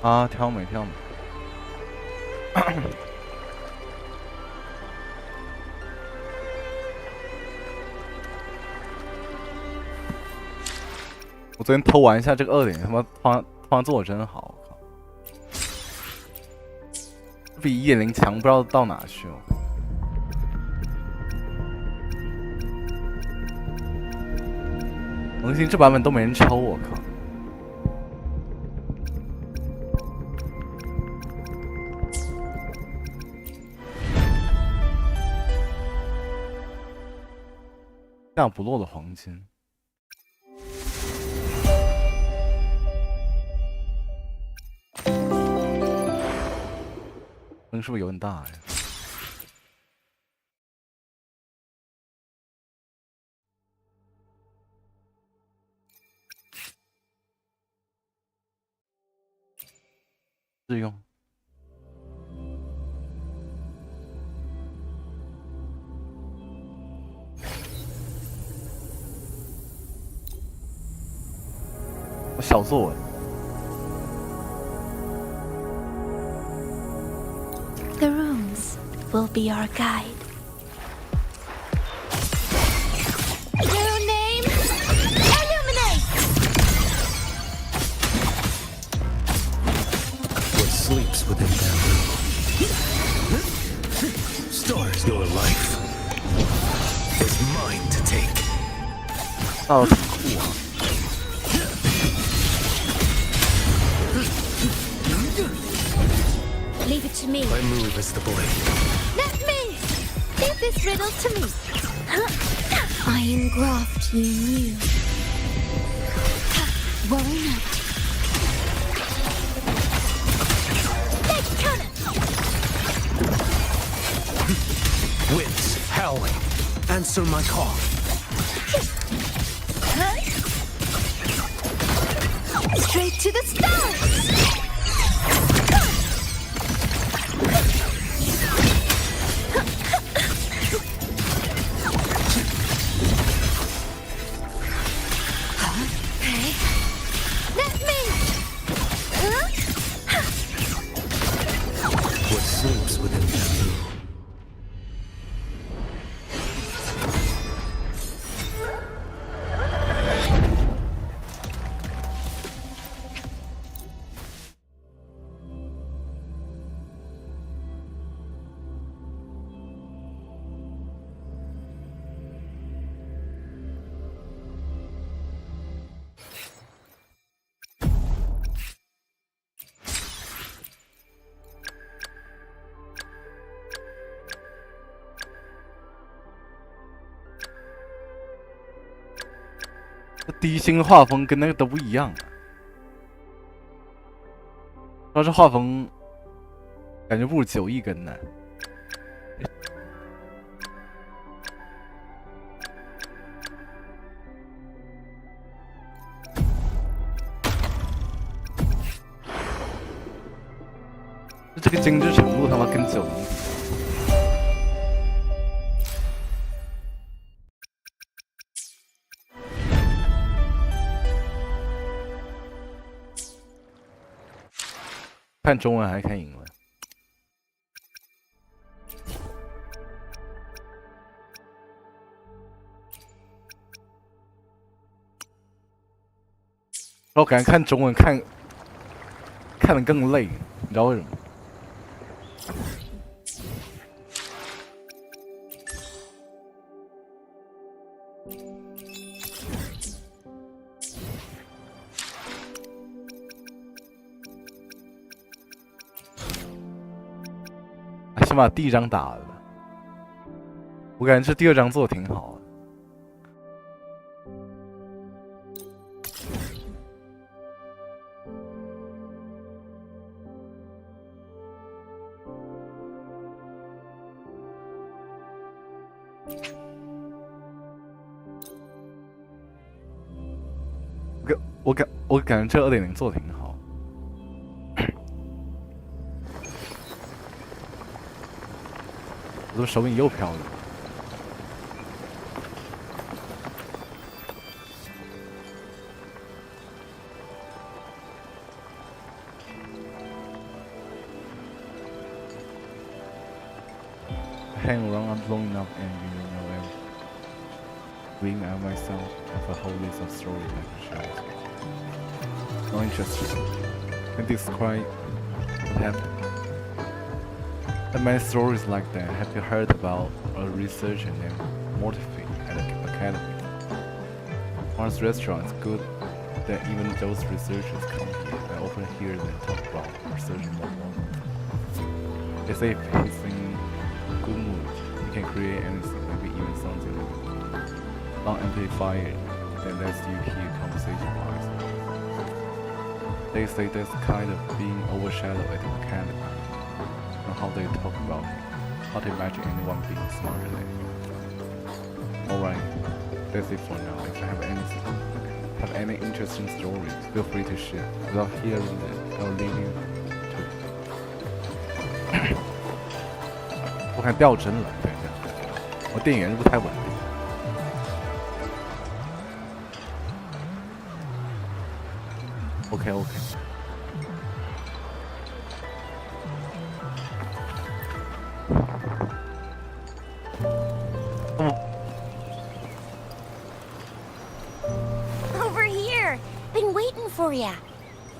啊，挑美挑美。我昨天偷玩一下这个2.0，他妈突然做的真好，我靠，比1.0强不知道到哪去了。萌新这版本都没人抽，我靠！降不落的黄金，风是不是有点大呀？试用。我小作文。The runes will be our guide. New name, illuminate. What sleeps within bamboo? Stars, your life is mine to take. 到挺酷啊！ Leave it to me. My move is the blade. Let me. Leave this riddle to me. I engraft you new. Worry not. Let's turn it. Winds howling. Answer my call. Straight to the stars. What sleeps within bamboo? 这低星的画风跟那个都不一样啊！主要是画风感觉不如9亿根呢。这个精致程度他妈跟9亿比。看中文还看英文。然后感觉看中文看得更累，你知道为什么？先把第1章打了，我感觉这第2章做的挺好的。我感觉这2.0做的挺好。我的手柄又飘了。hang around, I'm blowing up and everything. Bring out myself have a whole list of stories I can share with you. No interest. Can describe what happened. There are many stories like that. Have you heard about a researcher named Mortifi at the academy? Once restaurant is good that even those researchers come here. I often hear them talk about research more. They say if he's in good mood, he can create anything, maybe even something non-amplified that lets you hear conversation-wise. They say that's kind of being overshadowed at the academy. And how they talk about him. How to imagine anyone being smarter than you. Alright, that's it for now. If you have any interesting stories, feel free to share. Without hearing them, I'll leave you to it. 我看掉帧了，等一下，我电源是不是太稳定？OK。Over here. Been waiting for ya.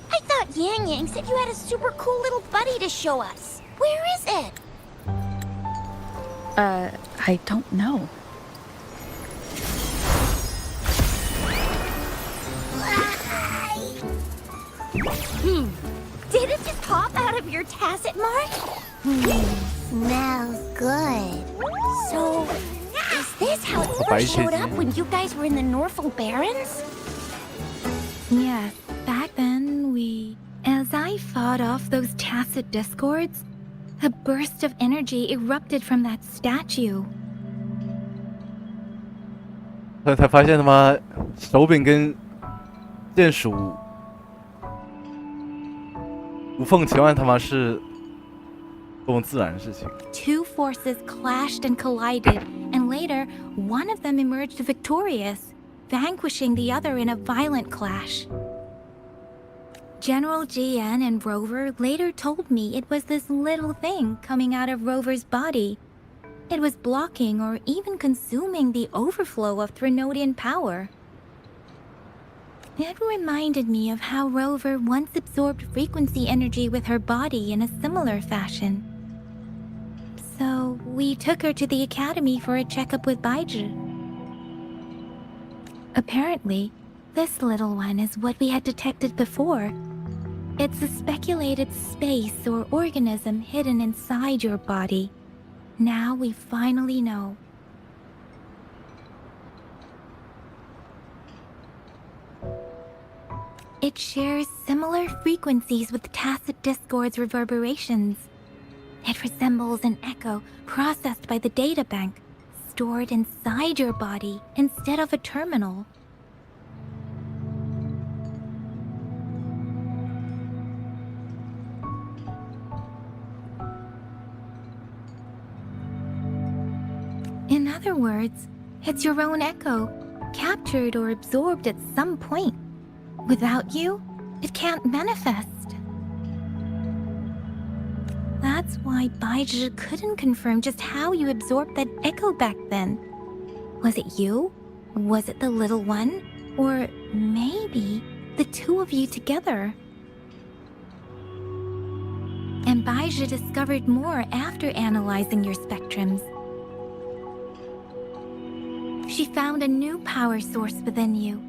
I thought Yang Yang said you had a super cool little buddy to show us. Where is it? I don't know. Did it just pop out of your tacit mark? Smells good. So, is this how it first showed up when you guys were in the Norfolk Barrens? Yes, back then as I fought off those tacit discords, a burst of energy erupted from that statue. 后来才发现他妈手柄跟键鼠无缝切换他妈是多么自然的事情。 Two forces clashed and collided, and later, one of them emerged victorious, vanquishing the other in a violent clash. General GN and Rover later told me it was this little thing coming out of Rover's body. It was blocking or even consuming the overflow of Threnodian power. It reminded me of how Rover once absorbed frequency energy with her body in a similar fashion. So we took her to the academy for a checkup with Baizhi. Apparently, this little one is what we had detected before. It's a speculated space or organism hidden inside your body. Now we finally know. It shares similar frequencies with tacit discord's reverberations. It resembles an echo processed by the data bank, stored inside your body instead of a terminal. In other words, it's your own echo, captured or absorbed at some point. Without you, it can't manifest. That's why Baizhi couldn't confirm just how you absorbed that echo back then. Was it you? Was it the little one? Or maybe the two of you together? And Baizhi discovered more after analyzing your spectrums. She found a new power source within you,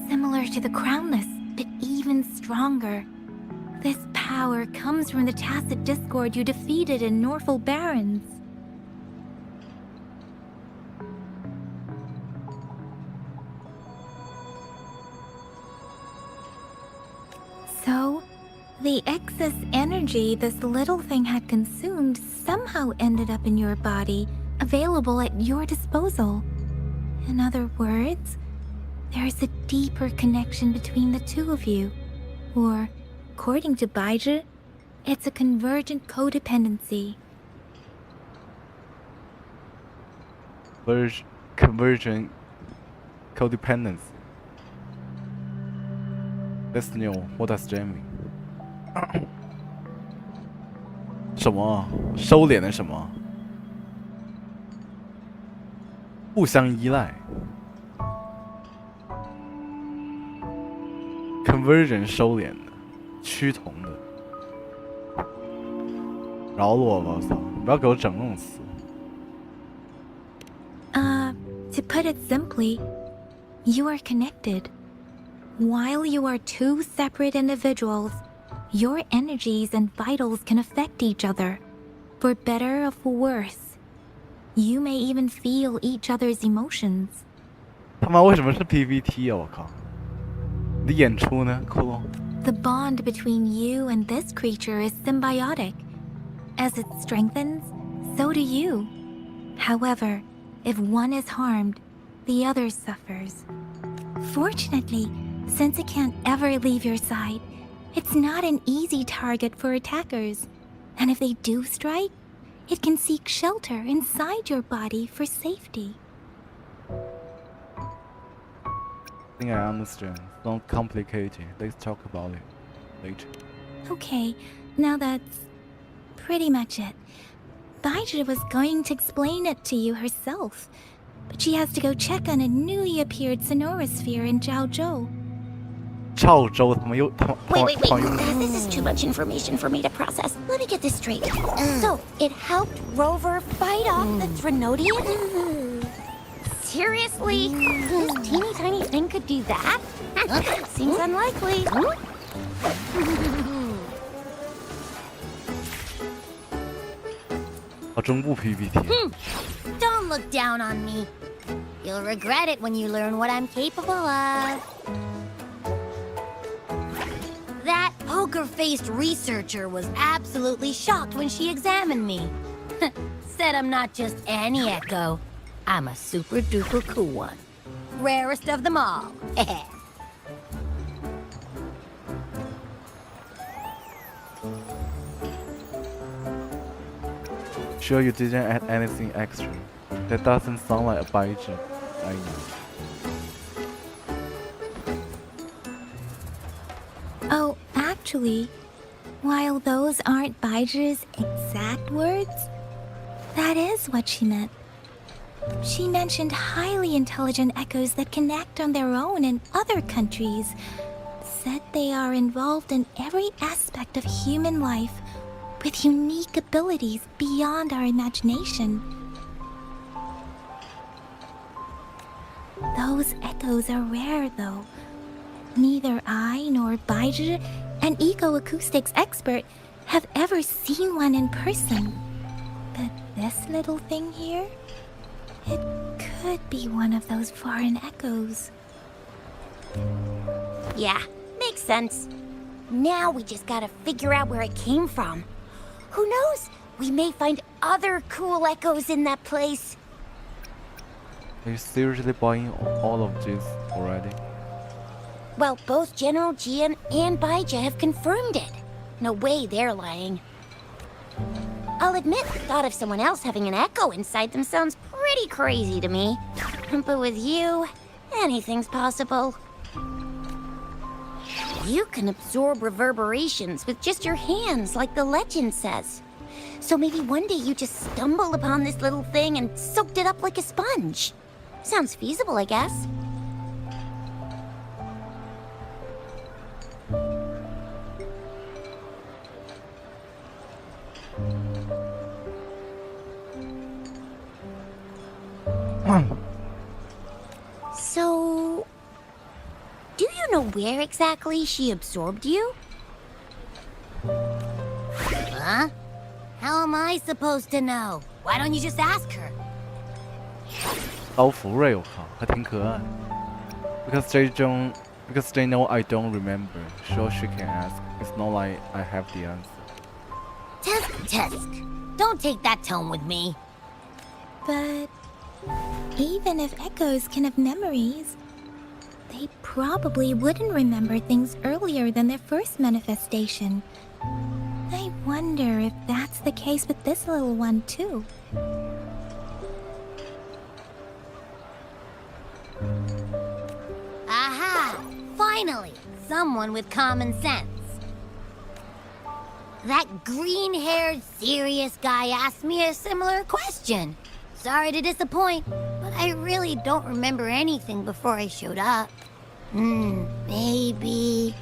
similar to the Crownless, but even stronger. This power comes from the tacit discord you defeated in Norfolk Barrens. So, the excess energy this little thing had consumed somehow ended up in your body, available at your disposal. In other words, there's a deeper connection between the two of you. Or, according to Baizhi, it's a convergent codependency. Convergent codependency. That's new. What does that mean? 什么？收敛的什么？互相依赖。Conversion 收敛的，趋同的。饶了我吧，我操！不要给我整那种词。To put it simply, you are connected. While you are two separate individuals, your energies and vitals can affect each other, for better or for worse. You may even feel each other's emotions. 他妈为什么是 PPT 啊？我靠！你的演出呢？酷。The bond between you and this creature is symbiotic. As it strengthens, so do you. However, if one is harmed, the other suffers. Fortunately, since it can't ever leave your side, it's not an easy target for attackers. And if they do strike, it can seek shelter inside your body for safety. I think I understand. It's not complicated. Let's talk about it later. Okay, now that's pretty much it. Baizhi was going to explain it to you herself, but she has to go check on a newly appeared sonorosphere in Zhaozhou. 赵州他妈又Wait. This is too much information for me to process. Let me get this straight. So, it helped Rover fight off the Trinodian? Seriously? This teeny tiny thing could do that? Seems unlikely. 啊，中部 PPT。Don't look down on me. You'll regret it when you learn what I'm capable of. That poker-faced researcher was absolutely shocked when she examined me. Said I'm not just any echo. I'm a super-duper cool one. Rarest of them all. Sure you didn't add anything extra? That doesn't sound like a Baizhi. I know. Oh, actually, while those aren't Baizhi's exact words, that is what she meant. She mentioned highly intelligent echoes that can act on their own in other countries. Said they are involved in every aspect of human life with unique abilities beyond our imagination. Those echoes are rare, though. Neither I nor Baizhi, an eco-acoustics expert, have ever seen one in person. But this little thing here, it could be one of those foreign echoes. Yeah, makes sense. Now we just gotta figure out where it came from. Who knows? We may find other cool echoes in that place. Are you seriously buying all of this already? Well, both General Jian and Baizhi have confirmed it. No way they're lying. I'll admit the thought of someone else having an echo inside them sounds pretty crazy to me. But with you, anything's possible. You can absorb reverberations with just your hands, like the legend says. So maybe one day you just stumbled upon this little thing and soaked it up like a sponge. Sounds feasible, I guess. So, do you know where exactly she absorbed you? Huh? How am I supposed to know? Why don't you just ask her? 高福瑞，我靠，还挺可爱。Because they know I don't remember. Sure, she can ask. It's not like I have the answer. Tusk. Don't take that tone with me. But even if echoes can have memories, they probably wouldn't remember things earlier than their first manifestation. I wonder if that's the case with this little one, too. Aha! Finally, someone with common sense. That green-haired, serious guy asked me a similar question. Sorry to disappoint, but I really don't remember anything before I showed up. Maybe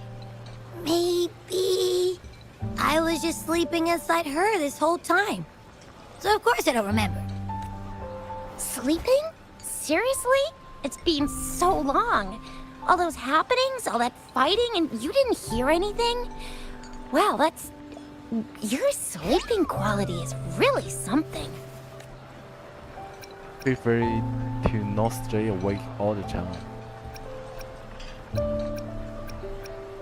I was just sleeping inside her this whole time. So of course I don't remember. Sleeping? Seriously? It's been so long. All those happenings, all that fighting, and you didn't hear anything? Wow, your sleeping quality is really something. Prefer to not stay awake all the time.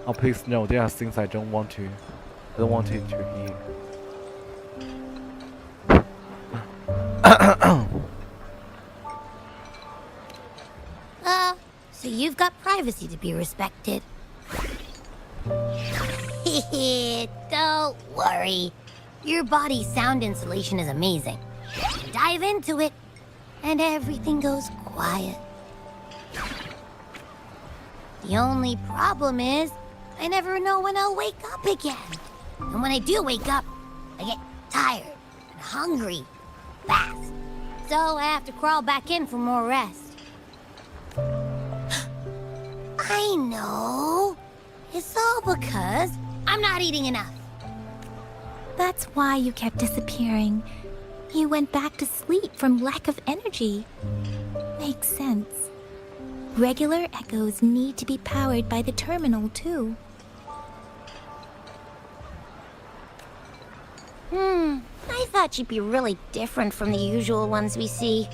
Oh, please no, there are things I don't want it to hear. So you've got privacy to be respected. Don't worry. Your body's sound insulation is amazing. Dive into it, and everything goes quiet. The only problem is, I never know when I'll wake up again. And when I do wake up, I get tired and hungry fast. So I have to crawl back in for more rest. I know. It's all because I'm not eating enough. That's why you kept disappearing. You went back to sleep from lack of energy. Makes sense. Regular echoes need to be powered by the terminal, too. I thought you'd be really different from the usual ones we see.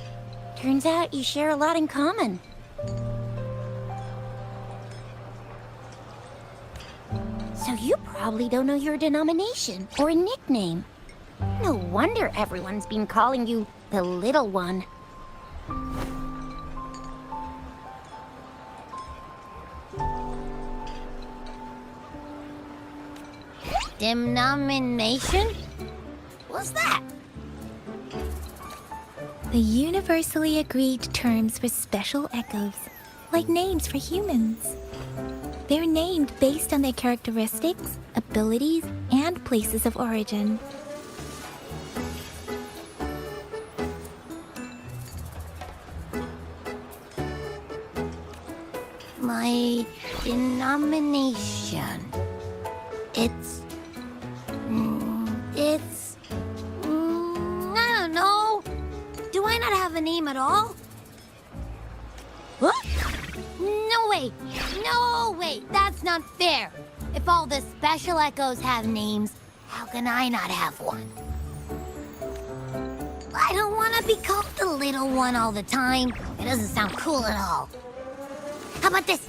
Turns out you share a lot in common. So you probably don't know your denomination or a nickname. No wonder everyone's been calling you the Little One. Denomination? What's that? The universally agreed terms for special echoes, like names for humans. They're named based on their characteristics, abilities, and places of origin. My denomination. I don't know. Do I not have a name at all? What? No way, that's not fair. If all the special echoes have names, how can I not have one? I don't want to be called the Little One all the time. It doesn't sound cool at all. How about this?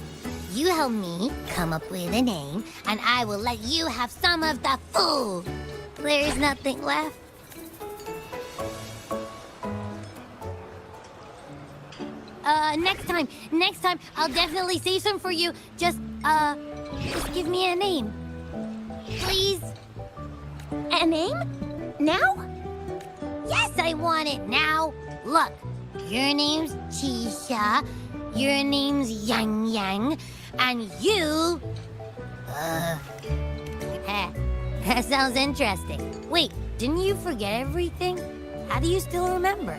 You help me come up with a name, and I will let you have some of the food. There's nothing left. Next time, I'll definitely save some for you. Just give me a name. Please? A name? Now? Yes, I want it now. Look, your name's Tisha, your name's Yang Yang, and you... that sounds interesting. Wait, didn't you forget everything? How do you still remember?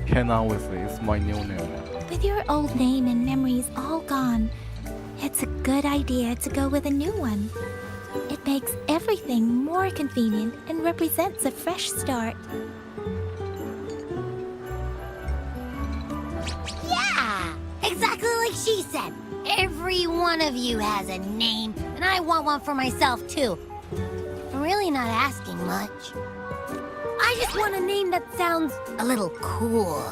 Cannot with it, it's my new name. With your old name and memories all gone, it's a good idea to go with a new one. It makes everything more convenient and represents a fresh start. Yeah! Exactly like she said. Every one of you has a name, and I want one for myself, too. I'm really not asking much. I just want a name that sounds a little cool,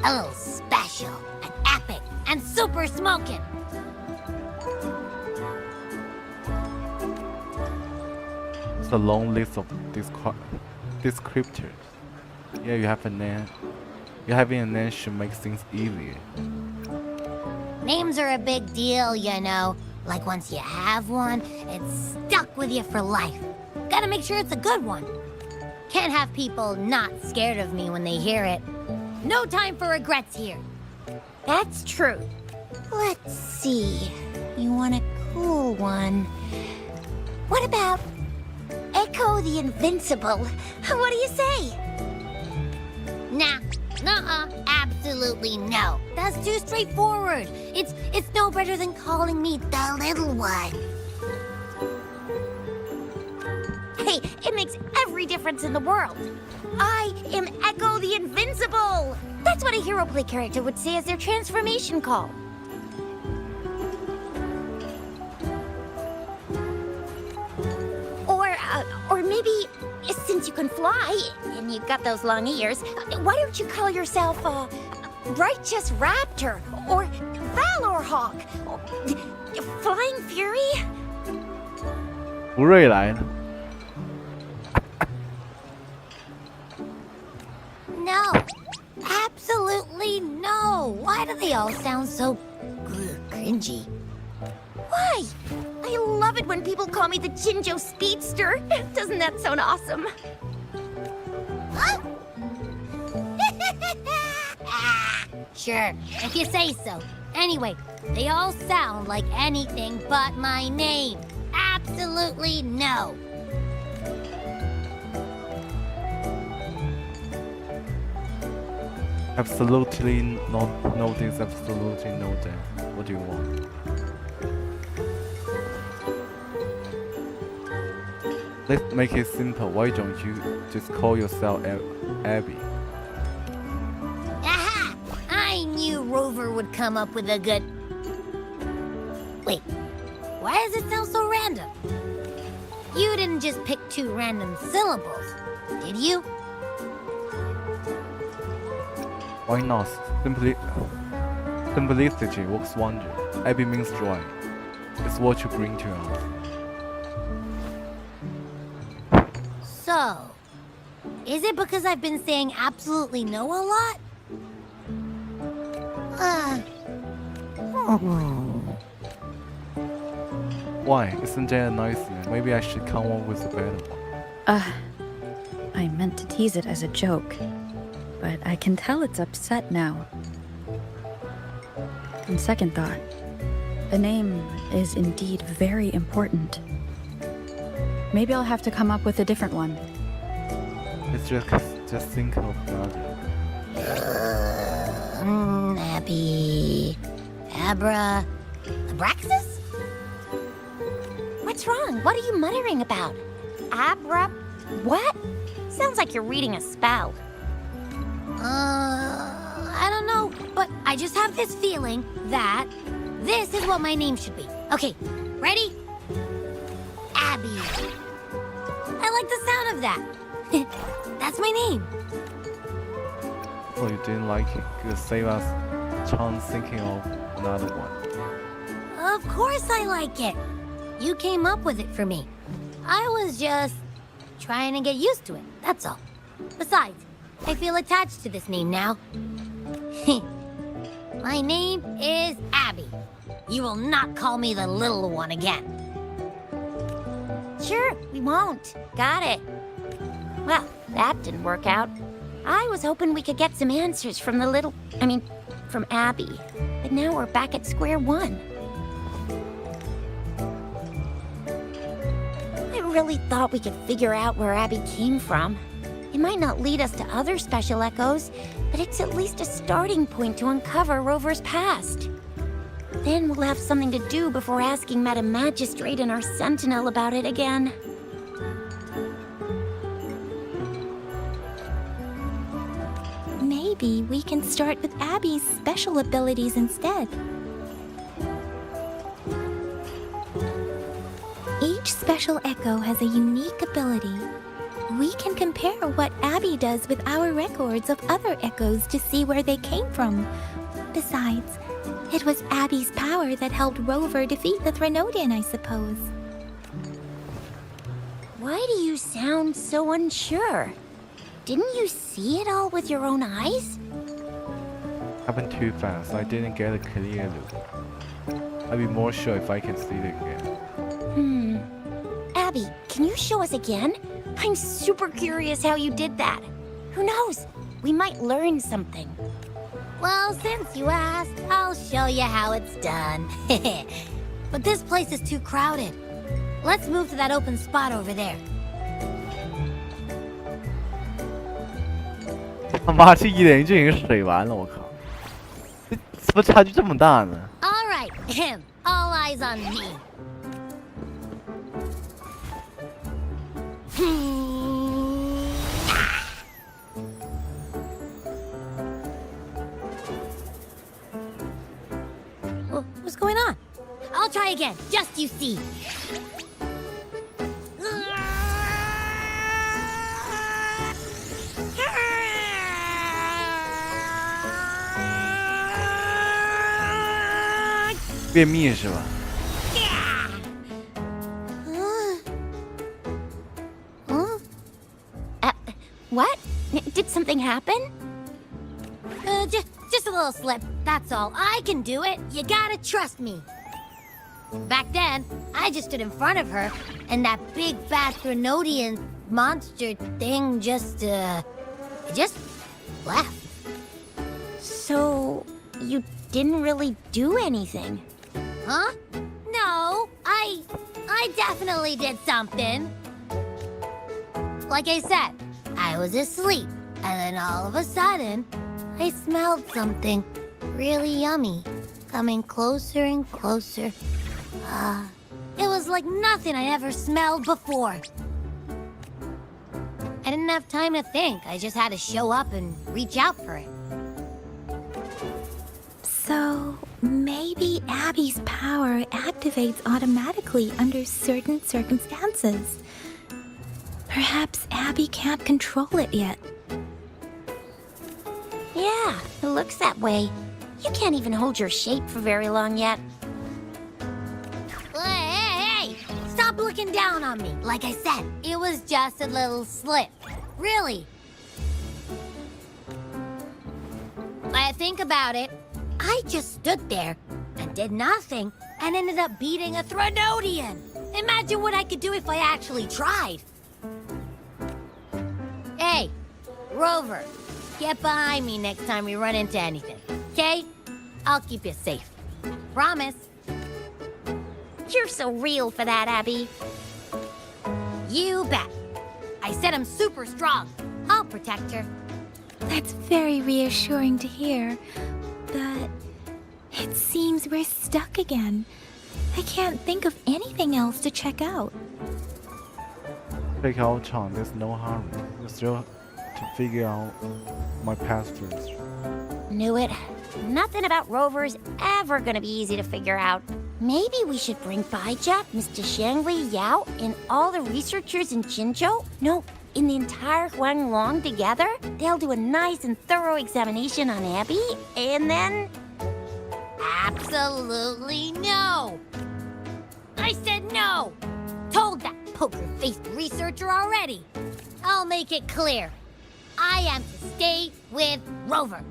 a little special, and epic, and super smoking. It's a long list of descriptors. Yeah, you have a name. Having a name should make things easier. Names are a big deal, you know. Like once you have one, it's stuck with you for life. Gotta make sure it's a good one. Can't have people not scared of me when they hear it. No time for regrets here. That's true. Let's see. You want a cool one. What about Echo the Invincible? What do you say? Nuh-uh, absolutely no. That's too straightforward. It's no better than calling me the little one. Hey, it makes every difference in the world. I am Echo the Invincible. That's what a hero play character would say as their transformation call. Or maybe, since you can fly, and you've got those long ears, why don't you call yourself, Righteous Raptor, or Valor Hawk, or Flying Fury? 福瑞来了。 No, absolutely no. Why do they all sound so cringy? Why? I love it when people call me the Jinjo Speedster. Doesn't that sound awesome? Huh? Sure, if you say so. Anyway, they all sound like anything but my name. Absolutely no. Absolutely no this, absolutely no that. What do you want? Let's make it simple. Why don't you just call yourself Abby? Aha! I knew Rover would come up with a good... Wait, why does it sound so random? You didn't just pick two random syllables, did you? Why not? Simplicity works wonder. Abby means joy. It's what you bring to us. So, is it because I've been saying absolutely no a lot? Why? Isn't that a nice name? Maybe I should come up with a better one. I meant to tease it as a joke, but I can tell it's upset now. On second thought, the name is indeed very important. Maybe I'll have to come up with a different one. It's just think of Nadia. Abby... Abraxas? What's wrong? What are you muttering about? What? Sounds like you're reading a spell. I don't know, but I just have this feeling that this is what my name should be. Okay, ready? Abby. I like the sound of that. That's my name. Oh, you didn't like it? Good, save us chance thinking of another one. Of course I like it. You came up with it for me. I was just trying to get used to it, that's all. Besides, I feel attached to this name now. My name is Abby. You will not call me the little one again. Sure, we won't. Got it. Well, that didn't work out. I was hoping we could get some answers from from Abby. But now we're back at square one. I really thought we could figure out where Abby came from. It might not lead us to other special echoes, but it's at least a starting point to uncover Rover's past. Then we'll have something to do before asking Madam Magistrate and our Sentinel about it again. Maybe we can start with Abby's special abilities instead. Each special echo has a unique ability. We can compare what Abby does with our records of other echoes to see where they came from. Besides, it was Abby's power that helped Rover defeat the Threnodian, I suppose. Why do you sound so unsure? Didn't you see it all with your own eyes? Happened too fast. I didn't get a clear look. I'd be more sure if I can see it again. Abby, can you show us again? I'm super curious how you did that. Who knows? We might learn something. Well, since you asked, I'll show you how it's done. But this place is too crowded. Let's move to that open spot over there. 他妈这一点就已经水完了，我靠！这怎么差距这么大呢？ All right, him. All eyes on me. What's going on? I'll try again, just you see. Uh, 便秘是吧？ What? Did something happen? Just a little slip, that's all. I can do it. You gotta trust me. Back then, I just stood in front of her, and that big fat Threnodian monster thing just left. So, you didn't really do anything? Huh? No, I definitely did something. Like I said, I was asleep, and then all of a sudden, I smelled something really yummy, coming closer and closer. It was like nothing I ever smelled before. I didn't have time to think. I just had to show up and reach out for it. So, maybe Abby's power activates automatically under certain circumstances. Perhaps Abby can't control it yet. Yeah, it looks that way. You can't even hold your shape for very long yet. Hey! Stop looking down on me. Like I said, it was just a little slip. Really. I think about it. I just stood there and did nothing and ended up beating a Threnodian. Imagine what I could do if I actually tried. Hey, Rover, get behind me next time we run into anything, okay? I'll keep you safe. Promise. You're so real for that, Abby. You bet. I said I'm super strong. I'll protect her. That's very reassuring to hear, but it seems we're stuck again. I can't think of anything else to check out. Check out Chang, there's no harm. You still have to figure out my path first. Knew it. Nothing about Rover's ever gonna be easy to figure out. Maybe we should bring Baija, Mr. Shangli, Yao, and all the researchers in Jinzhou? No, in the entire Huanglong together? They'll do a nice and thorough examination on Abby, and then... Absolutely no! I said no! Told that poker-faced researcher already. I'll make it clear. I am to stay with Rover.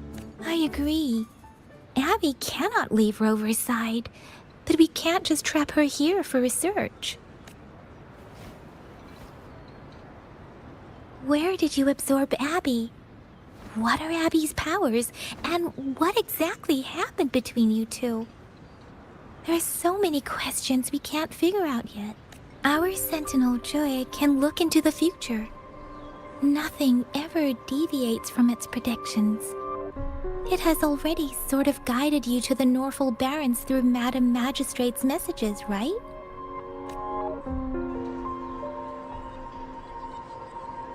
I agree. Abby cannot leave Rover's side, but we can't just trap her here for research. Where did you absorb Abby? What are Abby's powers, and what exactly happened between you two? There are so many questions we can't figure out yet. Our Sentinel Joy can look into the future. Nothing ever deviates from its predictions. It has already sort of guided you to the Norfolk Barrens through Madam Magistrate's messages, right?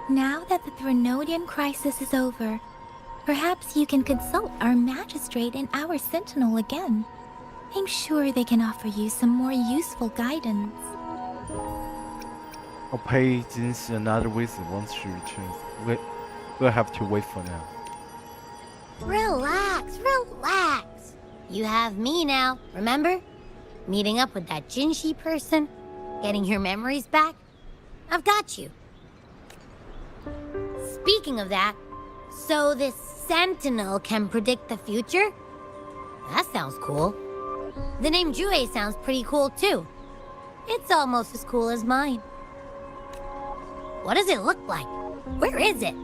Now that the Threnodian crisis is over, perhaps you can consult our Magistrate and our Sentinel again. I'm sure they can offer you some more useful guidance. I'll pay Jinxi another visit once she returns. We'll have to wait for now. Relax, relax. You have me now, remember? Meeting up with that Jinxi person, getting your memories back. I've got you. Speaking of that, so this Sentinel can predict the future? That sounds cool. The name Jue sounds pretty cool too. It's almost as cool as mine. What does it look like? Where is it?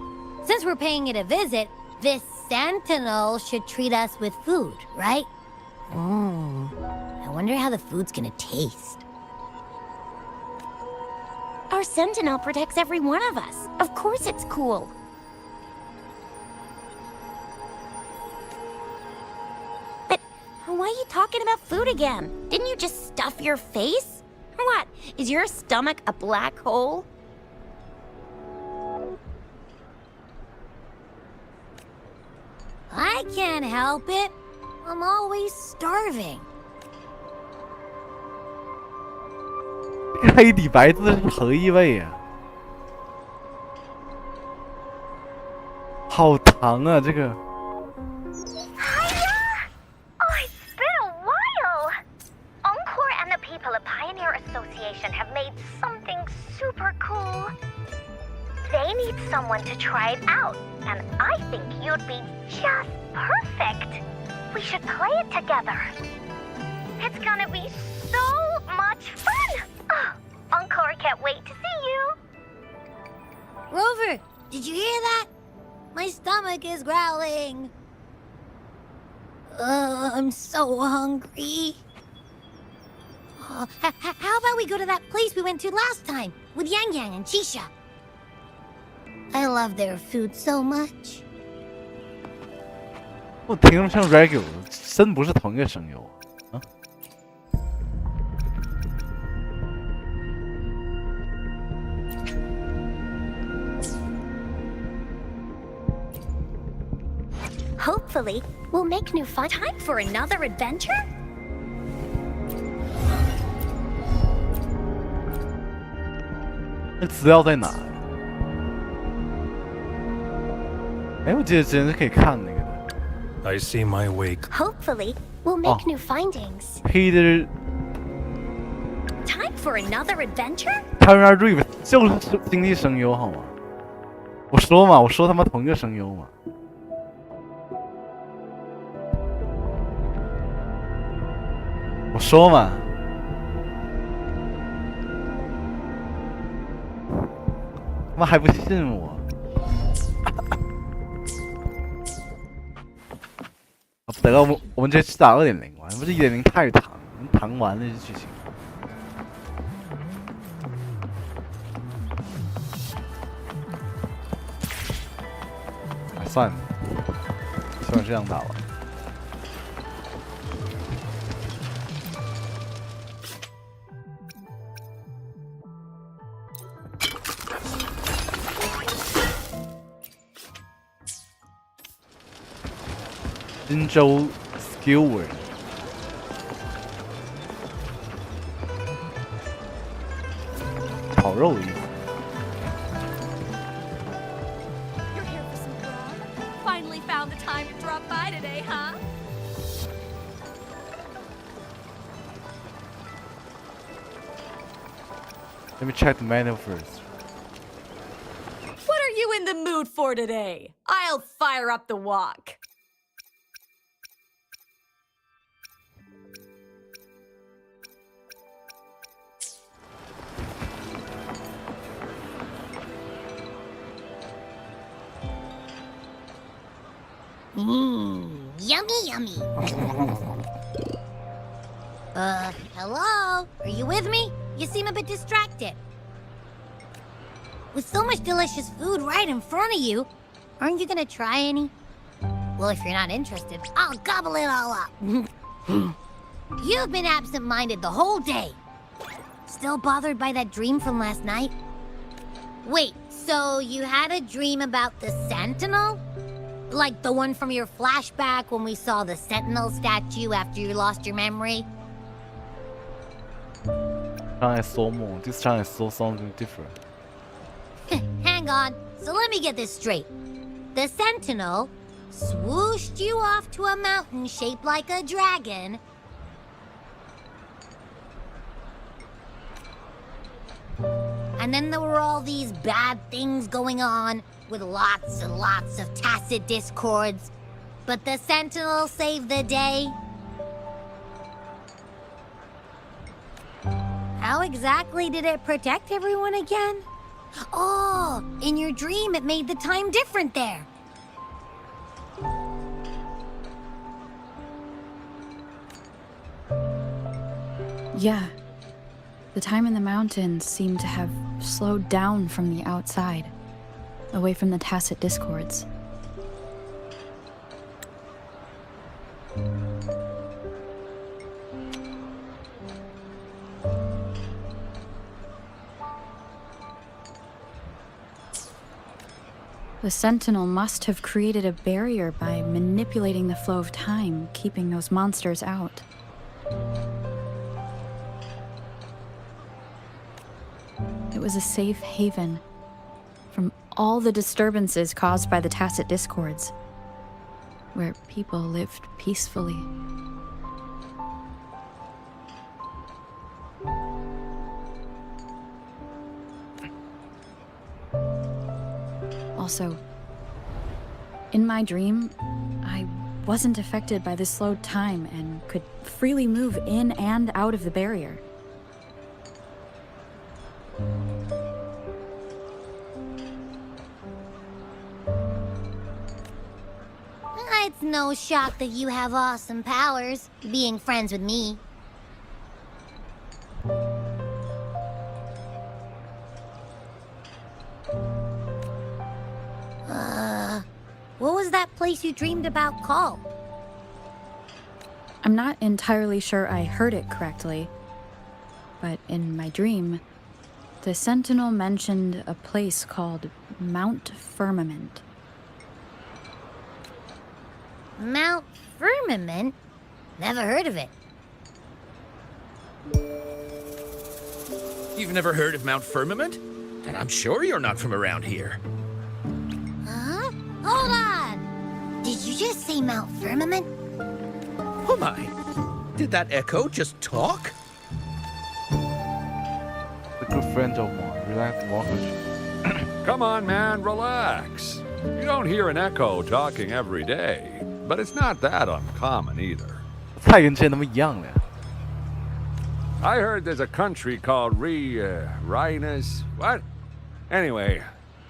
Since we're paying it a visit, this Sentinel should treat us with food, right? I wonder how the food's gonna taste. Our Sentinel protects every one of us. Of course it's cool. Then why are you talking about food again? Didn't you just stuff your face? What? Is your stomach a black hole? I can't help it. I'm always starving. 黑底白字是何意味啊？好糖啊，这个。 Oh, it's been a while! Encore and the people of Pioneer Association have made something super cool. They need someone to try it out, and I think you'd be just perfect. We should play it together. It's gonna be so much fun! Oh, Encore can't wait to see you! Rover, did you hear that? My stomach is growling. I'm so hungry. How about we go to that place we went to last time with Yang Yang and Chisha? I love their food so much. 我听着像 regular， 真不是同一个声优啊。Hopefully, we'll make new fun. Time for another adventure? 那资料在哪？哎，我记得之前是可以看那个的。 I see my wake. Hopefully, we'll make new findings. Peter Time for another adventure? Pioneer Waves 就是经济声优好吗？我说嘛，我说他妈同一个声优嘛。我说嘛。 他妈还不信我？等到我们直接去打2.0完，不是1.0太糖，糖完了这剧情。哎，算了，希望这样打完。 荆州 skill word， 烤肉的意思。 You're here for some grub? Finally found the time to drop by today, huh? Let me check the menu first. What are you in the mood for today? I'll fire up the wok. Yummy, yummy. Hello? Are you with me? You seem a bit distracted. With so much delicious food right in front of you, aren't you gonna try any? Well, if you're not interested, I'll gobble it all up. You've been absent-minded the whole day. Still bothered by that dream from last night? Wait, so you had a dream about the Sentinel? Like the one from your flashback when we saw the Sentinel statue after you lost your memory? I saw more. This time I saw something different. Hang on. So let me get this straight. The Sentinel swooshed you off to a mountain shaped like a dragon. And then there were all these bad things going on with lots and lots of tacit discords. But the Sentinel saved the day. How exactly did it protect everyone again? Oh, in your dream it made the time different there. Yeah. The time in the mountains seemed to have slowed down from the outside, away from the tacit discords. The Sentinel must have created a barrier by manipulating the flow of time, keeping those monsters out. It was a safe haven from all the disturbances caused by the Tacit Discords, where people lived peacefully. Also, in my dream, I wasn't affected by the slowed time and could freely move in and out of the barrier. It's no shock that you have awesome powers, being friends with me. What was that place you dreamed about called? I'm not entirely sure I heard it correctly, but in my dream, the Sentinel mentioned a place called Mount Firmament. Mount Firmament? Never heard of it. You've never heard of Mount Firmament? Then I'm sure you're not from around here. Huh? Hold on! Did you just say Mount Firmament? Oh my! Did that echo just talk? The good friend of mine, relax, walkers. Come on, man, relax. You don't hear an echo talking every day, but it's not that uncommon either. 菜跟之前他们一样的。 I heard there's a country called Rhinus. What? Anyway,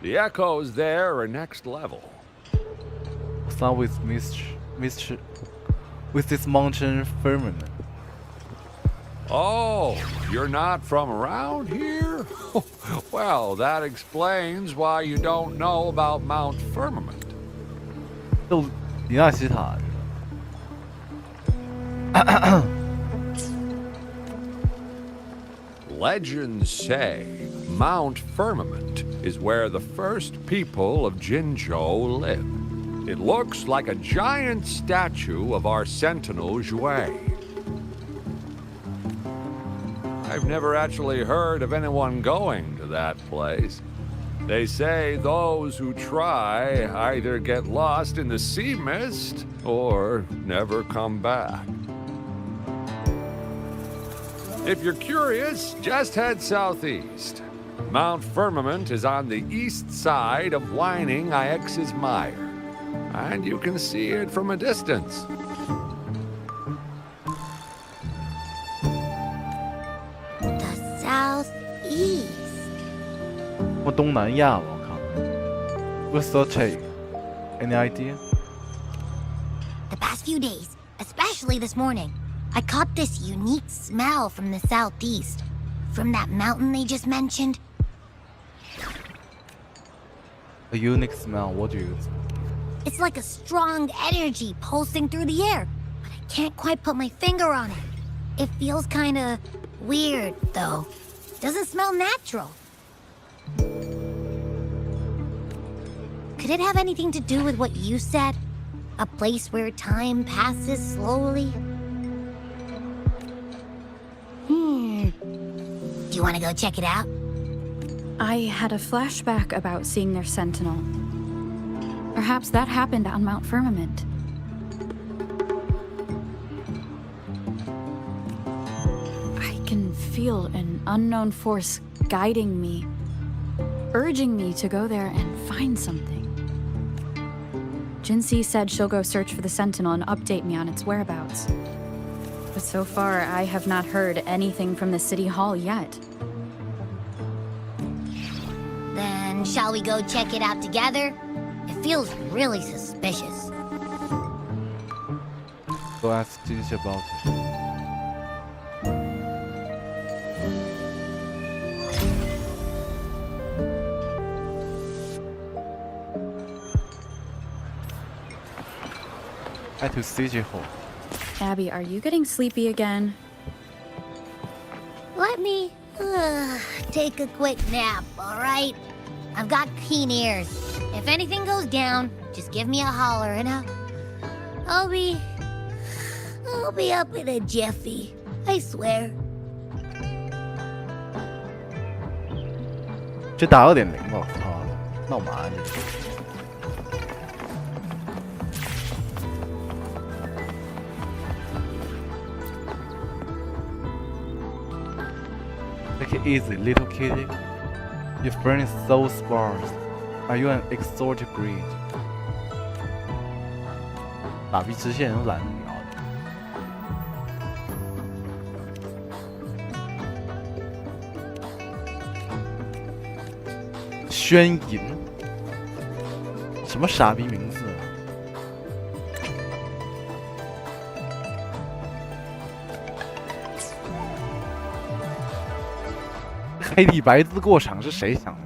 the echoes there are next level. What's up with with this mountain firmament? Oh, you're not from around here? Well, that explains why you don't know about Mount Firmament. 就里纳西塔。 Legends say Mount Firmament is where the first people of Jinzhou lived. It looks like a giant statue of our Sentinel Jue. I've never actually heard of anyone going to that place. They say those who try either get lost in the sea mist or never come back. If you're curious, just head southeast. Mount Firmament is on the east side of whining Ix's Mire, and you can see it from a distance. The southeast. 我东南亚，我靠。What's the take? Any idea? The past few days, especially this morning, I caught this unique smell from the southeast. From that mountain they just mentioned. A unique smell. What do you? It's like a strong energy pulsing through the air, but I can't quite put my finger on it. It feels kinda weird, though. Doesn't smell natural. Could it have anything to do with what you said? A place where time passes slowly? Do you want to go check it out? I had a flashback about seeing their Sentinel. Perhaps that happened on Mount Firmament. I can feel an unknown force guiding me, urging me to go there and find something. Jinxie said she'll go search for the Sentinel and update me on its whereabouts. But so far, I have not heard anything from the City Hall yet. Then shall we go check it out together? It feels really suspicious. Go ask Jinxie about it. Head to CJ Hall. Abby, are you getting sleepy again? Let me take a quick nap, all right? I've got keen ears. If anything goes down, just give me a holler and I'll be up in a jiffy. I swear. 这打2.0吧，我操，闹嘛这是。Take it easy, little kitty. Your friend is so sparse. Are you an exotic breed? 打逼直线都懒得聊的。宣淫，什么傻逼名字？黑底白字过场是谁想的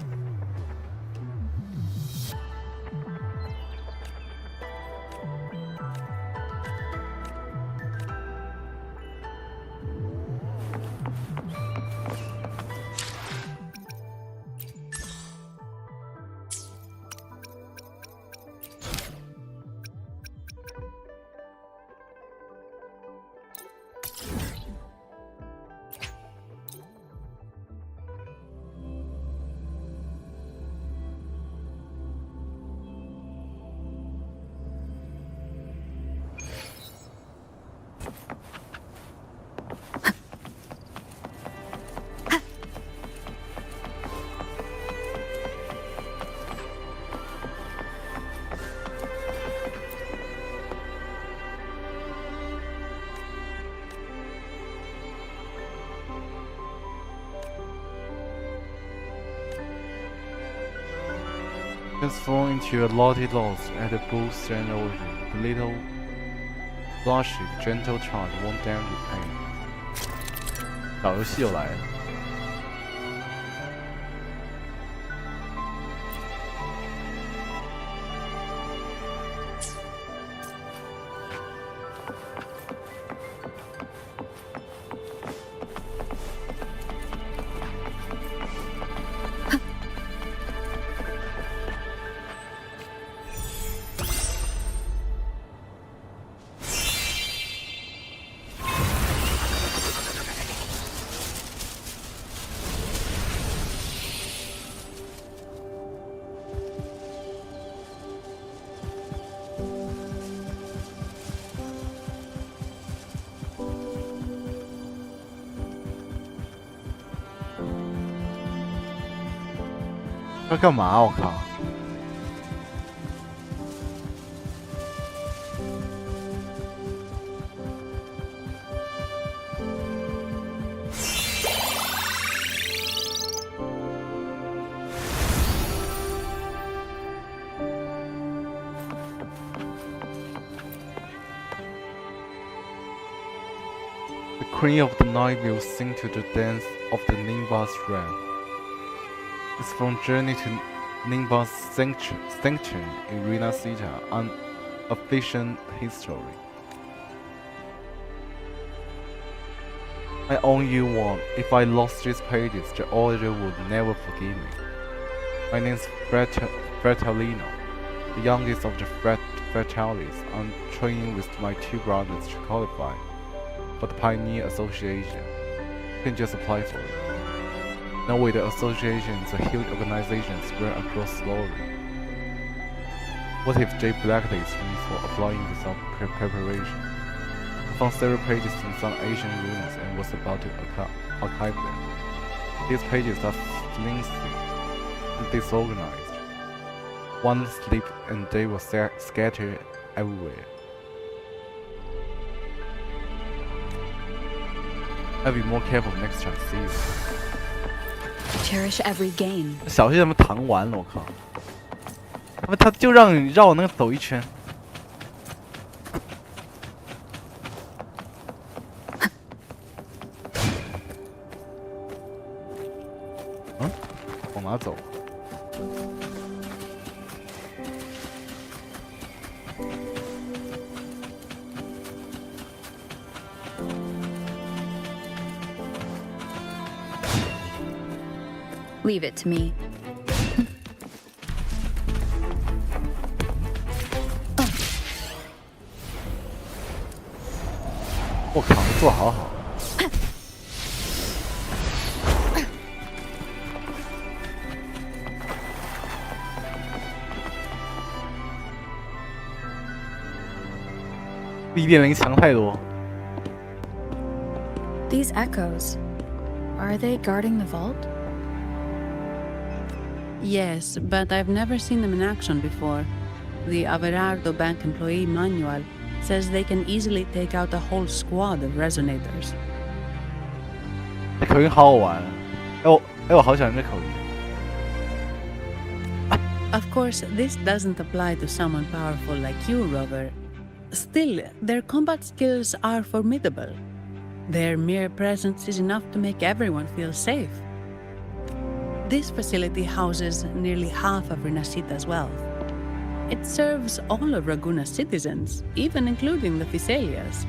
？Transform into a lottie lost at the booth's and origin. The little, blushing, gentle child won't damn your pain. 老游戏又来了。要干嘛？我靠！ The Queen of the Night will sing to the dance of the Nimbus Realm. It's from Journey to Nimbus Sanctuary in Rena City, an official history. I owe you one. If I lost these pages, the author would never forgive me. My name's Fratellino, the youngest of the Fratellis. I'm training with my 2 brothers to qualify for the Pioneer Association. You can just apply for it. Norway, the association is a huge organization spread across Norway. What if Jay blacklists me for applying without preparation? I found several pages in some Asian ruins and was about to archive them. These pages are flimsy and disorganized. One slip and they were scattered everywhere. I'll be more careful next time. See you. Cherish every gain. 小心他们弹完了，我靠！他就让你绕那个走一圈。嗯，往哪走？ Leave it to me. 我靠，做好好。1.0强太多。 These echoes, are they guarding the vault? Yes, but I've never seen them in action before. The Averardo Bank employee manual says they can easily take out a whole squad of resonators. 这口音好好玩。我好喜欢这口音。 Of course, this doesn't apply to someone powerful like you, Rover. Still, their combat skills are formidable. Their mere presence is enough to make everyone feel safe. This facility houses nearly half of Renacita's wealth. It serves all of Raguna's citizens, even including the Thessalias.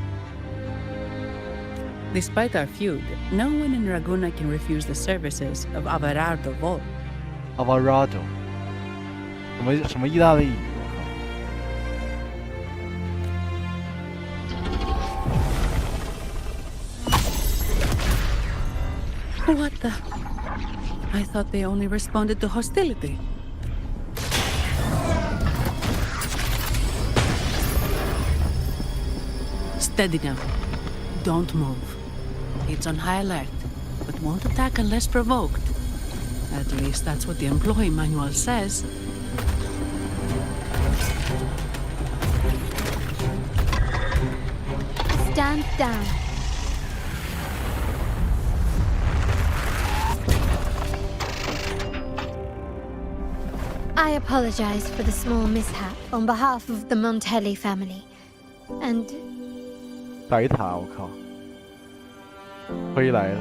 Despite our feud, no one in Raguna can refuse the services of Averardo Vault. Averardo，什么意大利语？我靠！ What the? I thought they only responded to hostility. Steady now. Don't move. It's on high alert, but won't attack unless provoked. At least that's what the employee manual says. Stand down. I apologize for the small mishap on behalf of the Montelli family. And 白塔，我靠！回来了。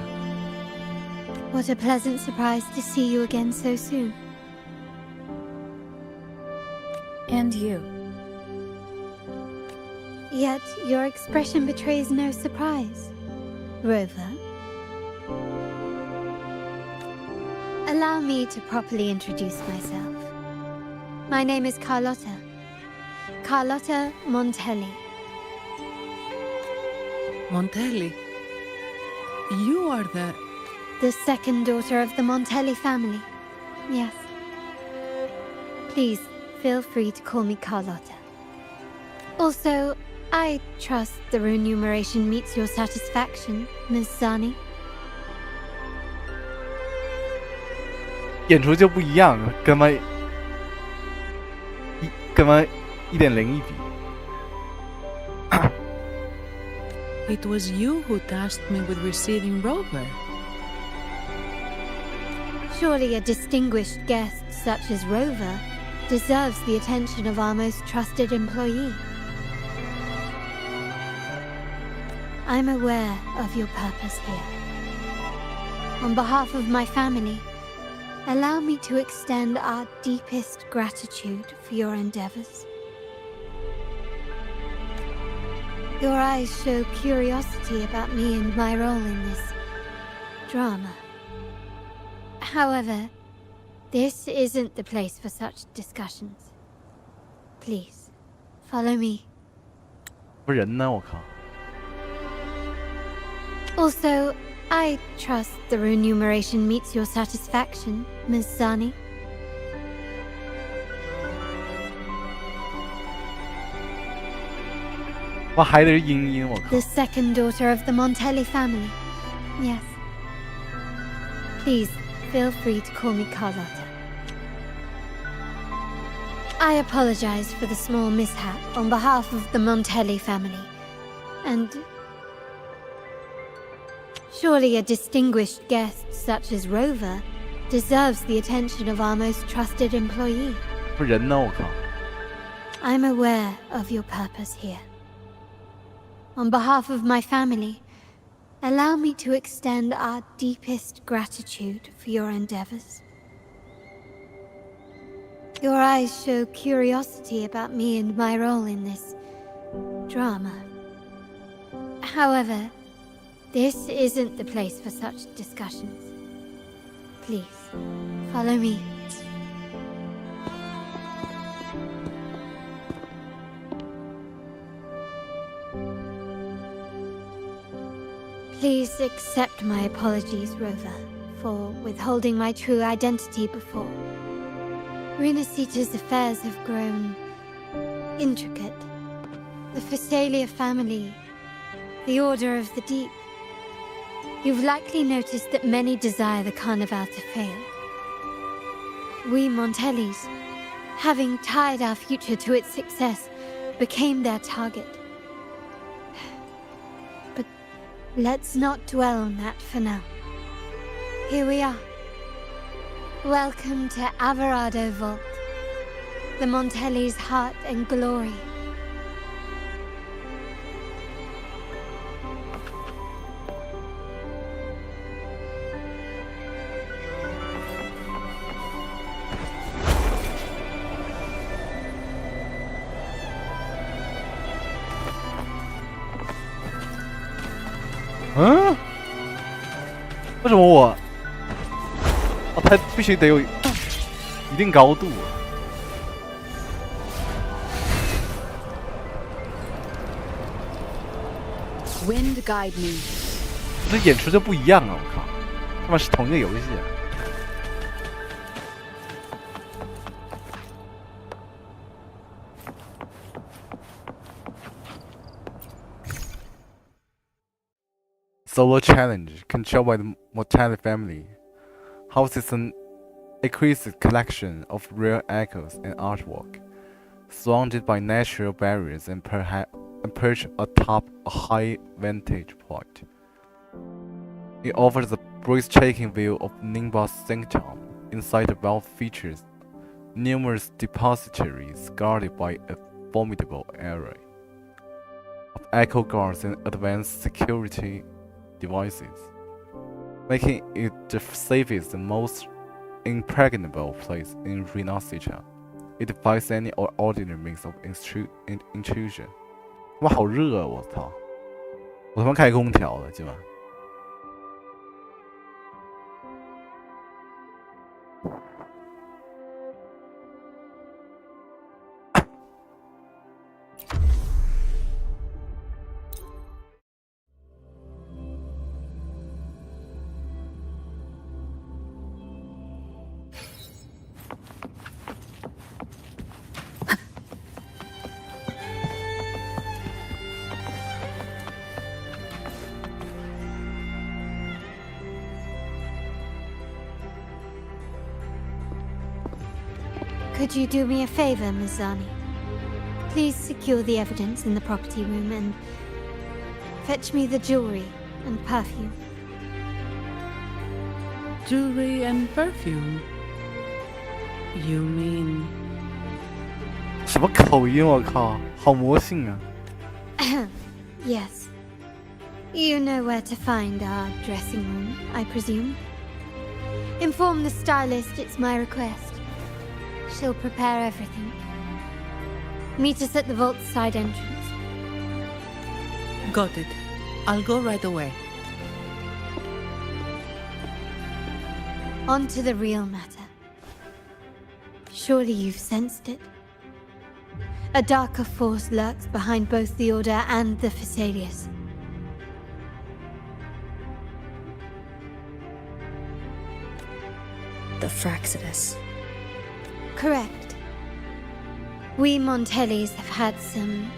what a pleasant surprise to see you again so soon. And you. Yet your expression betrays no surprise. Rover. Allow me to properly introduce myself. My name is Carlotta. Carlotta Montelli. Montelli? You are The second daughter of the Montelli family. Yes. Please, feel free to call me Carlotta. Also, I trust the remuneration meets your satisfaction, Ms. Zani. 演出就不一样，跟他1.01比。 It was you who tasked me with receiving Rover. Surely a distinguished guest such as Rover deserves the attention of our most trusted employee. I'm aware of your purpose here. On behalf of my family, allow me to extend our deepest gratitude for your endeavors. Your eyes show curiosity about me and my role in this drama. However, this isn't the place for such discussions. Please, follow me. 不是人呢，我靠！ Also, I trust the remuneration meets your satisfaction, Ms. Zani. 哇，还得是英音，我靠！ The second daughter of the Montelli family. Yes. Please, feel free to call me Carlotta. I apologize for the small mishap on behalf of the Montelli family. And surely a distinguished guest such as Rover deserves the attention of our most trusted employee. 不是人呢，我靠！ I'm aware of your purpose here. On behalf of my family, allow me to extend our deepest gratitude for your endeavors. Your eyes show curiosity about me and my role in this drama. However, this isn't the place for such discussions. Please, follow me. Please accept my apologies, Rover, for withholding my true identity before. Renasita's affairs have grown intricate. The Phasalia family, the Order of the Deep. You've likely noticed that many desire the Carnival to fail. We Montellis, having tied our future to its success, became their target. But let's not dwell on that for now. Here we are. Welcome to Averado Vault, the Montellis' heart and glory.嗯？为什么我？哦，它必须得有一定高度啊。Wind guide me. 这演出就不一样啊！我靠，他们是同一个游戏啊。Solo Challenge, controlled by the Mortality family, houses an exquisite collection of rare echoes and artwork, surrounded by natural barriers and perched atop a high vantage point. It offers a breathtaking view of Nimbus Sanctum. Inside the vault features numerous depositories guarded by a formidable array of echo guards and advanced security devices, making it the safest and most impregnable place in Renasita. It defies any ordinary means of intrusion. 哇，好热啊！我操！我他妈开空调了，今晚。Could you do me a favor, Miss Zani? Please secure the evidence in the property room and fetch me the jewelry and perfume. Jewelry and perfume? You mean... 什么口音？我靠，好魔性啊！ Yes. You know where to find our dressing room, I presume. Inform the stylist it's my request. She'll prepare everything. Meet us at the vault's side entrance. Got it. I'll go right away. On to the real matter. Surely you've sensed it. A darker force lurks behind both the Order and the Phasalias. The Fraxidus. Correct. We Montellis have had some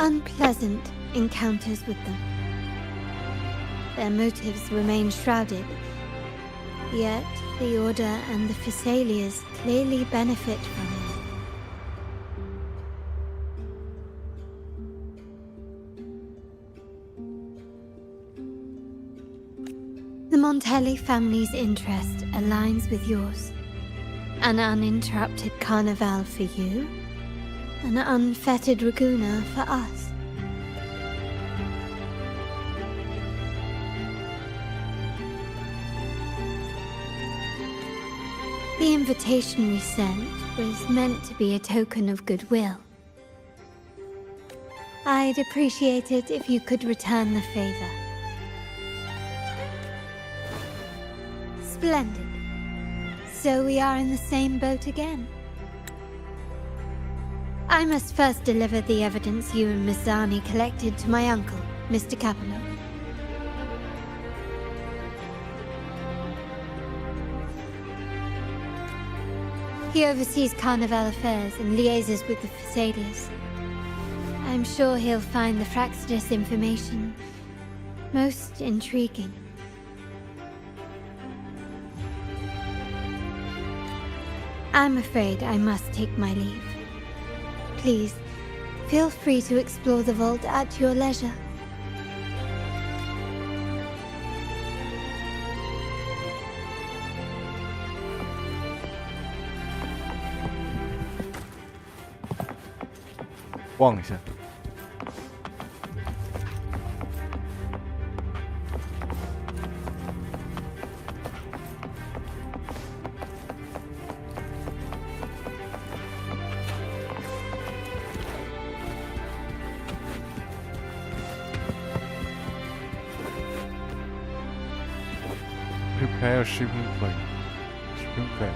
unpleasant encounters with them. Their motives remain shrouded, yet the Order and the Phasalias clearly benefit from them. The Montelli family's interest aligns with yours. An uninterrupted carnival for you, an unfettered Raguna for us. The invitation we sent was meant to be a token of goodwill. I'd appreciate it if you could return the favor. Splendid. So we are in the same boat again. I must first deliver the evidence you and Miss Zani collected to my uncle, Mr. Capello. He oversees Carnival affairs and liaises with the Phasalias. I'm sure he'll find the Fraxidus information most intriguing. I'm afraid I must take my leave. Please, feel free to explore the vault at your leisure. 望一下。Prepare shipping plane. Shipping plane.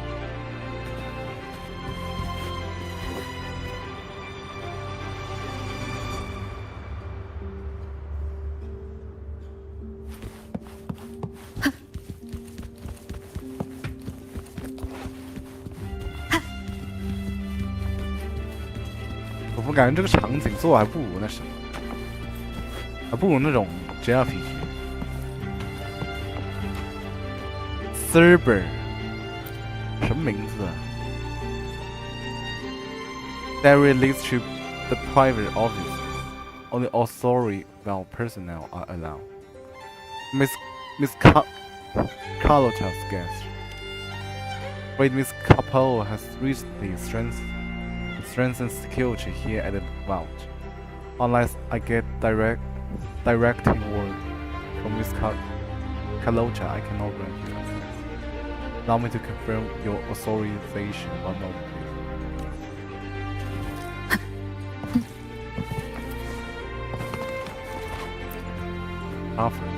我感觉这个场景做还不如那什么，还不如那种 JRPG。Server 什么名字啊 ？Diary leads to the private office. Only authority well personnel are allowed. Miss Carlotta's guest. Wait, Miss Capello has recently strengthened security here at the vault. Unless I get directing word from Miss Carlotta, I cannot grant you access. Allow me to confirm your authorization. One moment, please. Offer.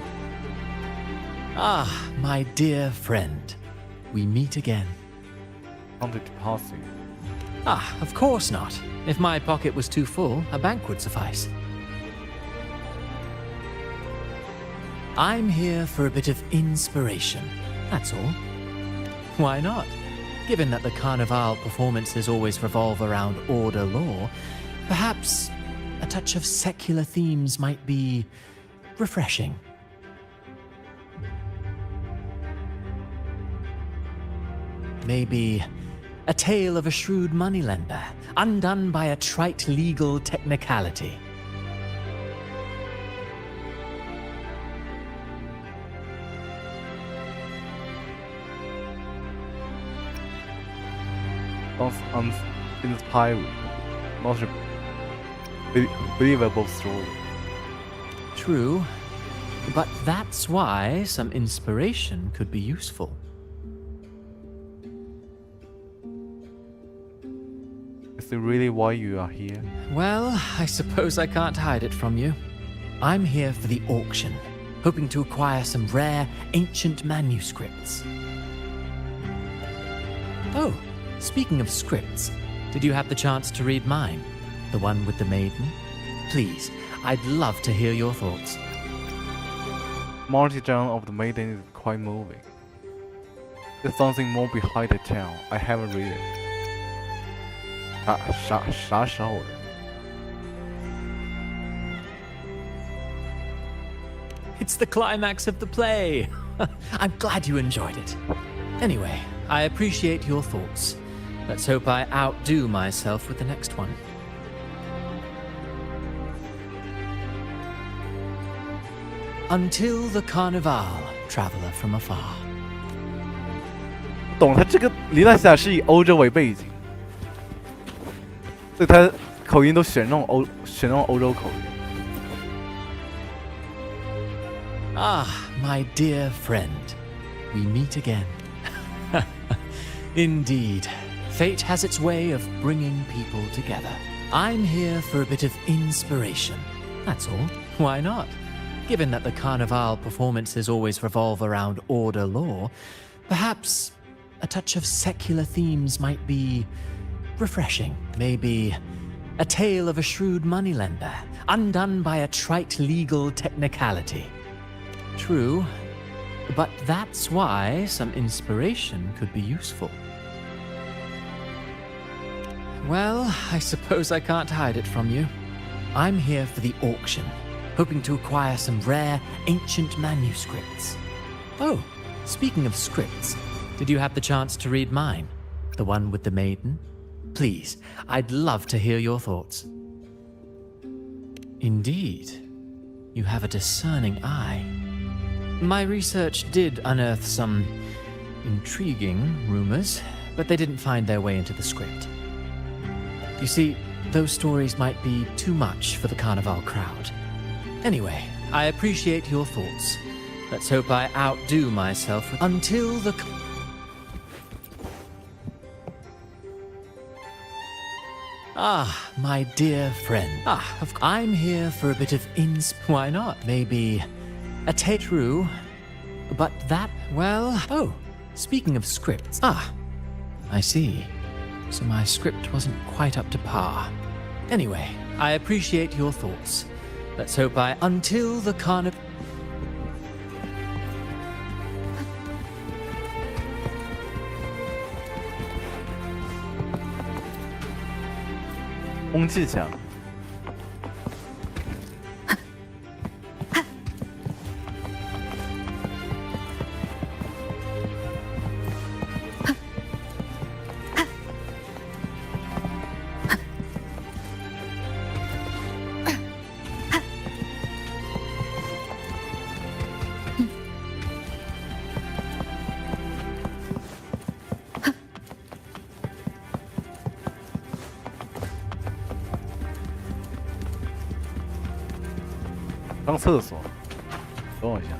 Ah, my dear friend. We meet again. Wanted to pass you. Ah, of course not. If my pocket was too full, a bank would suffice. I'm here for a bit of inspiration, that's all. Why not? Given that the Carnival performances always revolve around order law, perhaps a touch of secular themes might be refreshing. Maybe a tale of a shrewd moneylender, undone by a trite legal technicality. Sounds uninspiring, not a believable story. True, but that's why some inspiration could be useful. Is it really why you are here? Well, I suppose I can't hide it from you. I'm here for the auction, hoping to acquire some rare, ancient manuscripts. Oh, speaking of scripts, did you have the chance to read mine? The one with the maiden? Please, I'd love to hear your thoughts. Martyrdom of the Maiden is quite moving. There's something more behind the tale. I haven't read it. 啥时候的？ It's the climax of the play. I'm glad you enjoyed it. Anyway, I appreciate your thoughts. Let's hope I outdo myself with the next one. Until the Carnival, traveler from afar. 懂，他这个黎娜夏是以欧洲为背景，所以他口音都选那种欧洲口音。 Ah, my dear friend, we meet again. Indeed, fate has its way of bringing people together. I'm here for a bit of inspiration, that's all. Why not? Given that the Carnival performances always revolve around order law, perhaps a touch of secular themes might be refreshing. Maybe a tale of a shrewd moneylender, undone by a trite legal technicality. True, but that's why some inspiration could be useful. well, I suppose I can't hide it from you. I'm here for the auction, hoping to acquire some rare, ancient manuscripts. Oh, speaking of scripts, did you have the chance to read mine? The one with the maiden? Please, I'd love to hear your thoughts. Indeed, you have a discerning eye. My research did unearth some intriguing rumors, but they didn't find their way into the script. You see, those stories might be too much for the Carnival crowd. Anyway, I appreciate your thoughts. Let's hope I outdo myself until the... Ah, my dear friend. I'm here for a bit of Why not? Maybe a true, but that, well... Oh, speaking of scripts. I see. So my script wasn't quite up to par. Anyway, I appreciate your thoughts. Let's hope until the carnival...空气墙。上厕所，等我一下。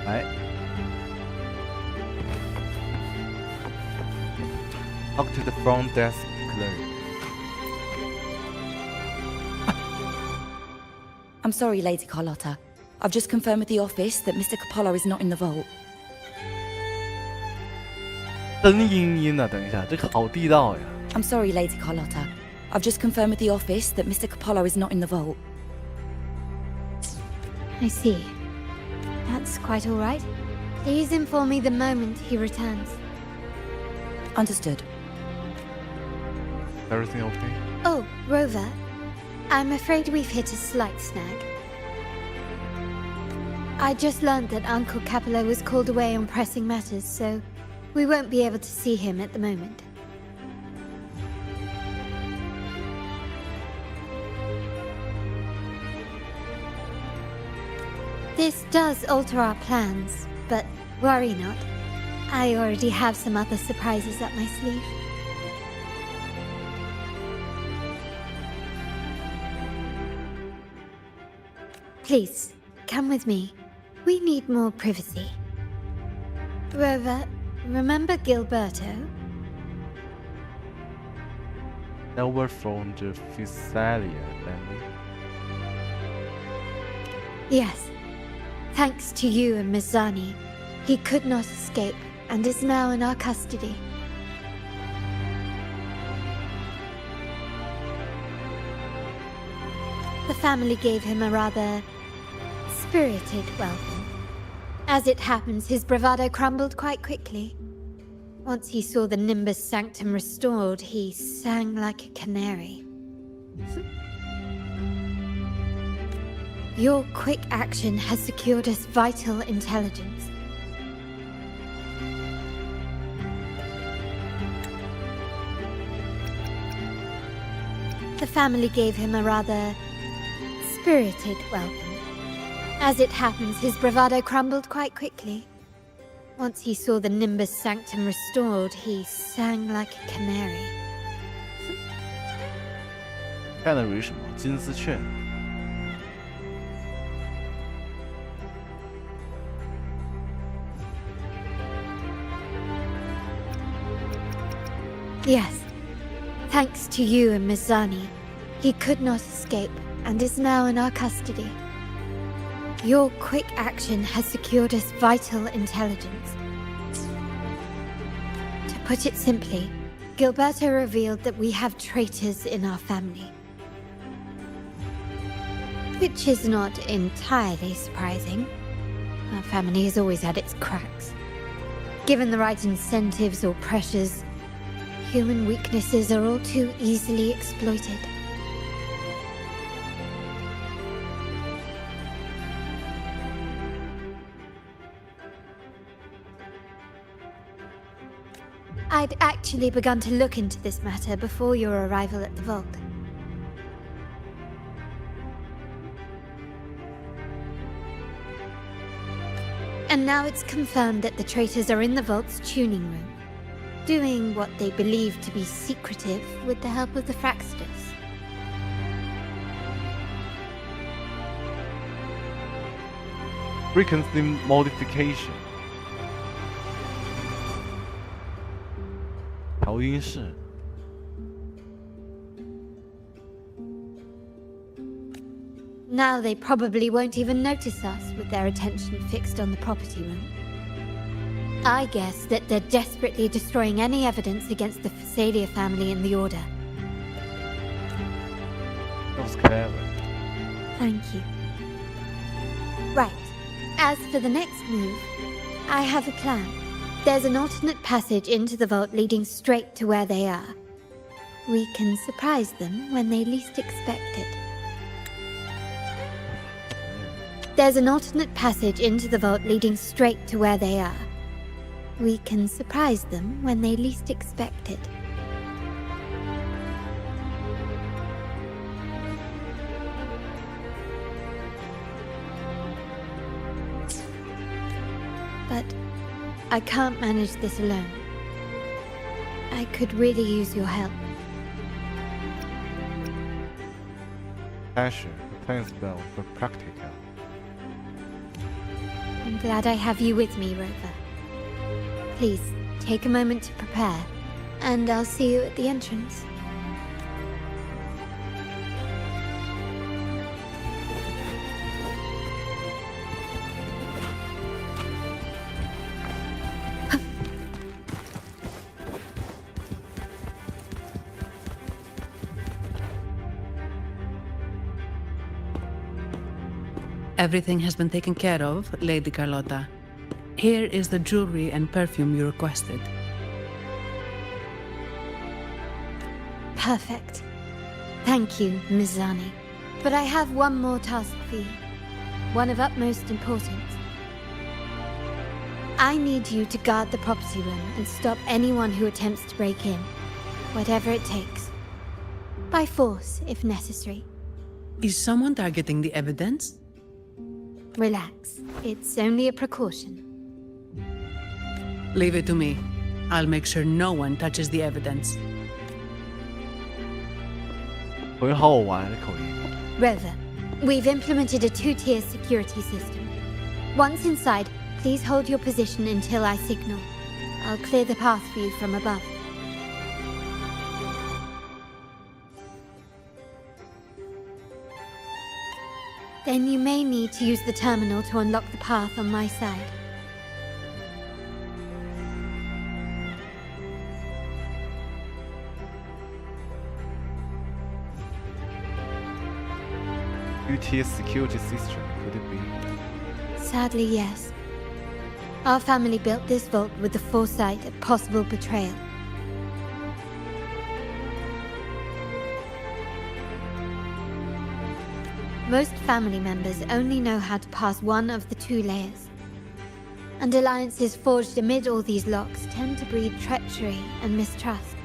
来 ，talk to the front desk clerk. I'm sorry, Lady Carlotta. I've just confirmed with the office that Mr. Capolo is not in the vault. 灯阴阴的，等一下，这个好地道呀。I'm sorry, Lady Carlotta. I've just confirmed with the office that Mr. Capello is not in the vault. I see. That's quite all right. Please inform me the moment he returns. Understood. Everything okay? Oh, Rover. I'm afraid we've hit a slight snag. I just learned that Uncle Capello was called away on pressing matters, so we won't be able to see him at the moment. This does alter our plans, but worry not. I already have some other surprises up my sleeve. Please, come with me. We need more privacy. Rover, remember Gilberto? Over from the Physalia family. Yes. Thanks to you and Miss Zani, he could not escape and is now in our custody. The family gave him a rather spirited welcome. As it happens, his bravado crumbled quite quickly. Once he saw the Nimbus Sanctum restored, he sang like a canary. Your quick action has secured us vital intelligence. The family gave him a rather spirited welcome. As it happens, his bravado crumbled quite quickly. Once he saw the Nimbus Sanctum restored, he sang like a canary. 干的为什么？金丝雀。Yes. Thanks to you and Miss Zani, he could not escape and is now in our custody. Your quick action has secured us vital intelligence. To put it simply, Gilberto revealed that we have traitors in our family. Which is not entirely surprising. Our family has always had its cracks. Given the right incentives or pressures, human weaknesses are all too easily exploited. I'd actually begun to look into this matter before your arrival at the vault. And now it's confirmed that the traitors are in the vault's tuning room, doing what they believe to be secretive with the help of the Fraxters. Frequency modification. 调音室。 Now they probably won't even notice us with their attention fixed on the property room. I guess that they're desperately destroying any evidence against the Physalia family in the Order. That was clever. Thank you. Right. As for the next move, I have a plan. There's an alternate passage into the vault leading straight to where they are. We can surprise them when they least expect it. There's an alternate passage into the vault leading straight to where they are. We can surprise them when they least expect it. But I can't manage this alone. I could really use your help. Asher, the plan spell for practical. I'm glad I have you with me, Rover. Please, take a moment to prepare, and I'll see you at the entrance. Everything has been taken care of, Lady Carlotta. Here is the jewelry and perfume you requested. Perfect. Thank you, Ms. Zani. But I have one more task for you. One of utmost importance. I need you to guard the property room and stop anyone who attempts to break in. Whatever it takes. By force, if necessary. Is someone targeting the evidence? Relax. It's only a precaution. Leave it to me. I'll make sure no one touches the evidence. 好像好好玩的口音。 Rover, we've implemented a 2-tier security system. Once inside, please hold your position until I signal. I'll clear the path for you from above. Then you may need to use the terminal to unlock the path on my side. UT security system, could it be? Sadly, yes. Our family built this vault with the foresight of possible betrayal. Most family members only know how to pass one of the 2 layers. And alliances forged amid all these locks tend to breed treachery and mistrust.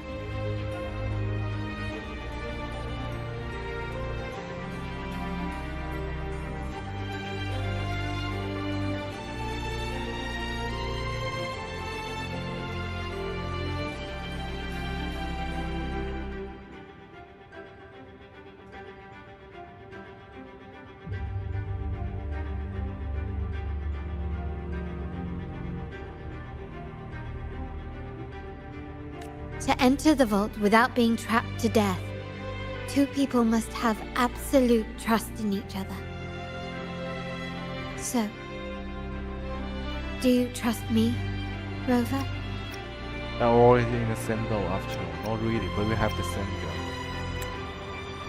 To enter the vault without being trapped to death, 2 people must have absolute trust in each other. So, do you trust me, Rover? We're already in the same boat after all. Not really, but we have the same goal.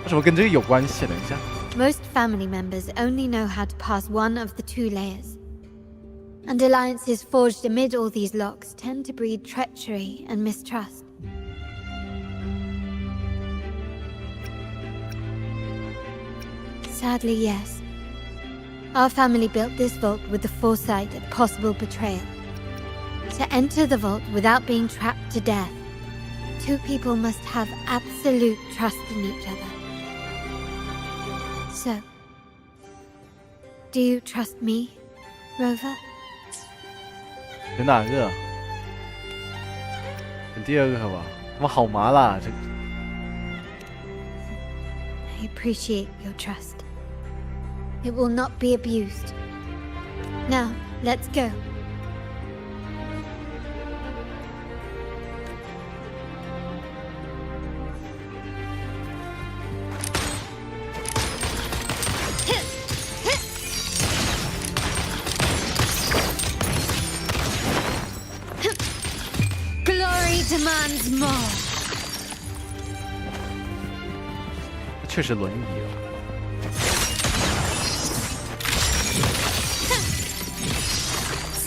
为什么跟这个有关系？等一下。 Most family members only know how to pass one of the 2 layers. And alliances forged amid all these locks tend to breed treachery and mistrust. Sadly, yes. Our family built this vault with the foresight of possible betrayal. To enter the vault without being trapped to death, 2 people must have absolute trust in each other. So, do you trust me, Rover? 选哪个？选第2个好吧？他妈好麻辣，这。 I appreciate your trust. It will not be abused. Now, let's go. Glory demands more. 确实轮椅啊。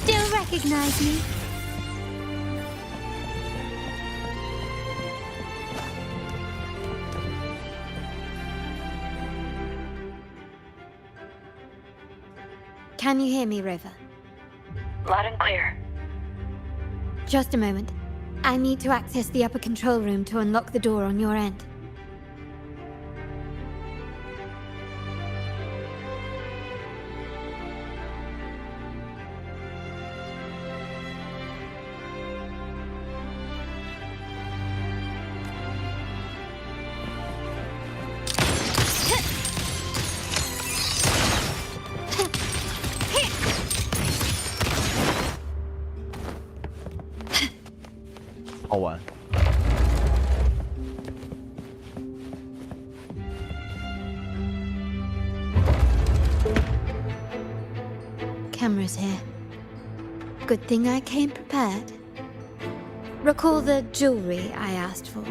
Still recognize me? Can you hear me, Rover? Loud and clear. Just a moment. I need to access the upper control room to unlock the door on your end. Cameras here. Good thing I came prepared. Recall the jewelry I asked for?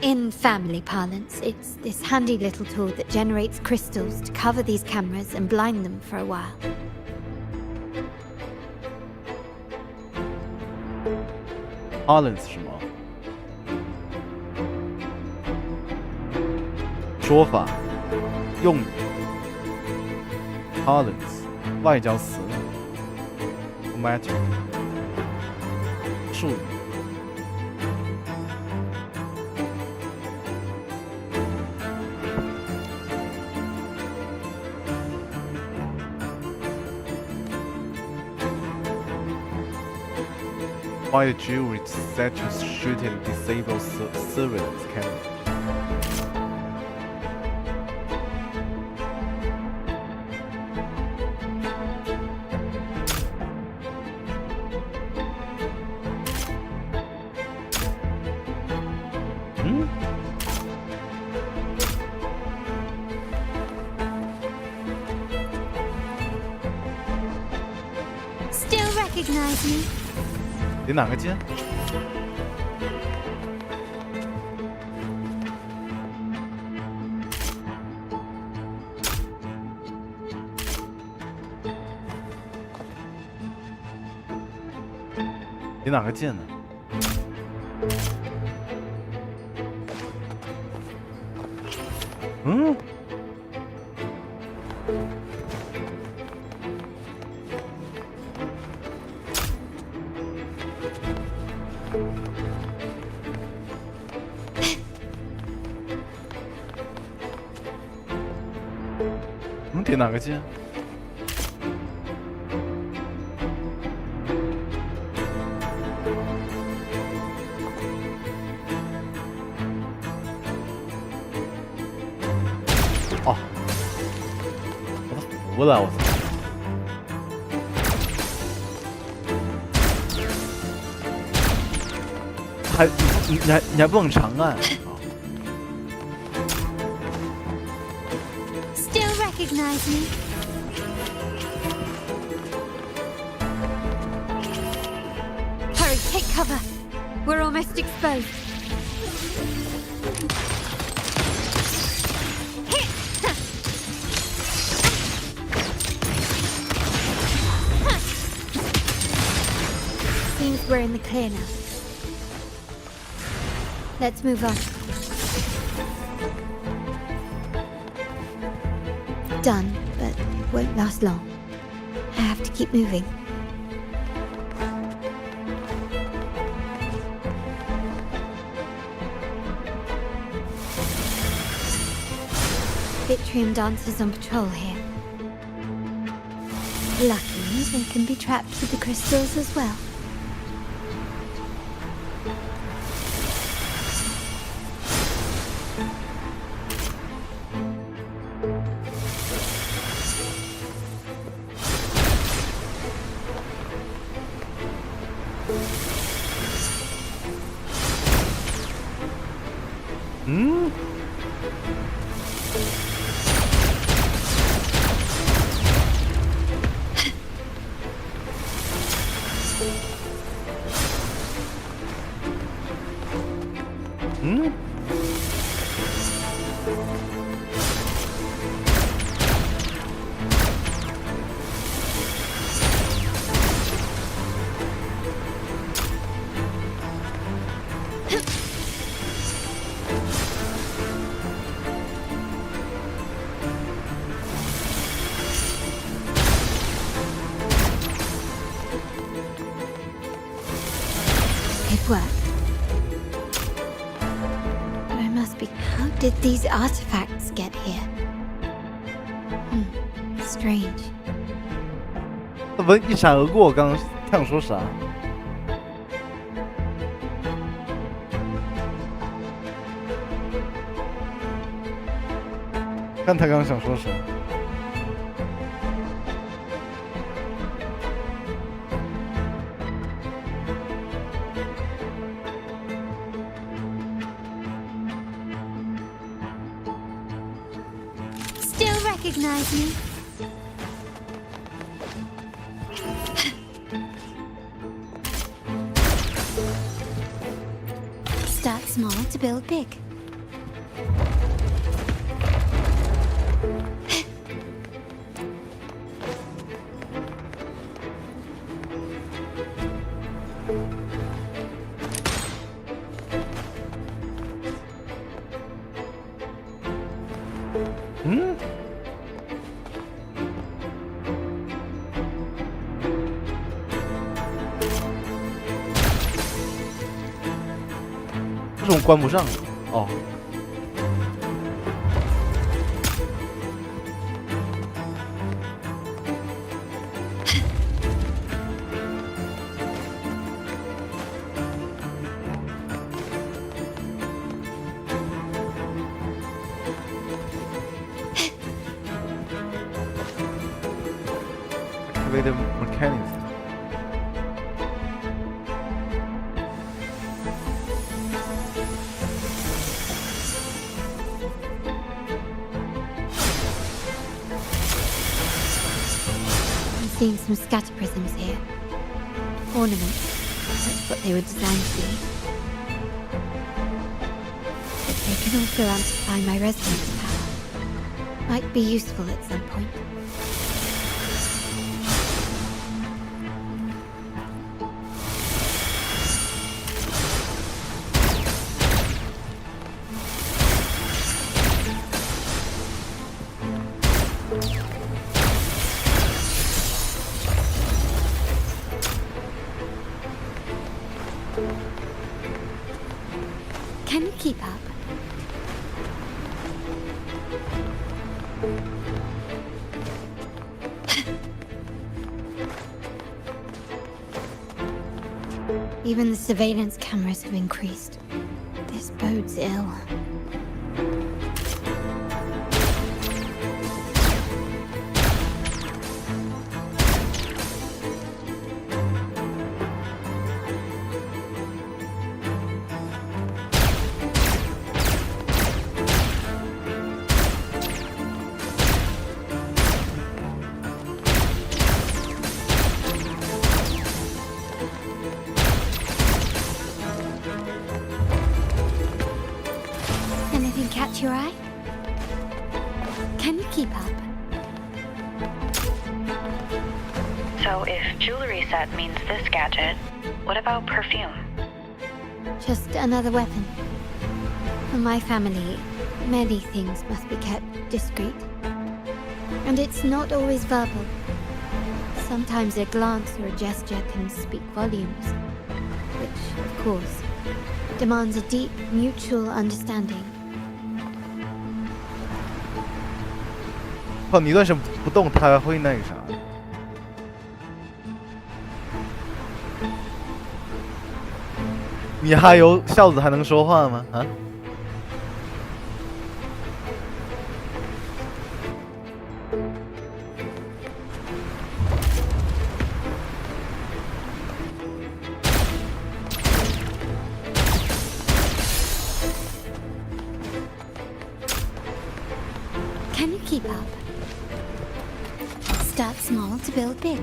In family parlance, it's this handy little tool that generates crystals to cover these cameras and blind them for a while. Parlance 是吗？说法、用语。Parlance 外交词。Matter 术语。Why the jury set to shoot and disable surveillance camera? Still recognize me? 点哪个键？点哪个键呢？嗯？点哪个键？哦，我都服了，我操！你还不能长按？ Recognize me? Hurry, take cover. We're almost exposed. Seems we're in the clear now. Let's move on. Done, but it won't last long. I have to keep moving. Vitrium dancers on patrol here. Luckily, they can be trapped with the crystals as well. It worked. But I must be... How did these artifacts get here? Strange. 怎么一闪而过？我刚刚他想说啥？看他刚刚想说啥？ Still recognize me? Start small to build big. 嗯，为什么关不上？哦。Activate the mechanism. I'm seeing some scatter prisms here. Ornaments. That's what they were designed to be. But they can also amplify my resonance power. Might be useful at some point. Can you keep up? Even the surveillance cameras have increased. This bodes ill. Anything catch your eye? Can you keep up? So if jewelry set means this gadget, what about perfume? Just another weapon. For my family, many things must be kept discreet. And it's not always verbal. Sometimes a glance or a gesture can speak volumes. Which, of course, demands a deep mutual understanding. 靠，你一段时间不动，它会那个啥。你还有孝子还能说话吗？啊？ Can you keep up? Start small to build big.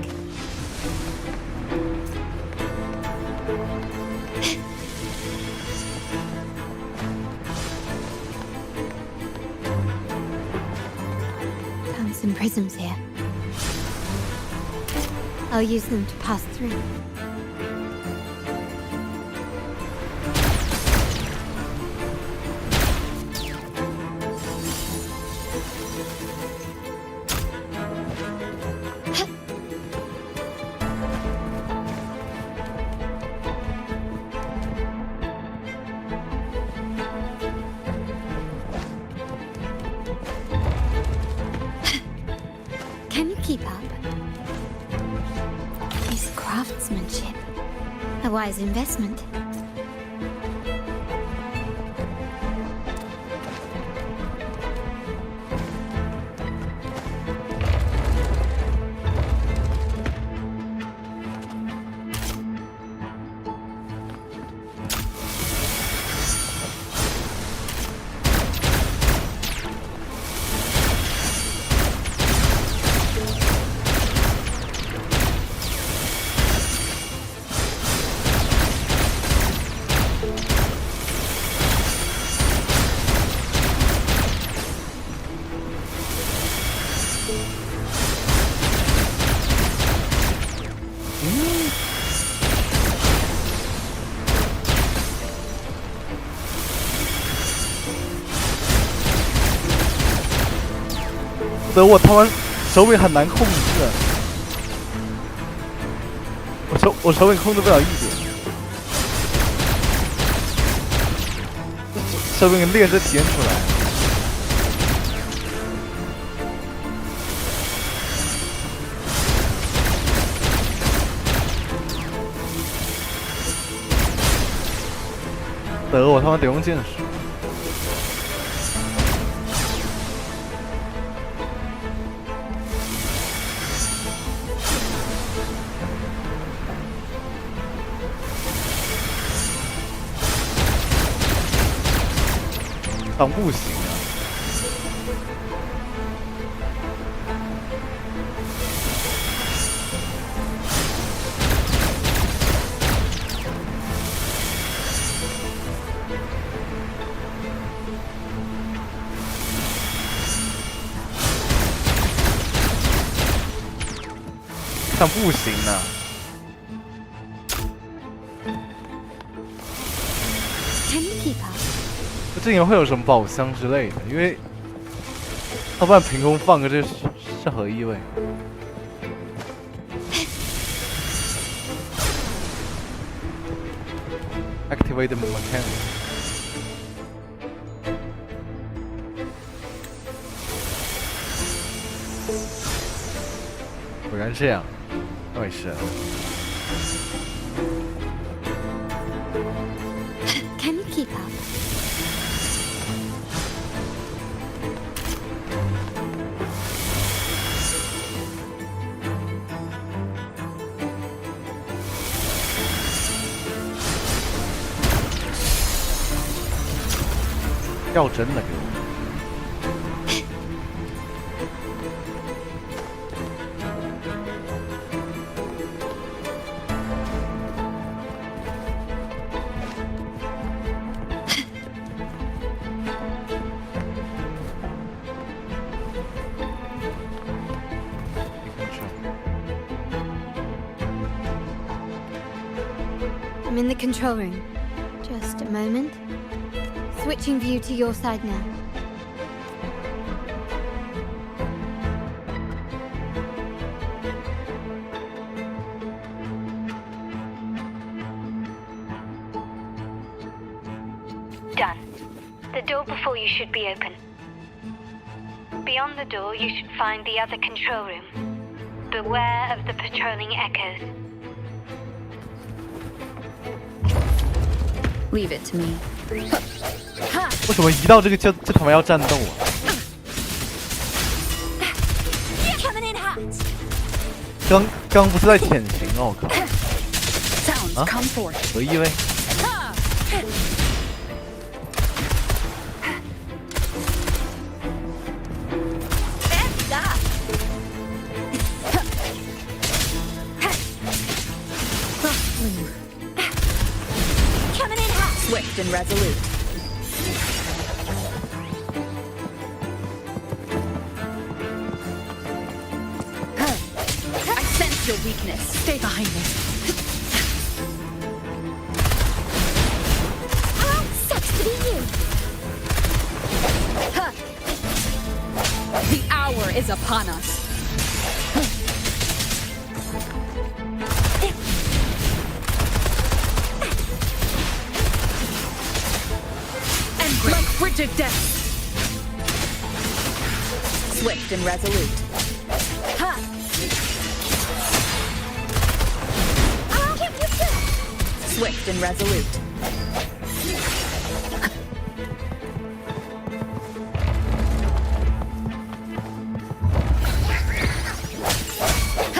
Found some prisms here. I'll use them to pass through. Can you keep up? This craftsmanship. A wise investment. 德我他妈手柄很难控制，我手柄控制不了一点，手柄劣势体现出来。德我他妈得用剑士。挡不行啊！挡不行啊！这里面会有什么宝箱之类的？因为要不然凭空放个这是合意味。Activate the mechanic。果然这样，那没事。Can you keep up? 要真的给我。I'm in the control room. Just a moment. Switching view to your side now. Done. The door before you should be open. Beyond the door, you should find the other control room. Beware of the patrolling echoes. Leave it to me. 为什么一到这个就他妈要战斗啊？刚不是在潜行哦，我靠！啊？有意味。Swift and resolute. I sense your weakness. Stay behind me. Oh, sucks to be you. The hour is upon us. Like frigid death. Swift and resolute. Ha! I'll give you this. Swift and resolute.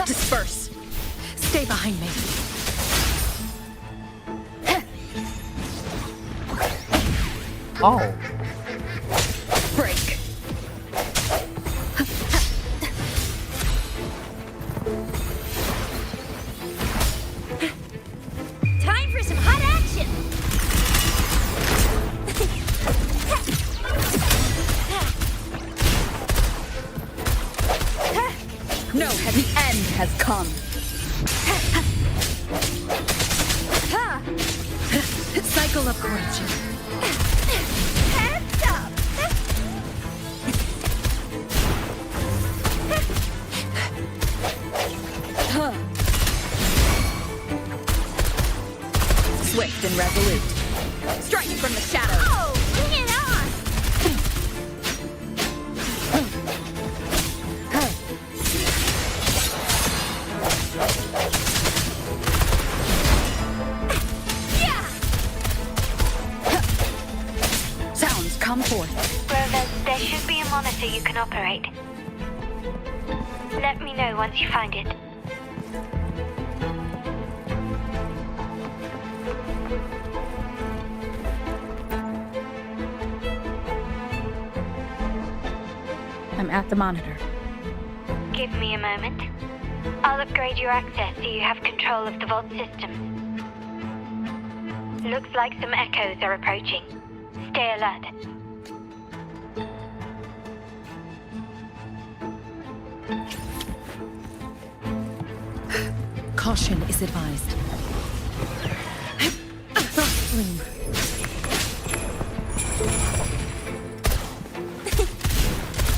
Disperse. Stay behind me. Oh. Break. Time for some hot action. No, the end has come. Cycle of corruption. Heads up. from the shadows. Oh, bring it on! Sounds, come forth. Rover, there should be a monitor you can operate. Let me know once you find it. I'm at the monitor. Give me a moment. I'll upgrade your access so you have control of the vault systems. Looks like some echoes are approaching. Stay alert. Caution is advised. Flume.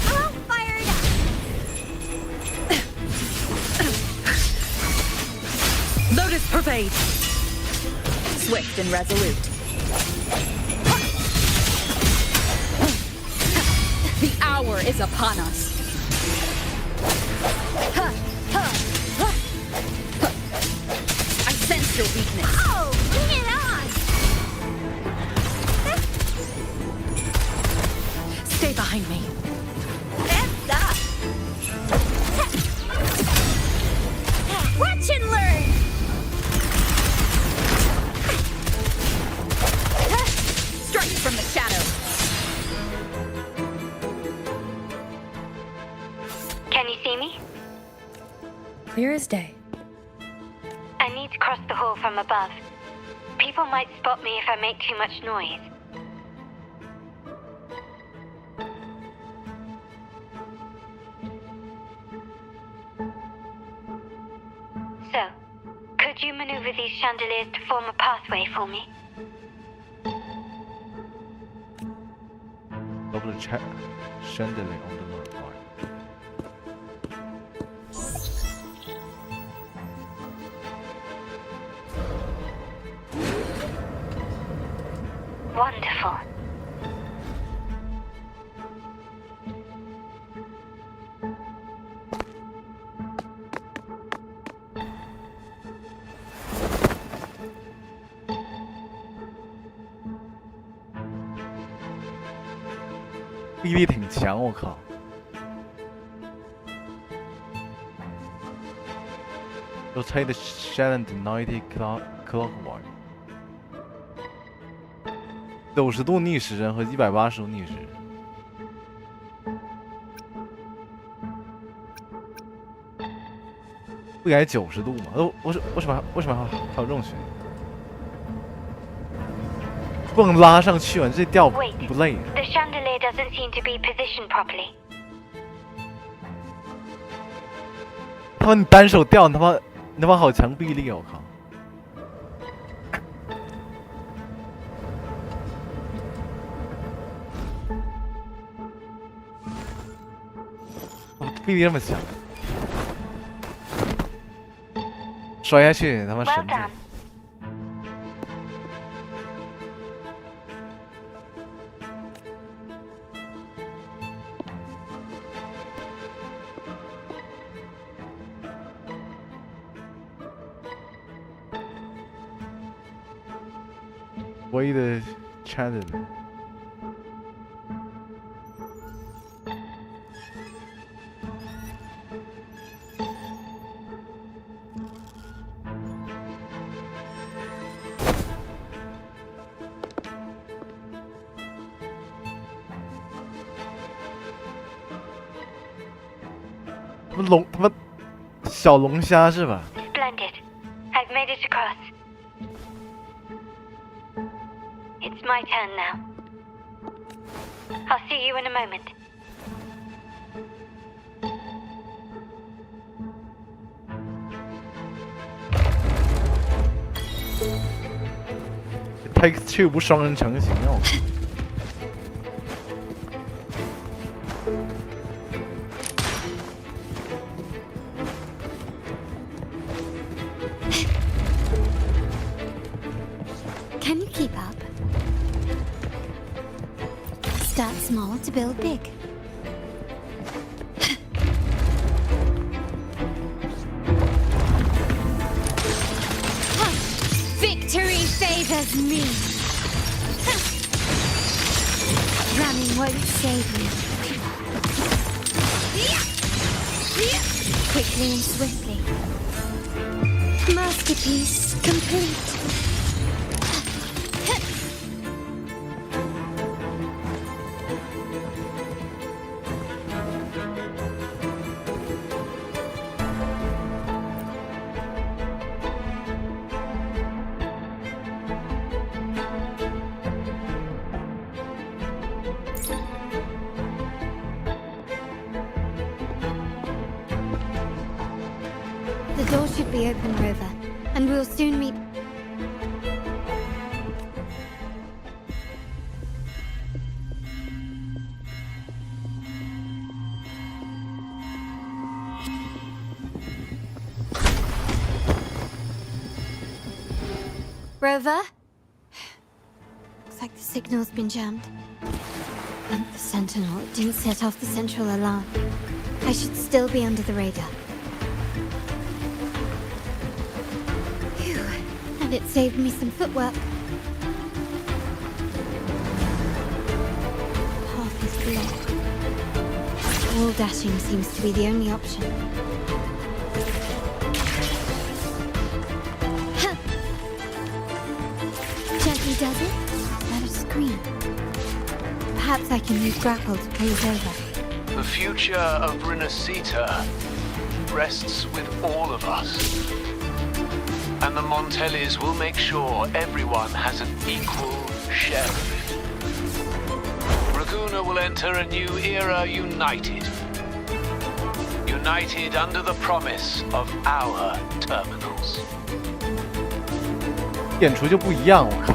I'll fire it up! Lotus pervade. Swift and resolute. The hour is upon us. I sense your weakness. Oh, bring it on! Stay behind me. That's up! Watch and learn! Strike from the shadows. Can you see me? Clear as day. I need to cross the hall from above. People might spot me if I make too much noise. So, could you maneuver these chandeliers to form a pathway for me? Double check chandelier on the north part. Wonderful.臂力挺强，我靠！Rotate the channel to 90 clockwise。90度逆时针和180度逆时针。不改90度吗？为什么还有这种选项？不能拉上去啊！这吊不累。The chandelier doesn't seem to be positioned properly. 他妈，你单手吊，你他妈好强臂力啊！我靠！臂力这么强，摔下去他妈神经！ 唯一的 channel。他妈小龙虾是吧？ Splendid. I've made it across. It's my turn now. I'll see you in a moment. Takes two 不双人成型哦。Can you keep up? Start small to build big. Victory favors me. Running won't save me. Quickly and swiftly. Masterpiece complete. The door should be open, Rover, and we'll soon meet. Rover? Looks like the signal's been jammed. Thank the Sentinel, it didn't set off the central alarm. I should still be under the radar. Phew, and it saved me some footwork. Path is blocked. Wall dashing seems to be the only option. Gently does it? Let her scream. Perhaps I can use grapple to pull it over. The future of Renacita rests with all of us. And the Montellis will make sure everyone has an equal share of it. Raguna will enter a new era united. United under the promise of our terminals. 演出就不一样，我靠。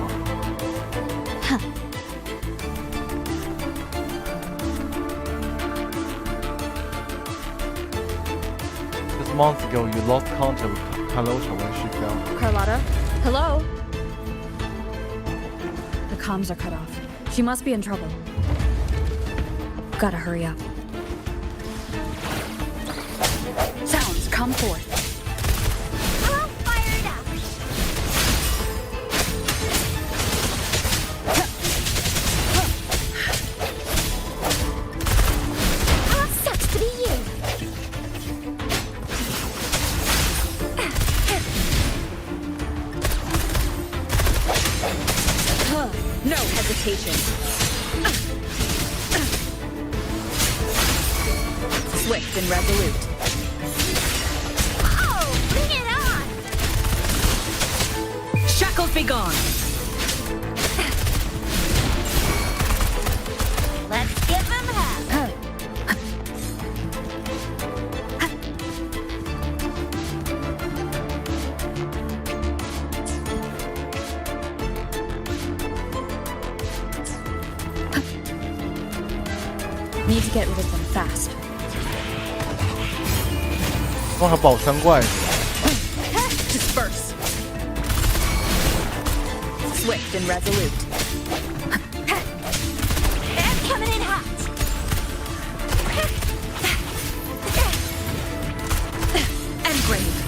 Months ago, you lost contact with Carlotta when she fell. Carlotta? Hello? The comms are cut off. She must be in trouble. Gotta hurry up. Sounds, come forth. All fired up. Oh, sucks to be you. No hesitation. Swift and resolute. Oh, bring it on! Shackles be gone. Let's give them hell. Need to get rid of them fast. 帮他保三怪。 Disperse. Swift and resolute. They're coming in hot. And brave.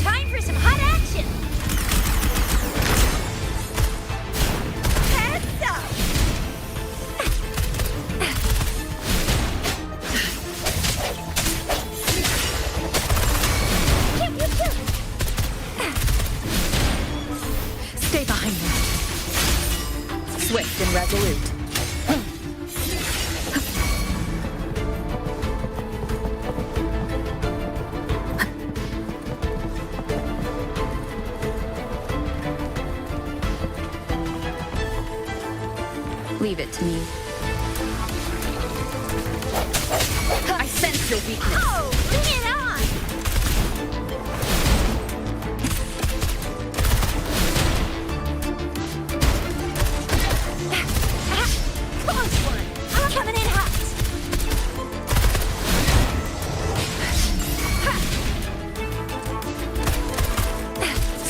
Time for some hot action. Heads up. Pew, pew, pew. Stay behind me. Swift and resolute. Leave it to me. I sense your weakness. Oh, bring it on. Close one. I'm coming in hot.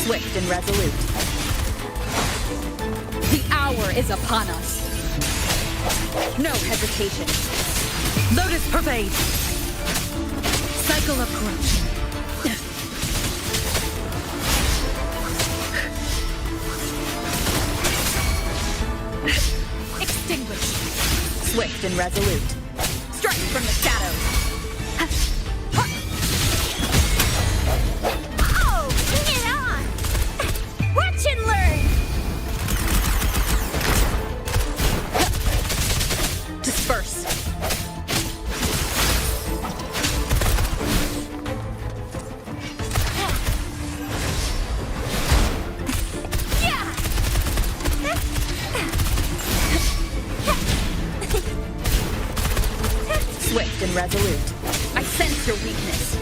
Swift and resolute. The hour is upon us. No hesitation. Lotus pervade. Cycle of corruption. Extinguish. Swift and resolute. Strike from the shadows. Oh, bring it on! Watch and learn! Disperse. Swift and resolute. I sense your weakness.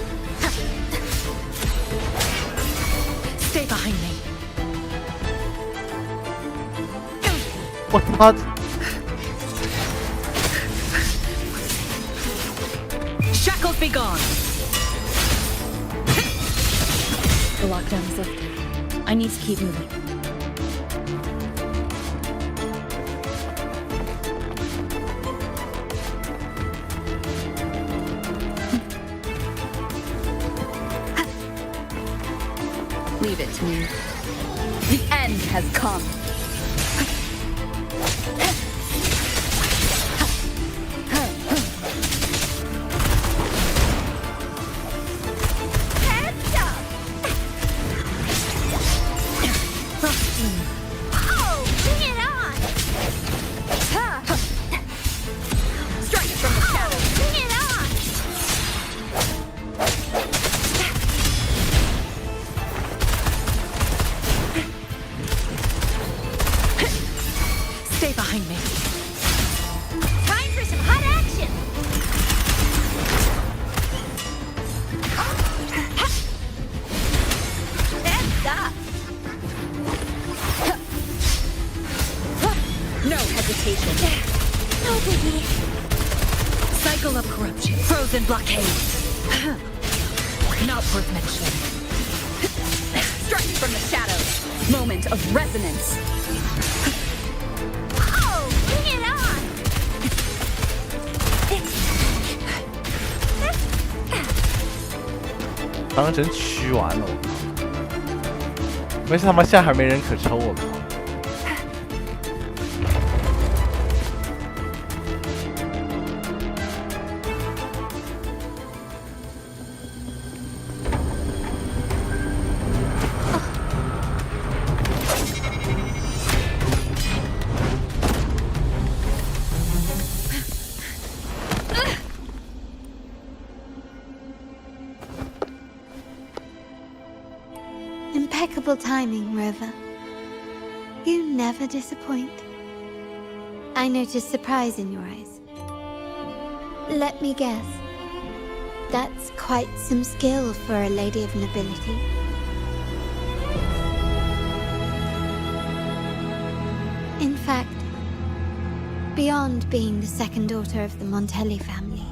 Stay behind me. 我他 Shackles be gone. The lockdown is lifted. I need to keep moving. Leave it to me. The end has come. Heads up! Oh, bring it on! Strike from the shadows. Bring it on! Stay behind me. Time for some hot action! Heads up! No hesitation. No biggie. Cycle of corruption. Frozen blockade. Not worth mentioning. Strike from the shadows. Moment of resonance. Oh, bring it on! 刚刚真虚完了，没事他妈现在还没人可抽我靠。Impeccable timing, Rover. You never disappoint. I notice surprise in your eyes. Let me guess. That's quite some skill for a lady of nobility. In fact, beyond being the second daughter of the Montelli family,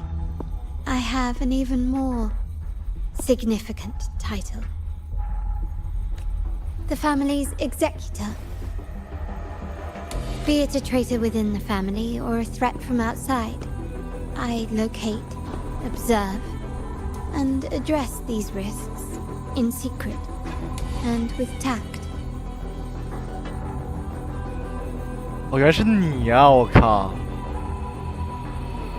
I have an even more significant title. The family's executor. Be it a traitor within the family or a threat from outside, I locate, observe, and address these risks in secret and with tact. 哦，原来是你呀！我靠，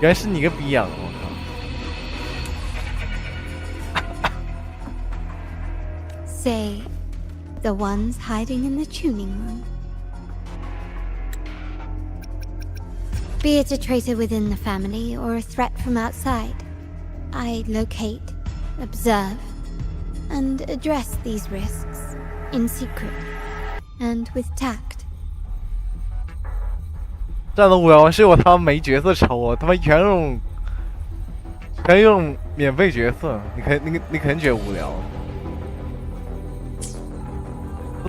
原来是你个逼样！我靠。Say, the ones hiding in the tuning room. Be it a traitor within the family or a threat from outside, I locate, observe, and address these risks in secret and with tact. 战斗无聊，是我他妈没角色抽，我他妈全用免费角色，你肯定觉得无聊。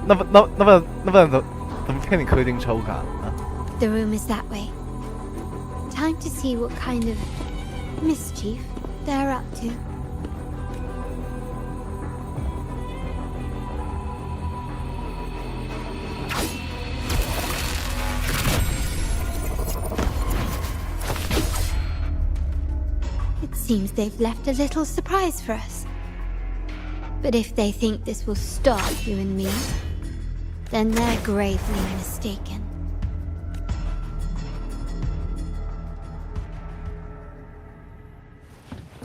那不怎么骗你氪金抽卡啊？ The room is that way. Time to see what kind of mischief they're up to. seems they've left a little surprise for us. But if they think this will stop you and me, then they're gravely mistaken.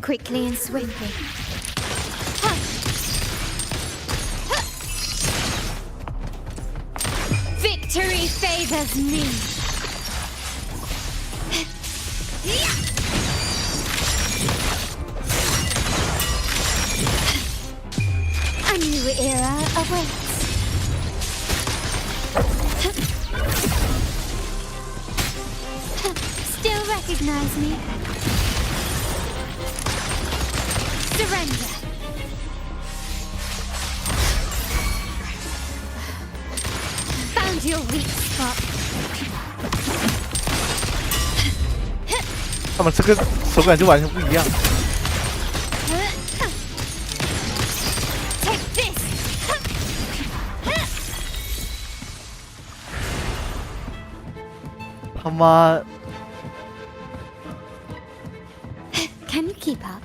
Quickly and swiftly. Victory favors me. A new era awaits. Still recognize me? Surrender. Found your weak spot. 他们这个手感就完全不一样。Take this. 他妈 Can you keep up?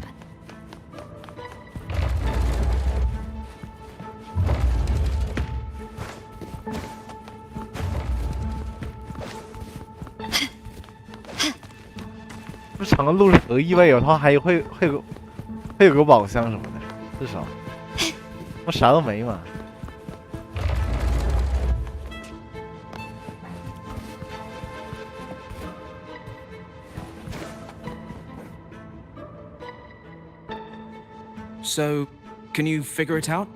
不是长个路是何意味？他还会有个宝箱什么的，至少我啥都没嘛。So, can you figure it out?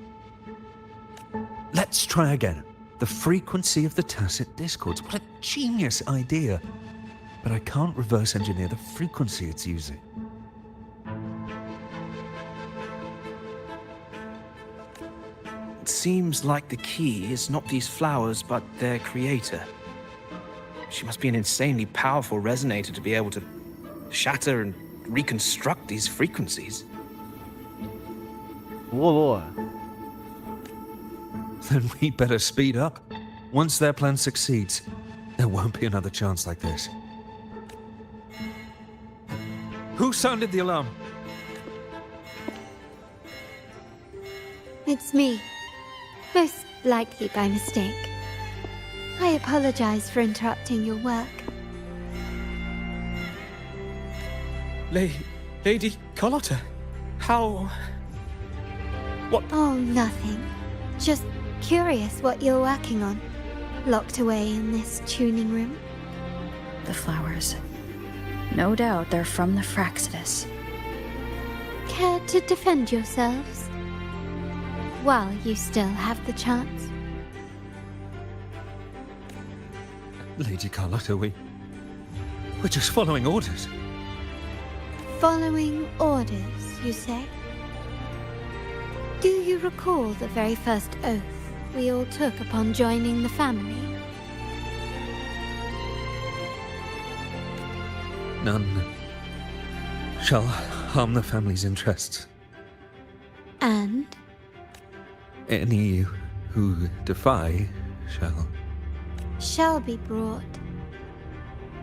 Let's try again. The frequency of the tacit discords. What a genius idea. But I can't reverse engineer the frequency it's using. It seems like the key is not these flowers, but their creator. She must be an insanely powerful resonator to be able to shatter and reconstruct these frequencies. Then we better speed up. Once their plan succeeds, there won't be another chance like this. Who sounded the alarm? It's me. Most likely by mistake. I apologize for interrupting your work. Lady Carlotta, how... What? Oh, nothing. Just curious what you're working on. Locked away in this tuning room. The flowers. No doubt they're from the Fraxidus. Care to defend yourselves? While you still have the chance. Lady Carlotta, we're just following orders. Following orders, you say? Do you recall the very first oath we all took upon joining the family? None shall harm the family's interests. And? Any who defy shall be brought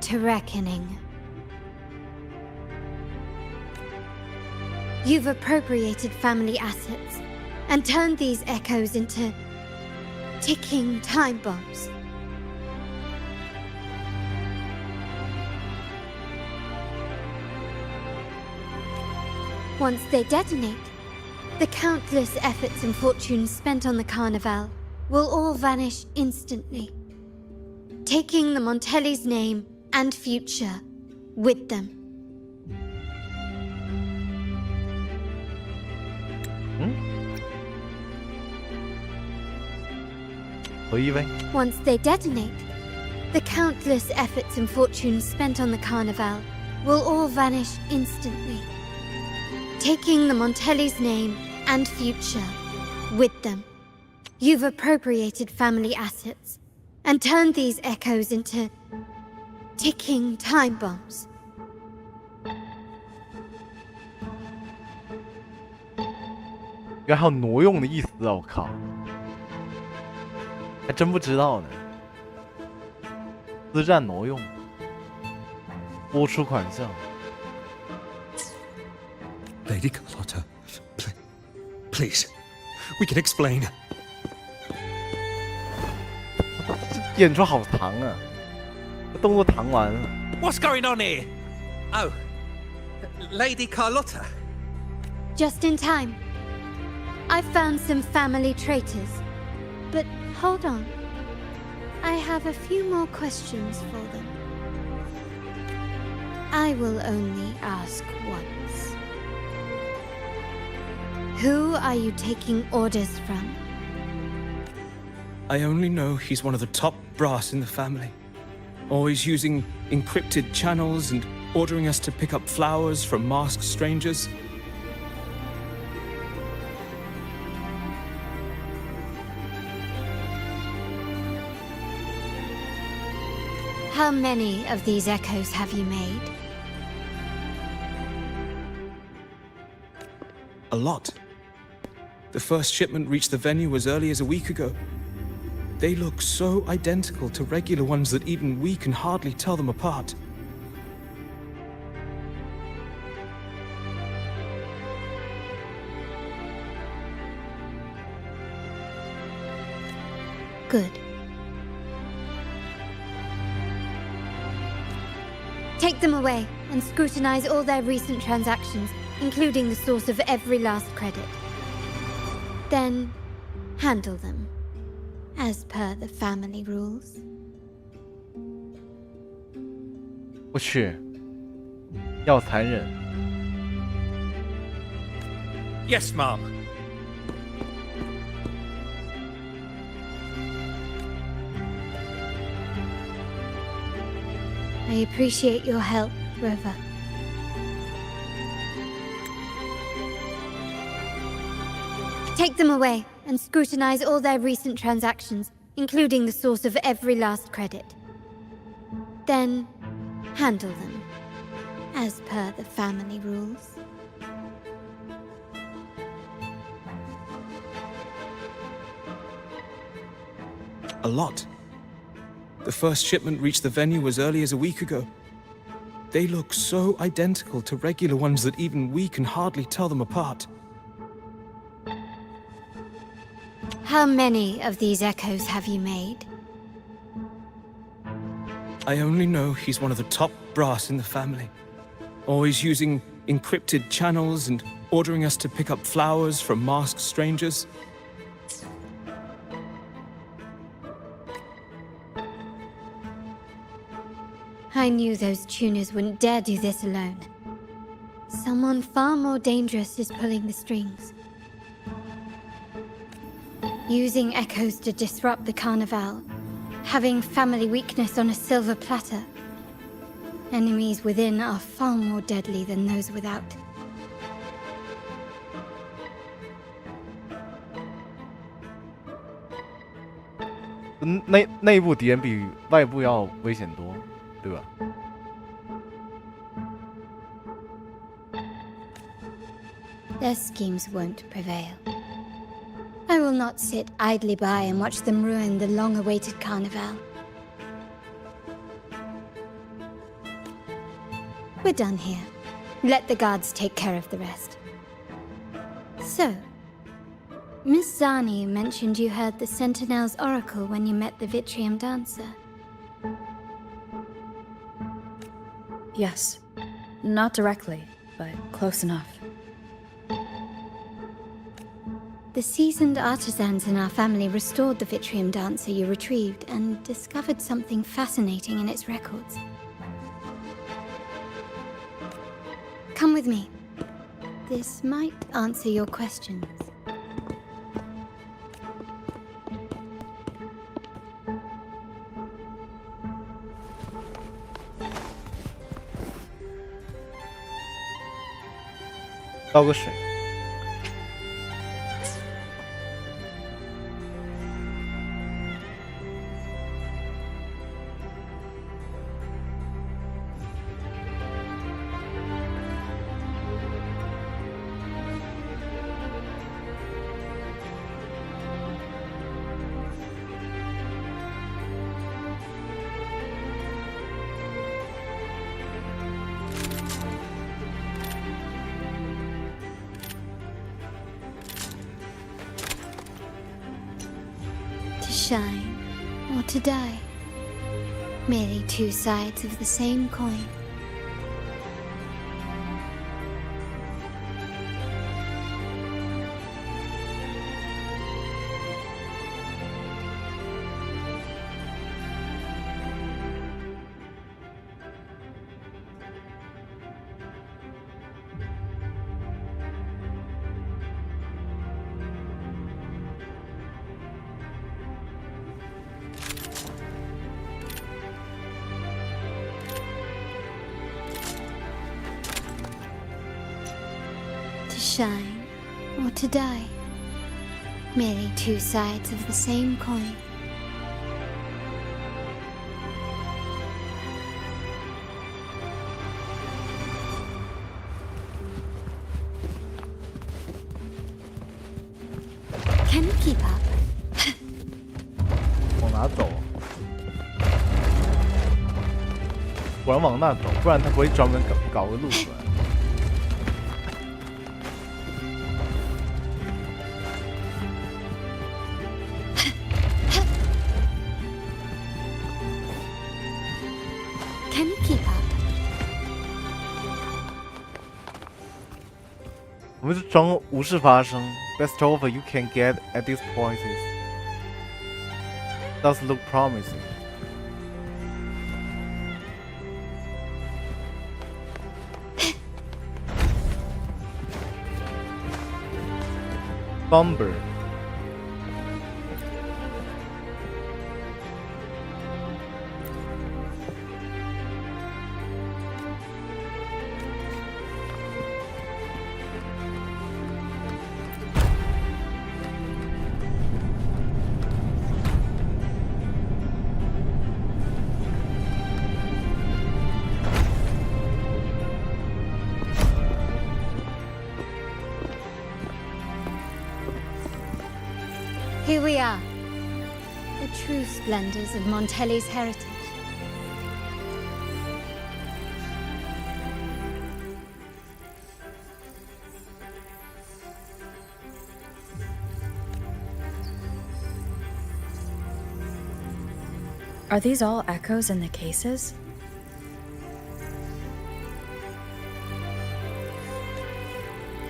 to reckoning. You've appropriated family assets and turned these echoes into ticking time bombs. Once they detonate, the countless efforts and fortunes spent on the Carnival will all vanish instantly, taking the Montelli's name and future with them. Once they detonate, the countless efforts and fortunes spent on the Carnival will all vanish instantly, taking the Montelli's name and future with them. You've appropriated family assets and turned these echoes into ticking time bombs. 原来还有挪用的意思啊！我靠，还真不知道呢。私占挪用，拨出款项。Lady Carlotta, please, we can explain. 演出好长啊，动作弹完了。What's going on here? Oh, Lady Carlotta. Just in time. I found some family traitors. But hold on. I have a few more questions for them. I will only ask once. Who are you taking orders from? I only know he's one of the top brass in the family. Always using encrypted channels and ordering us to pick up flowers from masked strangers. How many of these echoes have you made? A lot. The first shipment reached the venue as early as a week ago. They look so identical to regular ones that even we can hardly tell them apart. Good. Take them away and scrutinize all their recent transactions, including the source of every last credit. Then, handle them, as per the family rules. 不去，要残忍。 Yes, Mom. I appreciate your help, Rover. Take them away and scrutinize all their recent transactions, including the source of every last credit. Then, handle them, as per the family rules. A lot. The first shipment reached the venue as early as a week ago. They look so identical to regular ones that even we can hardly tell them apart. How many of these echoes have you made? I only know he's one of the top brass in the family. Always using encrypted channels and ordering us to pick up flowers from masked strangers. I knew those tuners wouldn't dare do this alone. Someone far more dangerous is pulling the strings. Using echoes to disrupt the carnival. Having family weakness on a silver platter. Enemies within are far more deadly than those without. 内部敌人比外部要危险多，对吧？ Their schemes won't prevail. I will not sit idly by and watch them ruin the long-awaited carnival. We're done here. Let the guards take care of the rest. So, Miss Zani mentioned you heard the Sentinel's oracle when you met the Vitrium dancer. Yes. Not directly, but close enough. The seasoned artisans in our family restored the Vitrium dancer you retrieved and discovered something fascinating in its records. Come with me. This might answer your questions.倒个水。shine or to die. Merely two sides of the same coin. To shine or to die. Merely two sides of the same coin. Can you keep up? 往哪走？果然往那走，不然他不会专门搞个路出来。Can you keep up? 我们是装无事发生。Best offer you can get at these prices does look promising. Bumper. Here we are, the true splendors of Montelli's heritage. Are these all echoes in the cases?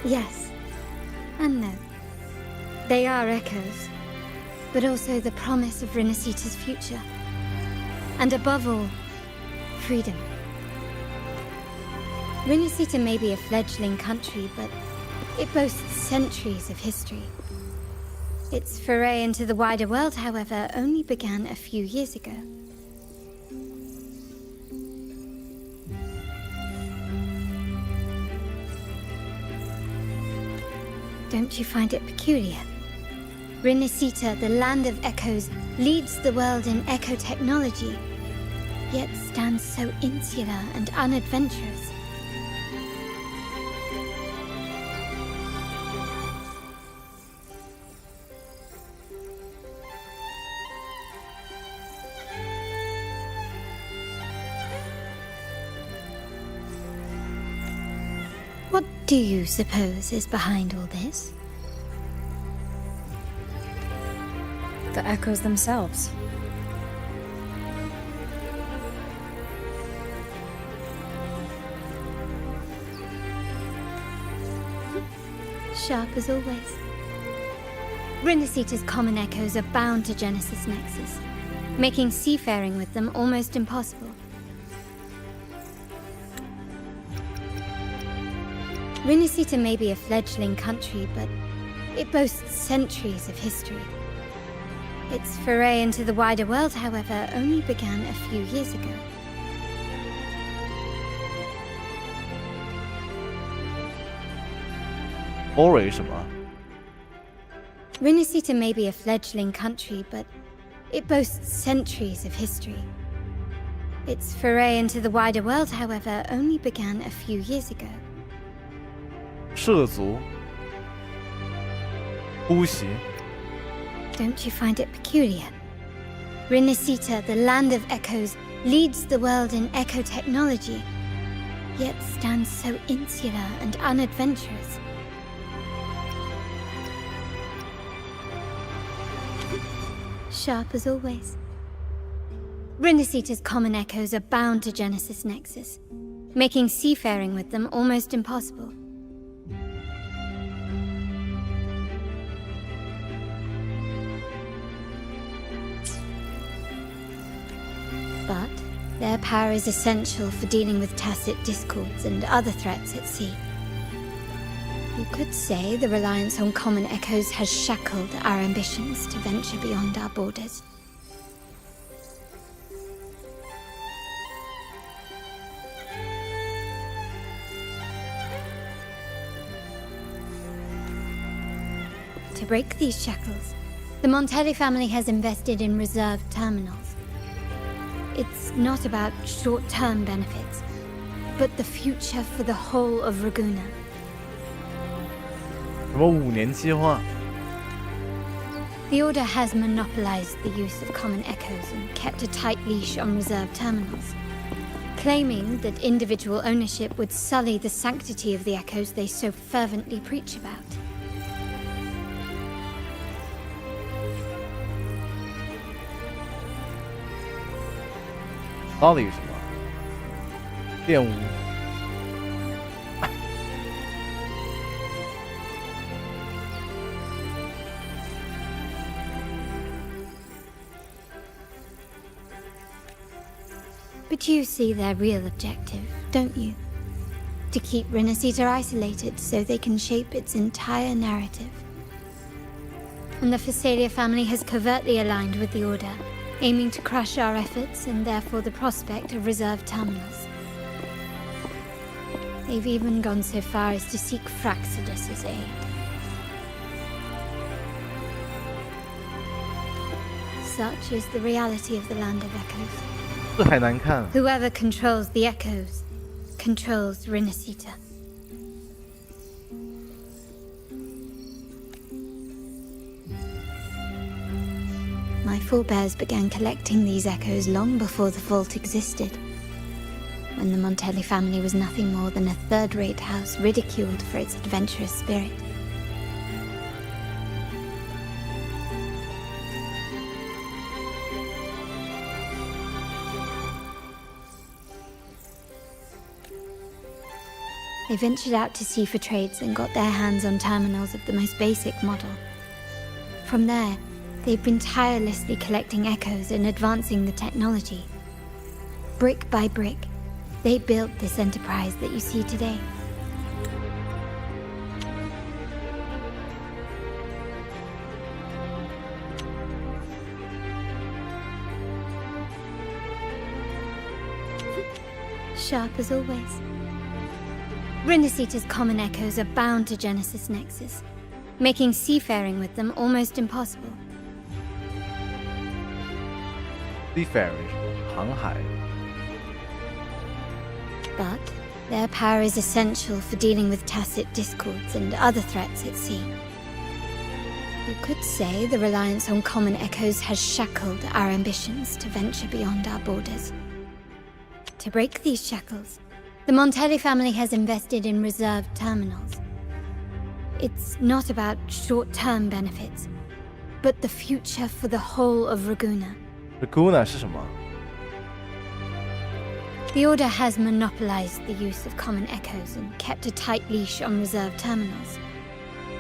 Yes, and no. They are echoes, but also the promise of Renacita's future. And above all, freedom. Renacita may be a fledgling country, but it boasts centuries of history. Its foray into the wider world, however, only began a few years ago. Don't you find it peculiar? Renacita, the land of echoes, leads the world in echo technology, yet stands so insular and unadventurous. What do you suppose is behind all this? The echoes themselves. Sharp as always. Renacita's common echoes are bound to Genesis Nexus, making seafaring with them almost impossible. Renacita may be a fledgling country, but it boasts centuries of history. Its foray into the wider world, however, only began a few years ago. Renacita may be a fledgling country, but it boasts centuries of history. Its foray into the wider world, however, only began a few years ago. 涉足呼吸 Don't you find it peculiar? Renacita, the land of echoes, leads the world in echo technology, yet stands so insular and unadventurous. Sharp as always. Rinasita's common echoes are bound to Genesis Nexus, making seafaring with them almost impossible. But their power is essential for dealing with tacit discords and other threats at sea. You could say the reliance on common echoes has shackled our ambitions to venture beyond our borders. To break these shackles, the Montelli family has invested in reserved terminals. It's not about short-term benefits, but the future for the whole of Raguna. 什么5年计划？ The Order has monopolized the use of common echoes and kept a tight leash on reserved terminals, claiming that individual ownership would sully the sanctity of the echoes they so fervently preach about. 到底是什么？玷污。But you see their real objective, don't you? To keep Rinasita isolated so they can shape its entire narrative. And the Phasalia family has covertly aligned with the Order, aiming to crush our efforts and therefore the prospect of reserved terminals. They've even gone so far as to seek Fraxidus's aid. Such is the reality of the Land of Echoes. 这还难看。 Whoever controls the echoes controls Rinasita. My forebears began collecting these echoes long before the vault existed, when the Montelli family was nothing more than a third-rate house ridiculed for its adventurous spirit. They ventured out to sea for trades and got their hands on terminals of the most basic model. From there, they've been tirelessly collecting echoes and advancing the technology. Brick by brick, they built this enterprise that you see today. Sharp as always. Rinasita's common echoes are bound to Genesis Nexus, making seafaring with them almost impossible. Seafaring 航海。 But their power is essential for dealing with tacit discords and other threats at sea. You could say the reliance on common echoes has shackled our ambitions to venture beyond our borders. To break these shackles, the Montelli family has invested in reserved terminals. It's not about short-term benefits, but the future for the whole of Raguna. Raguna 是什么？ The Order has monopolized the use of common echoes and kept a tight leash on reserved terminals,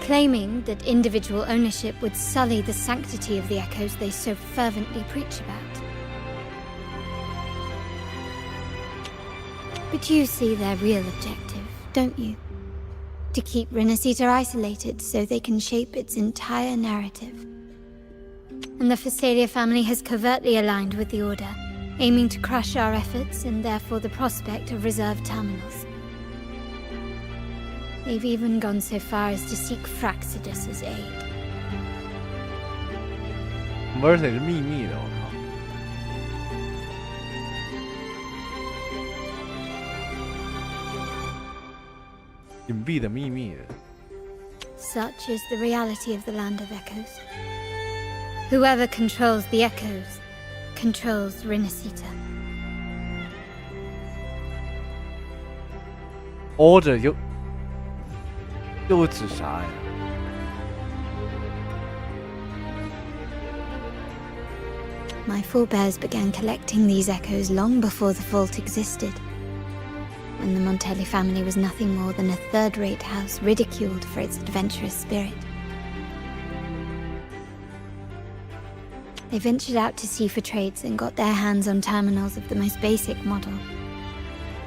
claiming that individual ownership would sully the sanctity of the echoes they so fervently preach about. But you see their real objective, don't you? To keep Rinasita isolated so they can shape its entire narrative. And the Phasalia family has covertly aligned with the Order, aiming to crush our efforts and therefore the prospect of reserved terminals. They've even gone so far as to seek Fraxidus's aid. Mercy 是秘密的，我靠。 隐蔽的秘密的。 Such is the reality of the Land of Echoes. Whoever controls the echoes controls Rinasita. Order 又指啥呀？ My forebears began collecting these echoes long before the vault existed, when the Montelli family was nothing more than a third-rate house ridiculed for its adventurous spirit. They ventured out to sea for trades and got their hands on terminals of the most basic model.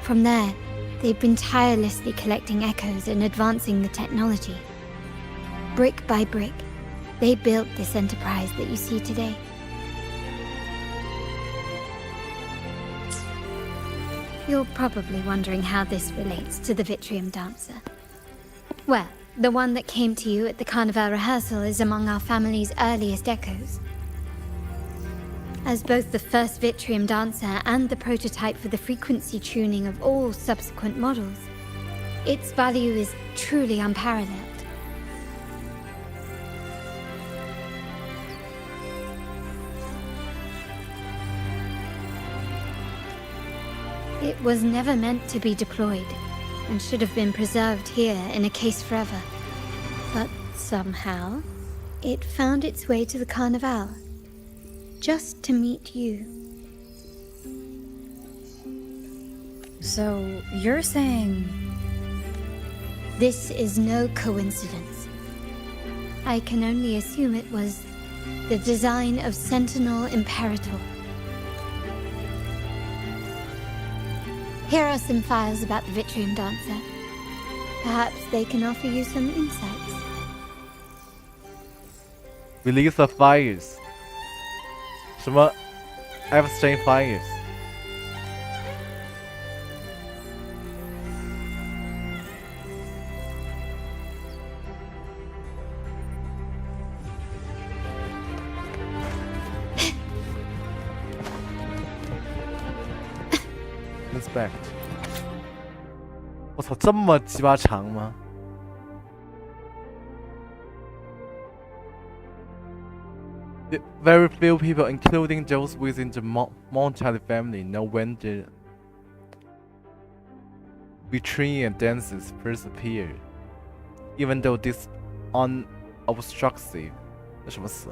From there, they've been tirelessly collecting echoes and advancing the technology. Brick by brick, they built this enterprise that you see today. You're probably wondering how this relates to the Vitrium Dancer. Well, the one that came to you at the Carnival rehearsal is among our family's earliest echoes. As both the first Vitrium Dancer and the prototype for the frequency tuning of all subsequent models, its value is truly unparalleled. It was never meant to be deployed, and should have been preserved here in a case forever. But somehow, it found its way to the Carnival, just to meet you. So, you're saying... This is no coincidence. I can only assume it was the design of Sentinel Imperator. Here are some files about the Vitrium Dancer. Perhaps they can offer you some insights. Release the fires. 什么 Epstein fires? Inspect. 我操，这么鸡巴长吗？ Very few people, including those within the Montelli family, know when the Vitrium dances first appeared, even though this unobstructive 那什么词？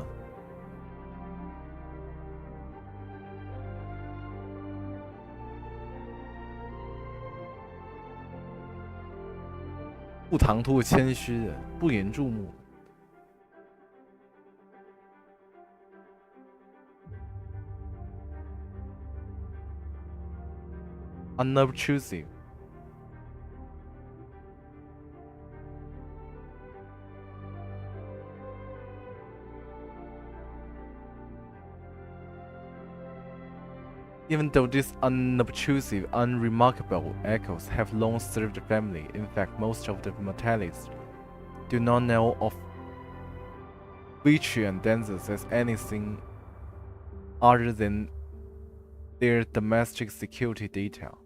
不唐突、谦虚的、不言注目。 unobtrusive. Even though these unobtrusive, unremarkable echoes have long served the family, in fact, most of the Montellis do not know of Vitrium dancers as anything other than their domestic security detail.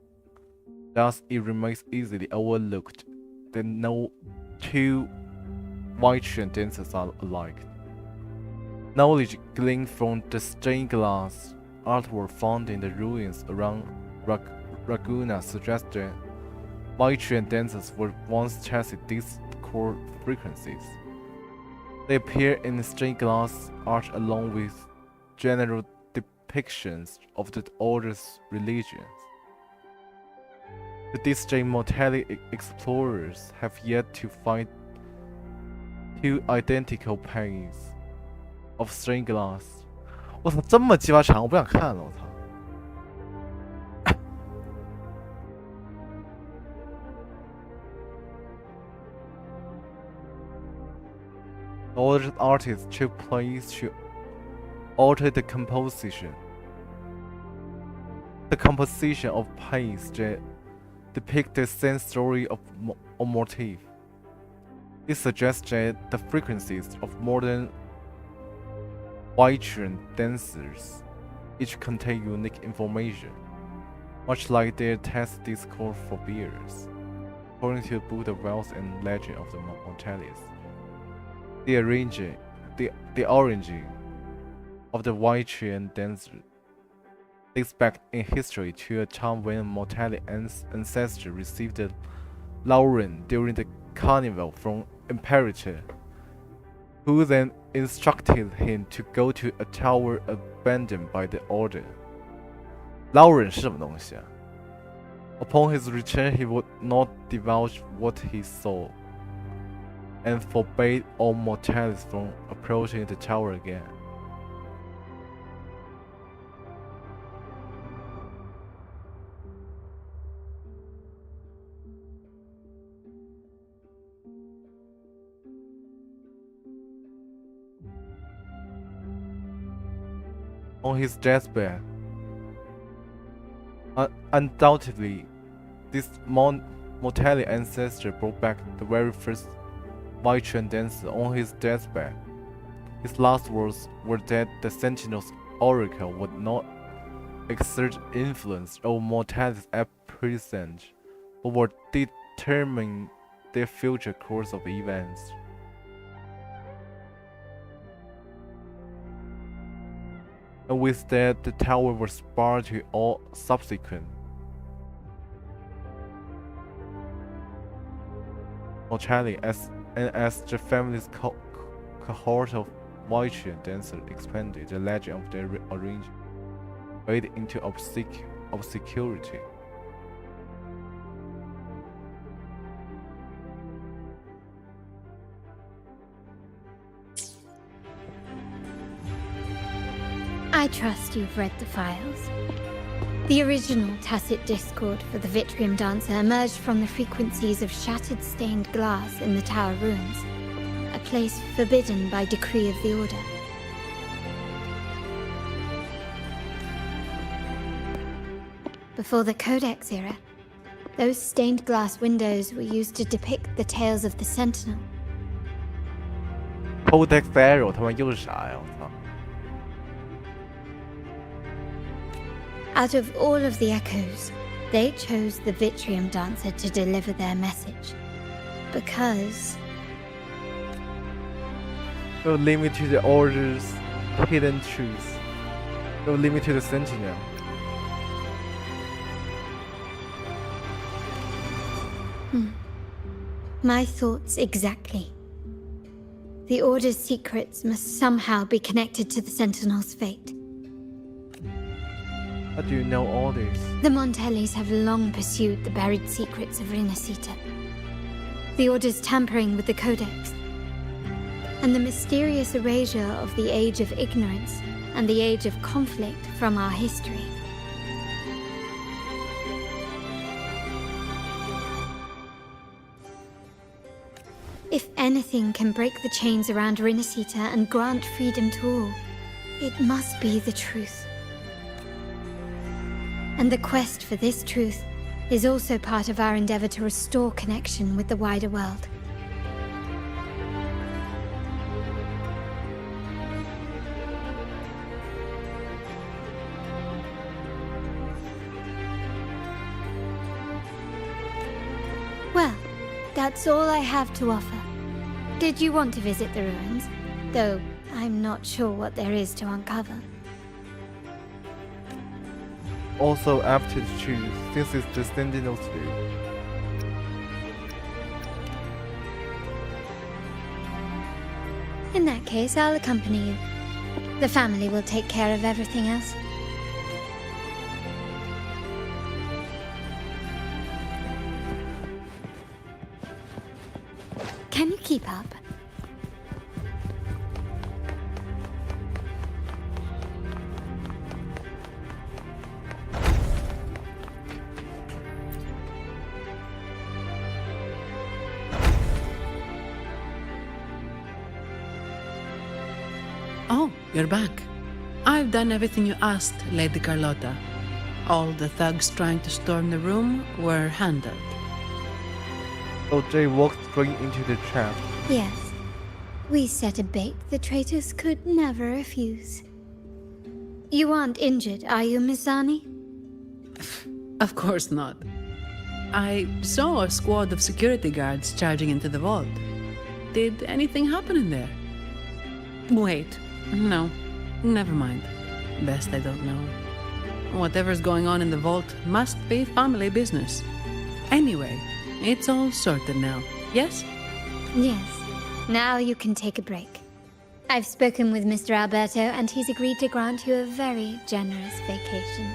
Thus, it remains easily overlooked that no two Vitrium dancers are alike. Knowledge gleaned from the stained glass artwork found in the ruins around Ragusa suggests that Vitrium dancers were once tested these core frequencies. They appear in stained glass art along with general depictions of the order's religions. The distant Montelli explorers have yet to find two identical panes of stained glass. 我操，这么鸡巴长，我不想看了，我操！ Ordered artists took place to alter the composition. The composition of panes that depict the same story or motif. This suggests that the frequencies of modern Vitrium dancers each contain unique information, much like their test discord for bears. According to the book The Wealth and Legend of the Montellis, the origin of the Vitrium dancer dates back in history to a time when Montelli ancestors received the laurel during the carnival from Imperator who then instructed him to go to a tower abandoned by the order. 捞人是什么东西啊？ Upon his return, he would not divulge what he saw, and forbade all mortals from approaching the tower again. On his deathbed, undoubtedly, this mortal ancestor brought back the very first Vitrian dancer on his deathbed. His last words were that the Sentinel's oracle would not exert influence over mortals at present, but would determine their future course of events. And with that, the tower was barred to all subsequent mortality, as the family's cohort of Vitrian dancers expanded, the legend of their arrangement faded into obscurity. I trust you've read the files. The original tacit discord for the Vitrium Dancer emerged from the frequencies of shattered stained glass in the tower ruins, a place forbidden by decree of the Order. Before the Codex era, those stained glass windows were used to depict the tales of the Sentinel. Codex Zero 他们又是啥呀？我操！ Out of all of the echoes, they chose the Vitrium Dancer to deliver their message. Because... No limit to the Order's hidden truths. No limit to the Sentinel. My thoughts exactly. The Order's secrets must somehow be connected to the Sentinel's fate. How do you know all this? The Montellis have long pursued the buried secrets of Rinascita. The Order's tampering with the Codex, and the mysterious erasure of the Age of Ignorance and the Age of Conflict from our history. If anything can break the chains around Rinascita and grant freedom to all, it must be the truth. And the quest for this truth is also part of our endeavor to restore connection with the wider world. Well, that's all I have to offer. Did you want to visit the ruins? Though I'm not sure what there is to uncover. Also after the truth, since it's the Sentinel's view. In that case, I'll accompany you. The family will take care of everything else. Can you keep up? Oh, you're back. I've done everything you asked, Lady Carlotta. All the thugs trying to storm the room were handled. So Jay walked straight into the trap. Yes. We set a bait the traitors could never refuse. You aren't injured, are you, Miss Zani? Of course not. I saw a squad of security guards charging into the vault. Did anything happen in there? Wait, no, never mind. Best I don't know. Whatever's going on in the vault must be family business. Anyway, it's all sorted now, yes? Yes. Now you can take a break. I've spoken with Mr. Alberto, and he's agreed to grant you a very generous vacation.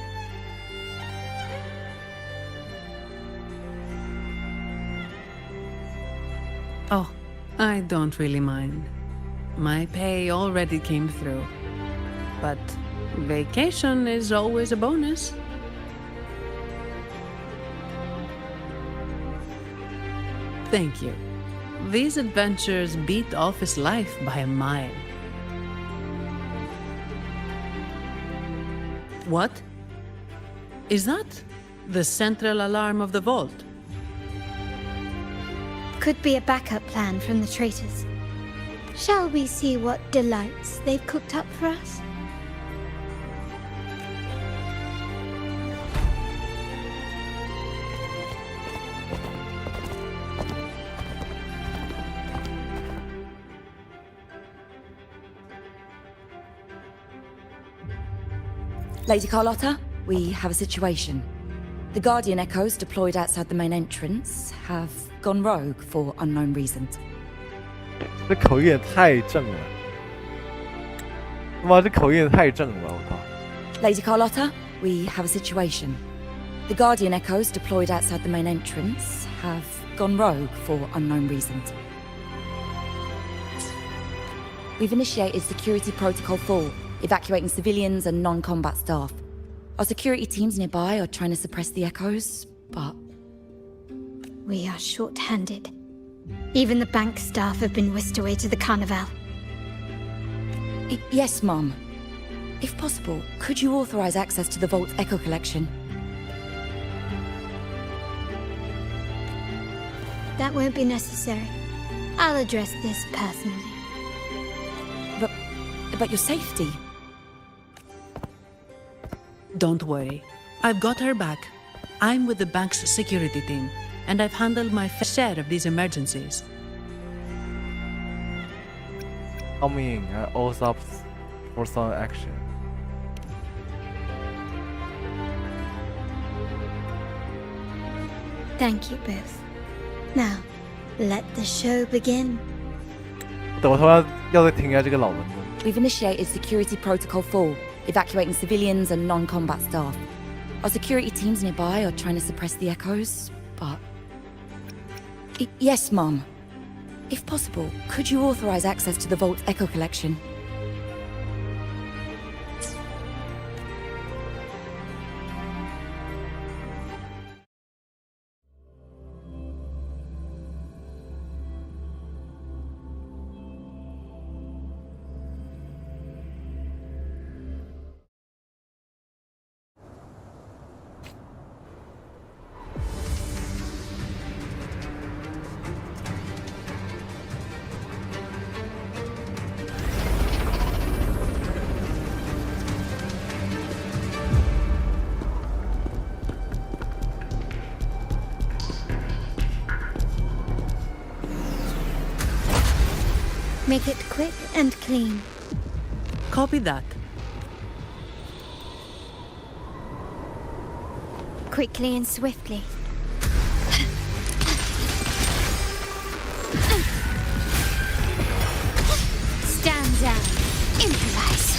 Oh, I don't really mind. My pay already came through. But vacation is always a bonus. Thank you. These adventures beat office life by a mile. What? Is that the central alarm of the vault? Could be a backup plan from the traitors. Shall we see what delights they've cooked up for us? Lady Carlotta, we have a situation. The Guardian Echoes deployed outside the main entrance have gone rogue for unknown reasons. 这口音也太正了，妈，这口音也太正了，我靠！ Lady Carlotta, we have a situation. The Guardian Echoes deployed outside the main entrance have gone rogue for unknown reasons. We've initiated Security Protocol 4, evacuating civilians and non-combat staff. Our security teams nearby are trying to suppress the echoes, but... We are short-handed. Even the bank staff have been whisked away to the Carnival. Yes, Mum. If possible, could you authorize access to the Vault's Echo Collection? That won't be necessary. I'll address this personally. But your safety? Don't worry. I've got her back. I'm with the bank's security team, and I've handled my fair share of these emergencies. Coming all stops for some action. Thank you both. Now, let the show begin. 等我突然要再听一下这个老文的。 We've initiated Security Protocol 4, evacuating civilians and non-combat staff. Our security teams nearby are trying to suppress the echoes, but... Yes, Mum. If possible, could you authorize access to the Vault's Echo Collection? Make it quick and clean. Copy that. Quickly and swiftly. Stand down. Improvise.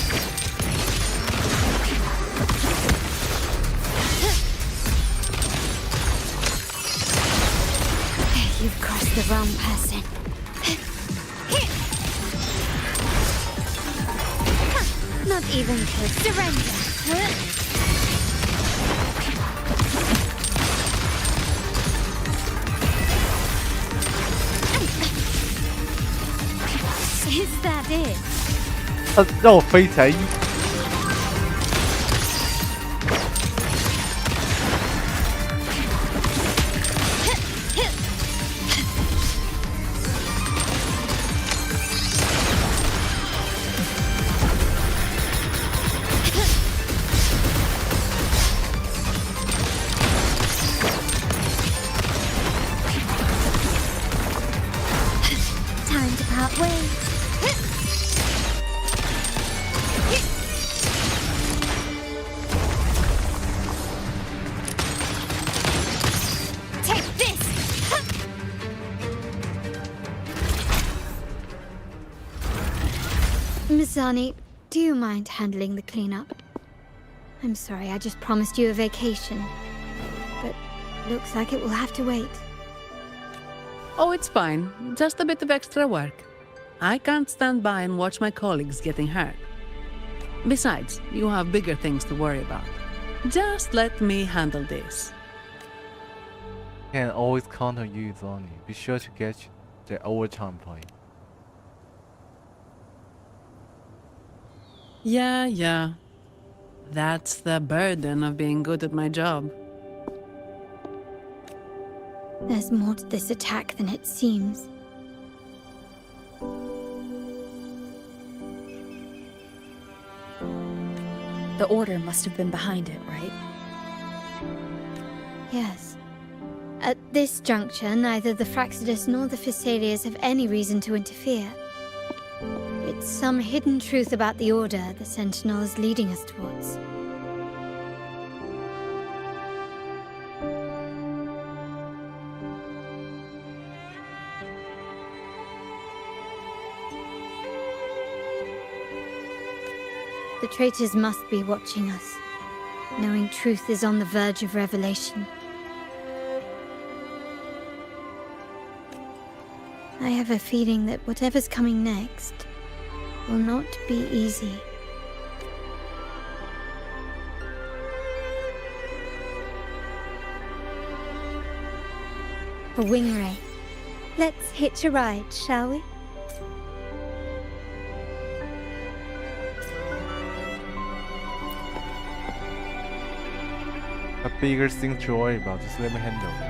You've crossed the wrong person. Not even close. Surrender. Is that it? 他让我飞起来Time to part ways. Mizani, do you mind handling the cleanup? I'm sorry, I just promised you a vacation. But looks like it will have to wait. Oh, it's fine. Just a bit of extra work. I can't stand by and watch my colleagues getting hurt. Besides, you have bigger things to worry about. Just let me handle this. Can always count on you, Zoni. Be sure to get the overtime pay. Yeah. That's the burden of being good at my job. There's more to this attack than it seems. The Order must have been behind it, right? Yes. At this juncture, neither the Fraxidus nor the Phassalias have any reason to interfere. It's some hidden truth about the Order the Sentinel is leading us towards. The traitors must be watching us, knowing truth is on the verge of revelation. I have a feeling that whatever's coming next will not be easy. A wing ray. Let's hitch a ride, shall we? A bigger thing to worry about, just let me handle it.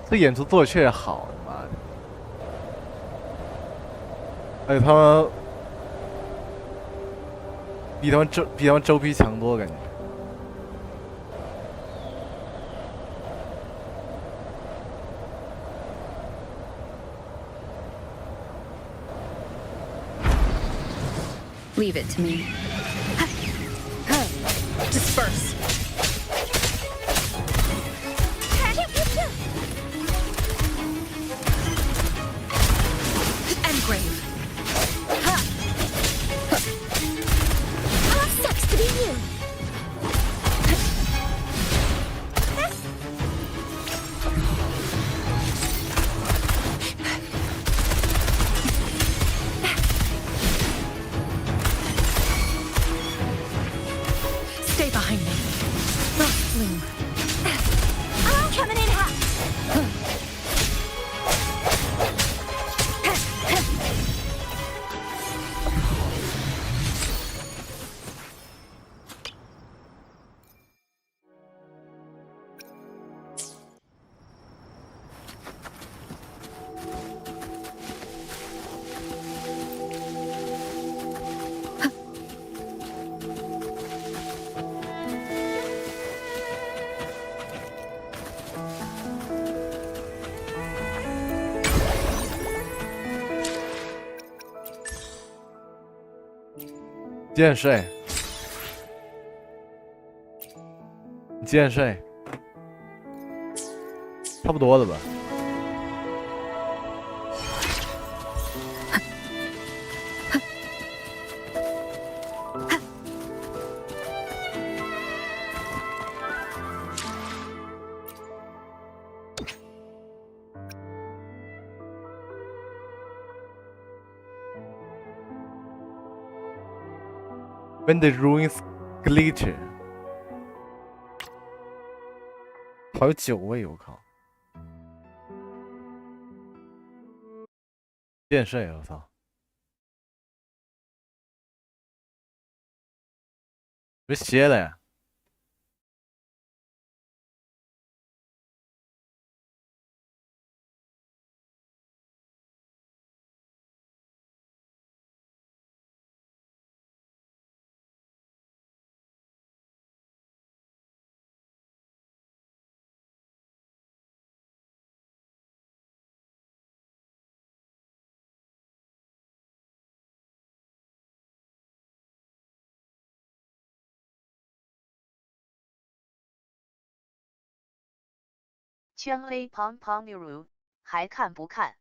这演出做的确实好，妈的！而且他们比他们周批强多，感觉。Leave it to me. Disperse. Engrave. Ah, sucks to be you. Stay behind me. Frost flume. I'm coming in hot.几点睡？你几点睡？差不多了吧？When the ruins glitter， 还有9位，我靠！几点睡啊？我操！别歇了呀！圈 A 胖胖牛乳，还看不看？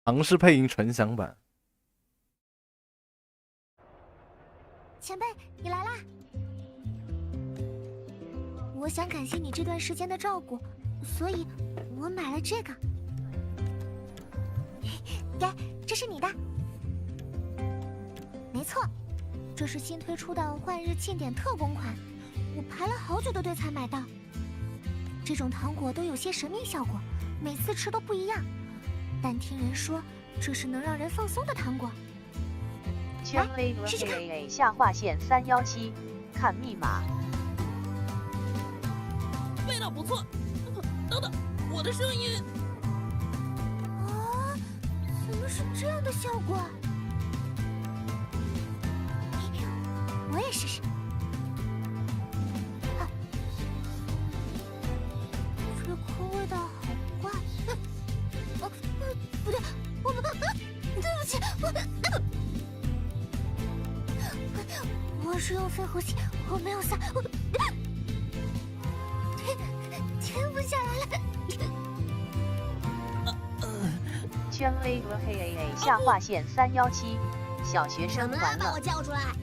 唐氏配音纯享版。前辈，你来啦！我想感谢你这段时间的照顾，所以我买了这个。给，这是你的。没错，这是新推出的换日庆典特供款，我排了好久的队才买到。这种糖果都有些神秘效果，每次吃都不一样。但听人说这是能让人放松的糖果。圈 A 和 KAA 下划线317，看密码。味道不错。等等，我的声音。啊，怎么是这样的效果？我也试试。啊，这颗味道好怪。不对，我们，对不起，我是用肺呼吸，我没有撒，停不下来了。圈 A 和 KAA 下划线317，小学生完了。把我叫出来。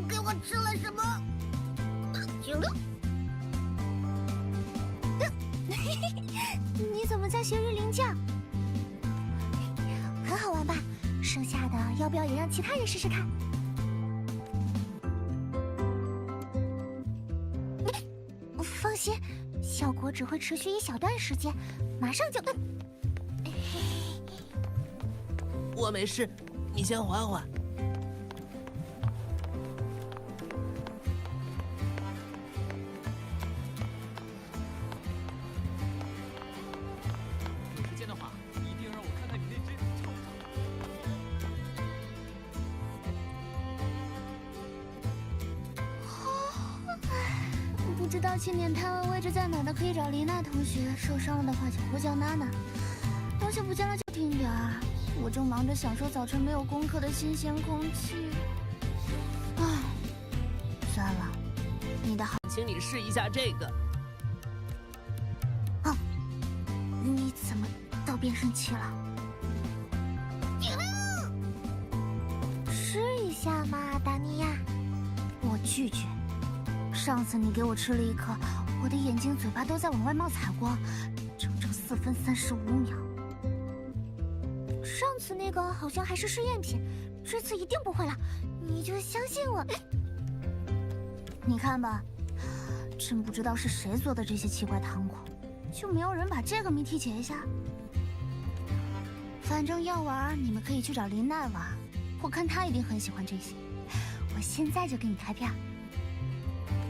给我吃了什么？停了。你怎么在学日铃匠？很好玩吧？剩下的要不要也让其他人试试看？放心，效果只会持续一小段时间，马上就……我没事，你先缓缓。有时间的话，一定让我看看你那只臭臭。不知道庆典摊位位置在哪的，可以找丽娜同学。受伤了的话，就呼叫娜娜。东西不见了就听点儿。我正忙着享受早晨没有功课的新鲜空气。唉，算了，你的好，请你试一下这个。哦，你怎么到变声器了？试一下嘛，达尼亚。我拒绝。上次你给我吃了一颗，我的眼睛、嘴巴都在往外冒彩光，整整4分35秒。上次那个好像还是试验品，这次一定不会了，你就相信我。你看吧，真不知道是谁做的这些奇怪糖果，就没有人把这个谜题解一下？反正要玩，你们可以去找林奈玩，我看她一定很喜欢这些。我现在就给你开票。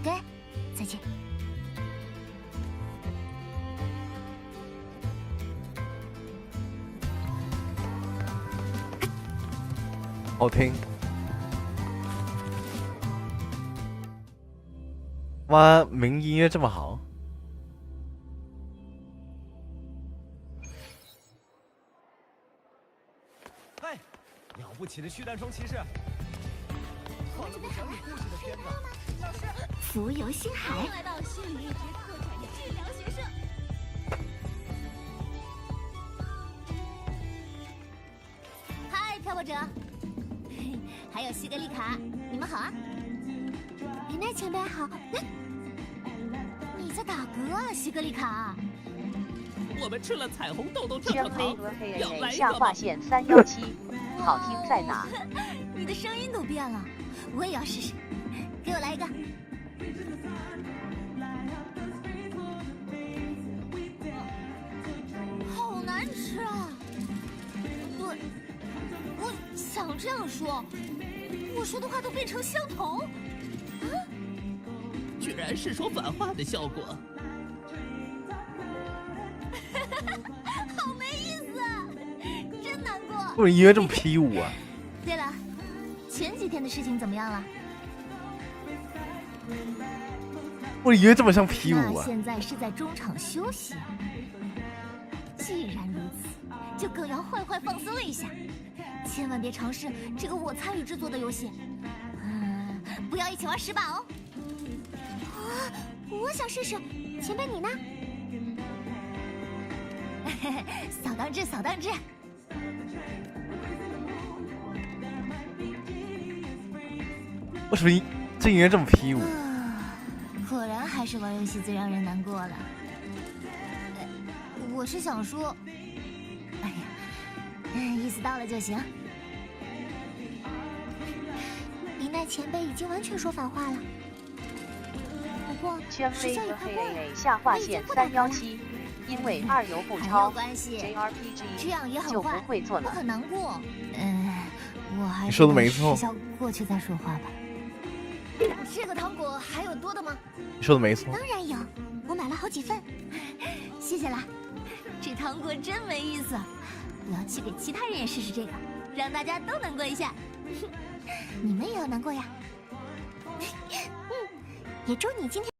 给，再见。好听。哇，民音乐这么好。嗨，了不起的虚诞双骑士！看了部讲你故事的片子。老师，浮游星海。欢迎来到心理一直特产治疗学社。嗨，漂泊者。还有西格丽卡，你们好啊！林奈前辈好。你在打嗝啊，西格丽卡？我们吃了彩虹豆豆跳圈跳 A 糖，和要 KAA 来一下划个吗？线317，好听在哪？你的声音都变了，我也要试试。给我来一个。好难吃啊！对，我想这样说，我说的话都变成相同。啊？居然是说反话的效果。好没意思啊，真难过。为什么音乐这么 P5啊？对了，前几天的事情怎么样了？我以为这么像 P5啊。那现在是在中场休息啊。既然如此，就更要坏坏放松一下，千万别尝试这个我参与制作的游戏。不要一起玩10把哦。啊，我想试试，前辈你呢？扫荡之，扫荡之。为什么这音乐这么 P5？果然还是玩游戏最让人难过了。我是想说，哎呀，意思到了就行。林奈前辈已经完全说反话了。不过圈时效也快过了，下划线317，因为2游不没有超关系 ，JRPG 这样也很就不坏，会做了。不很难过。我还是你说的没错时效过去再说话吧。这个糖果还有多的吗？你说的没错。当然有，我买了好几份，谢谢啦。这糖果真没意思，我要去给其他人也试试这个，让大家都难过一下。你们也要难过呀。也祝你今天。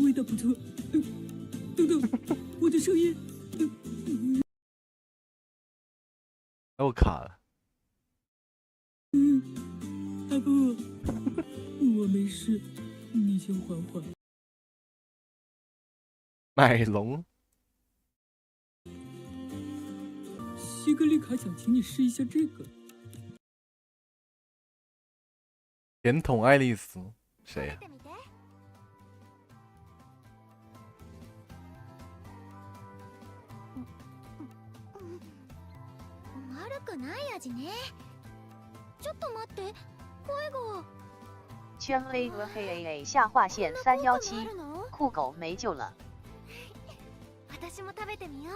味道不错。等等，我的声音。哎，我卡了。阿布，我没事，你先缓缓。麦龙，西格丽卡想请你试一下这个。甜筒爱丽丝，谁呀？悪くない味ね。ちょっと待って、声が。圈 A 和黑 AA 下划线317，酷狗没救了。私も食べてみよう。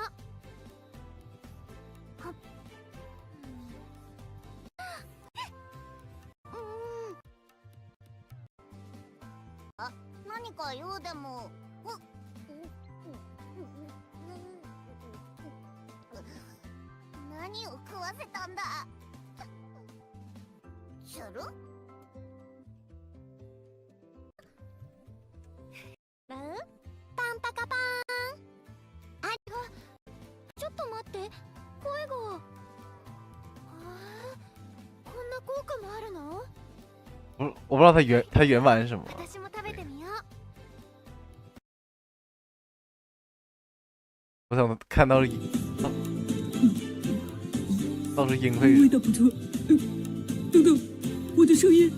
あ、何か用でも。何を食わせたんだ。する？パンパカパーン。あ、ちょっと待って、声が。こんな効果もあるの？我不知道它原版是什么。私も食べてみよう。我想看到倒是音配。味道不错。等等，我的声音。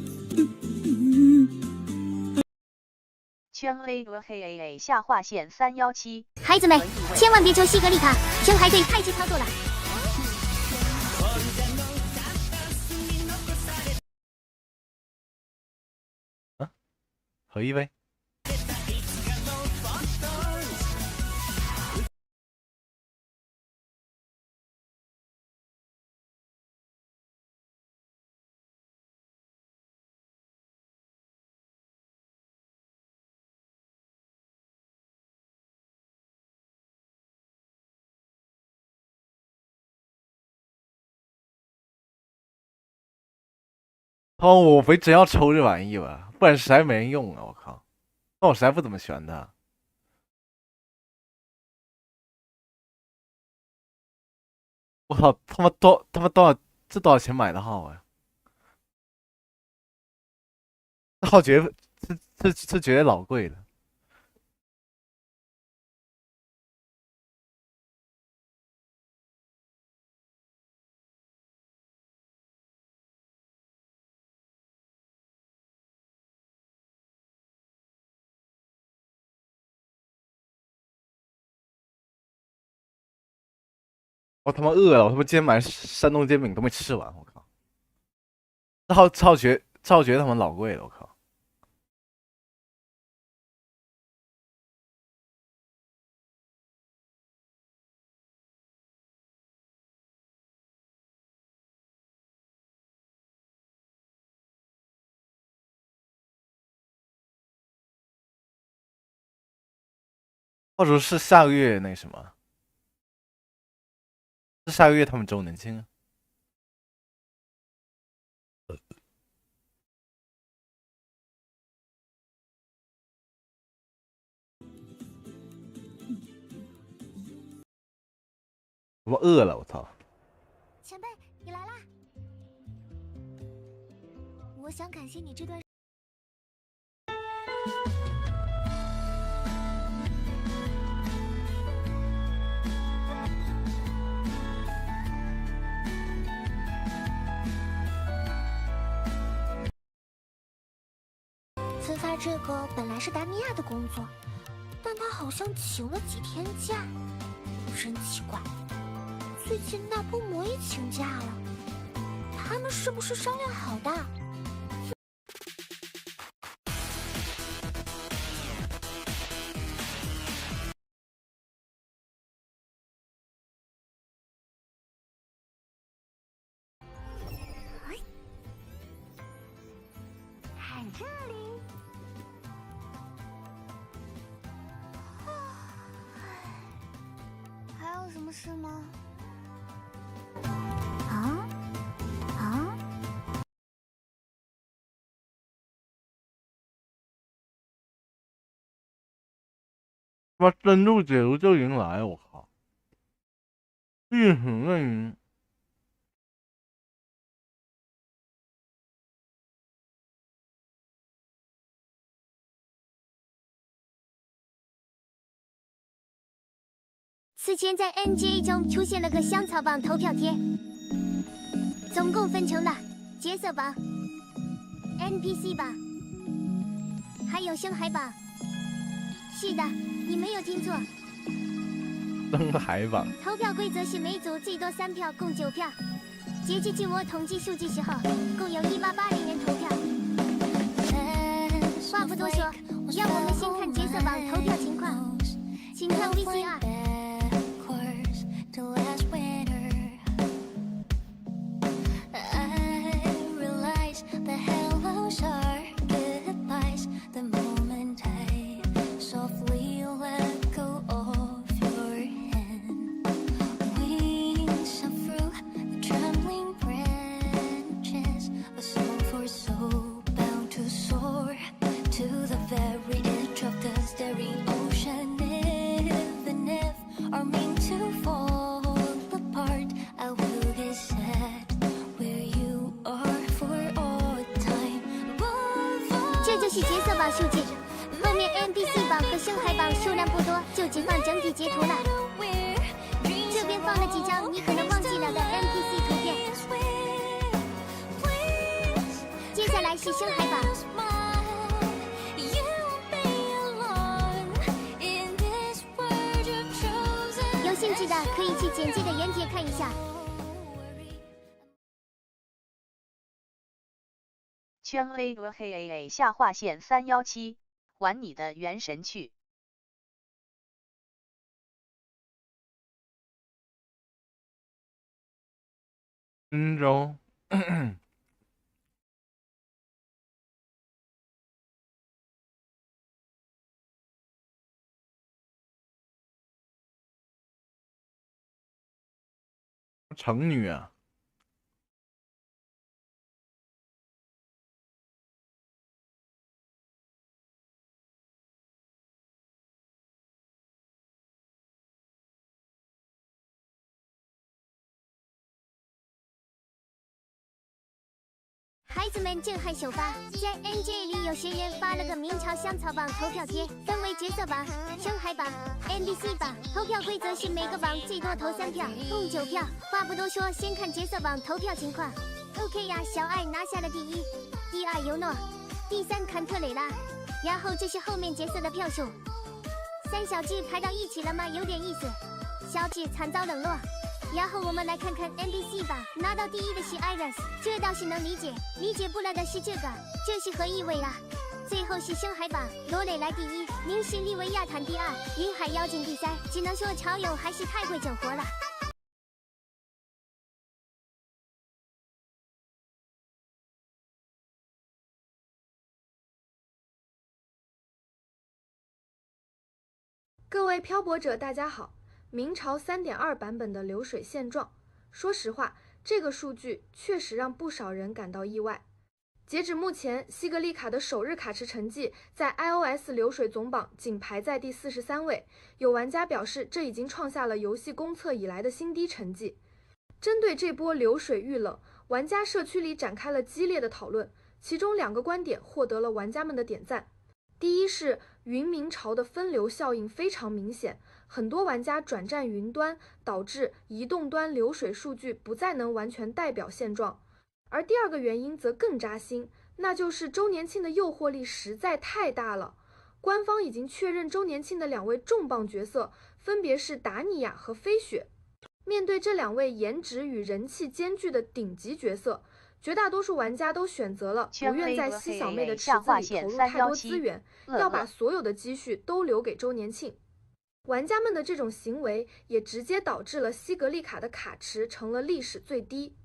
圈 A 和黑 AA 下划线317。孩子们，千万别求西格丽卡，生孩子太吃操作了。啊，喝一杯。哦，我非真要抽这玩意吧，不然实在没人用啊！我靠，那我实在不怎么喜欢它。我操，他妈多少？这多少钱买的号啊？这号这绝对老贵了。我他妈饿了，我他妈今天买山东煎饼都没吃完，我靠！这号绝他妈老贵了，我靠！或者是下个月那什么？是下个月他们周年庆啊？我饿了，我操！前辈，你来啦！我想感谢你这段。森发这个本来是达米亚的工作，但他好像请了几天假，真奇怪。最近那波魔也请假了，他们是不是商量好的？看这里。还有什么事吗？啊？啊？他妈深度解读就迎来，我靠！运行啊你！此前在 NGA 中出现了个香草榜投票贴，总共分成了角色榜、NPC 榜，还有星海榜。是的，你没有听错。灯海榜。投票规则是每组最多3票，共9票。截至据我统计数据时候，共有1880人投票。话不多说，让我们先看角色榜投票情况，请看 VCR。这就是角色榜数据，后面 NPC 榜和星海榜数量不多，就只放整体截图了。这边放了几张你可能忘记了的 NPC 图片。接下来是星海榜。有兴趣的可以去简介的原帖看一下。圈 A 和黑 AA 下划线317，还你的元神去。荆州。成女啊！孩子们震撼首发，在 NJ 里有学员发了个明朝香草榜投票贴，分为角色榜、星海榜、NPC 榜。投票规则是每个榜最多投3票，共9票。话不多说，先看角色榜投票情况。OK 呀，小爱拿下了第1，第2尤诺，第3坎特蕾拉，然后这是后面角色的票数。3小智排到一起了吗？有点意思。小智惨遭冷落。然后我们来看看 NPC 榜，拿到第1的是 Iris， 这倒是能理解，理解不了的是这个，这是何意味啊？最后是星海榜，罗蕾来第1，明士利维亚坦第2，云海妖精第3，只能说潮友还是太会整活了。各位漂泊者，大家好。明朝3.2版本的流水现状，说实话，这个数据确实让不少人感到意外。截止目前，西格丽卡的首日卡池成绩在 iOS 流水总榜仅排在第43位，有玩家表示这已经创下了游戏公测以来的新低成绩。针对这波流水遇冷，玩家社区里展开了激烈的讨论，其中2个观点获得了玩家们的点赞。第一是云明朝的分流效应非常明显，很多玩家转战云端，导致移动端流水数据不再能完全代表现状。而第2个原因则更扎心，那就是周年庆的诱惑力实在太大了。官方已经确认周年庆的2位重磅角色分别是达尼亚和飞雪。面对这2位颜值与人气兼具的顶级角色，绝大多数玩家都选择了不愿在西小妹的池子里投入太多资源，要把所有的积蓄都留给周年庆。玩家们的这种行为也直接导致了西格丽卡的卡池成了历史最低。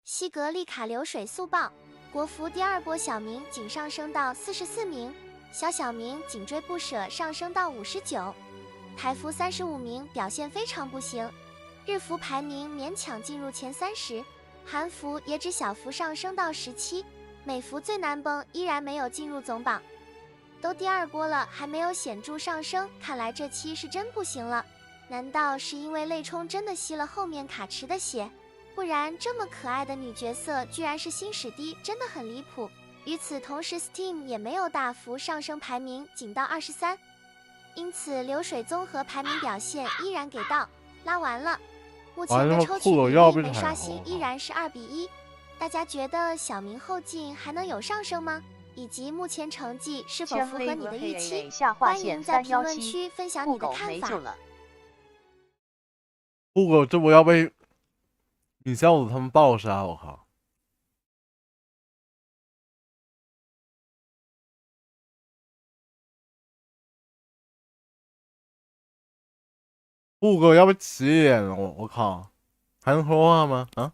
西格丽卡流水速报：国服第2波小明仅上升到44名，小明紧追不舍上升到59，台服35名表现非常不行，日服排名勉强进入前30，韩服也只小幅上升到17，美服最难崩依然没有进入总榜。都第2波了还没有显著上升，看来这期是真不行了。难道是因为泪冲真的吸了后面卡池的血？不然这么可爱的女角色居然是新史低，真的很离谱。与此同时 Steam 也没有大幅上升，排名仅到23，因此流水综合排名表现依然给到拉完了。目前的抽取比例没刷新依然是2比1，大家觉得小明后劲还能有上升吗？以及目前成绩是否符合你的预期？欢迎在评论区分享你的看法。不过这波要被米孝子他们暴杀，我靠！布哥要被起脸了，我靠！还能说话吗？啊？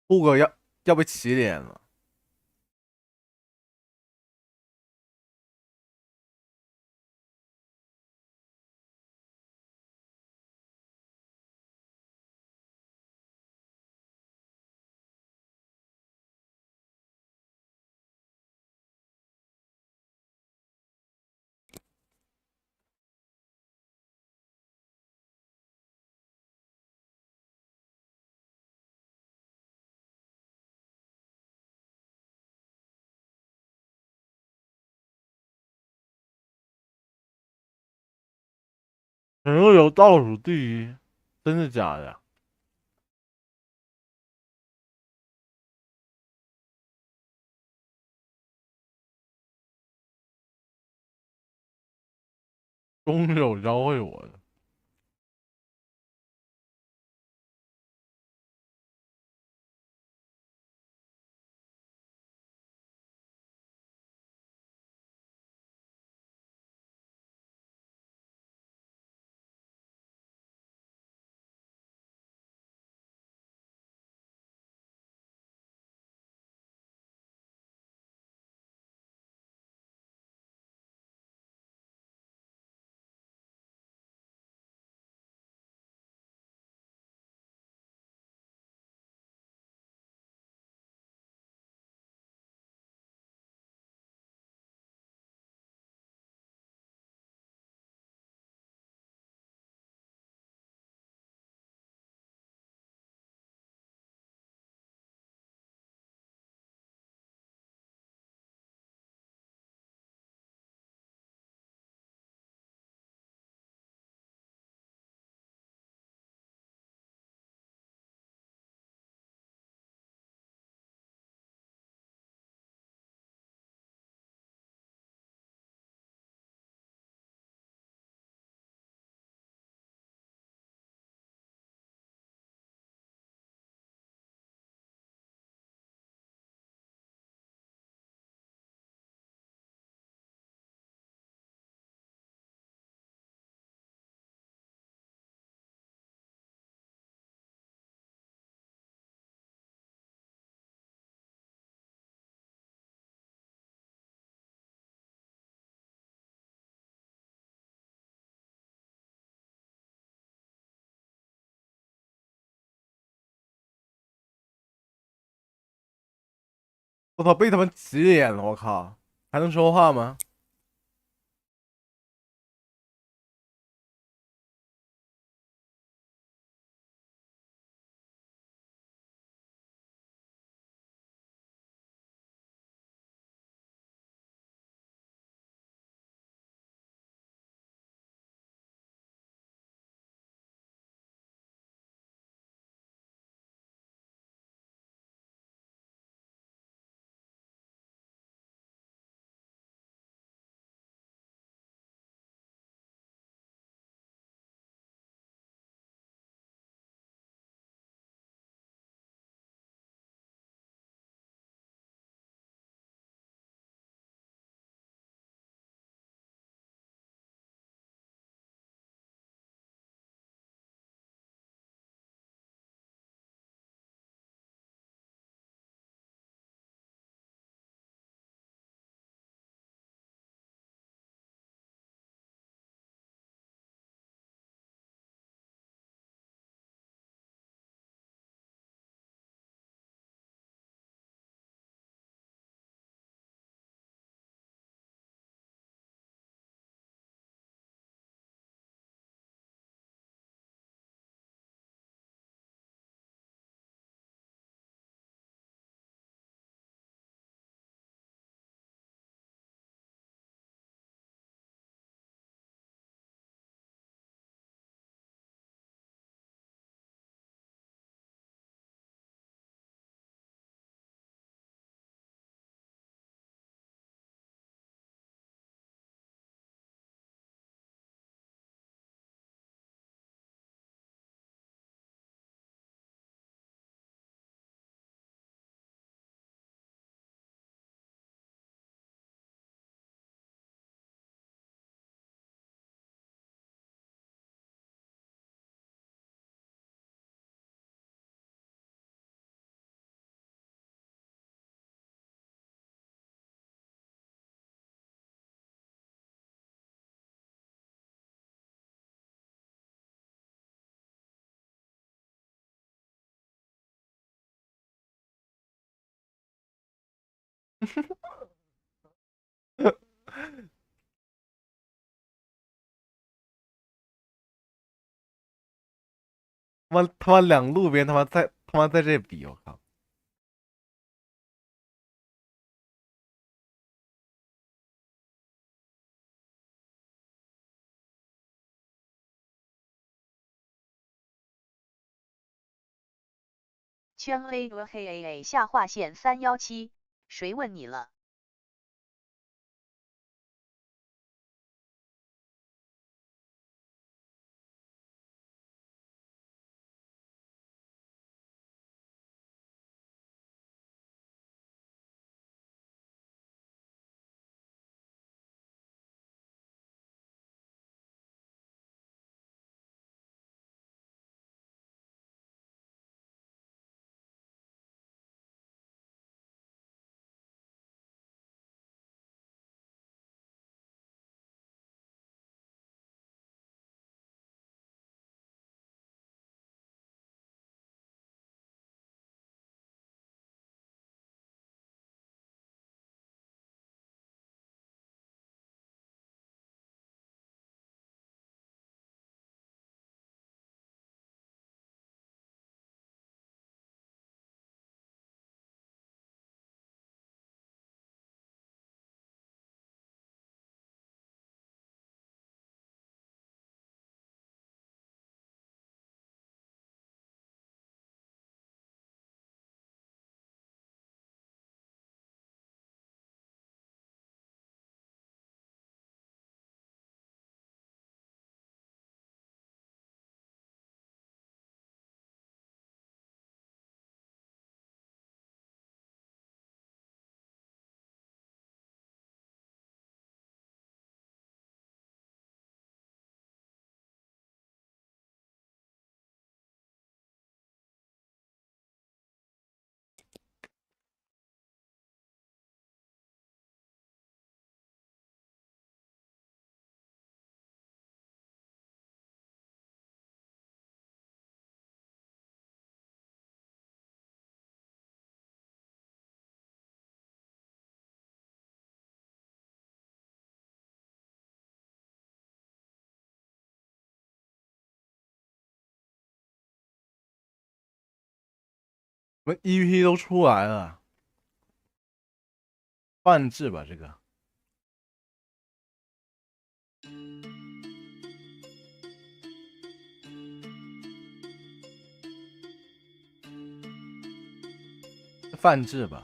布哥要被起脸了。能够有倒数第一，真的假的？终于有教会我的。我操，被他们挤脸了，我靠，还能说话吗？他妈两路边他妈在这比，我靠！圈 A 和黑 AA 下划线317，谁问你了？我们 EP 都出来了，半制吧这个。泛制吧。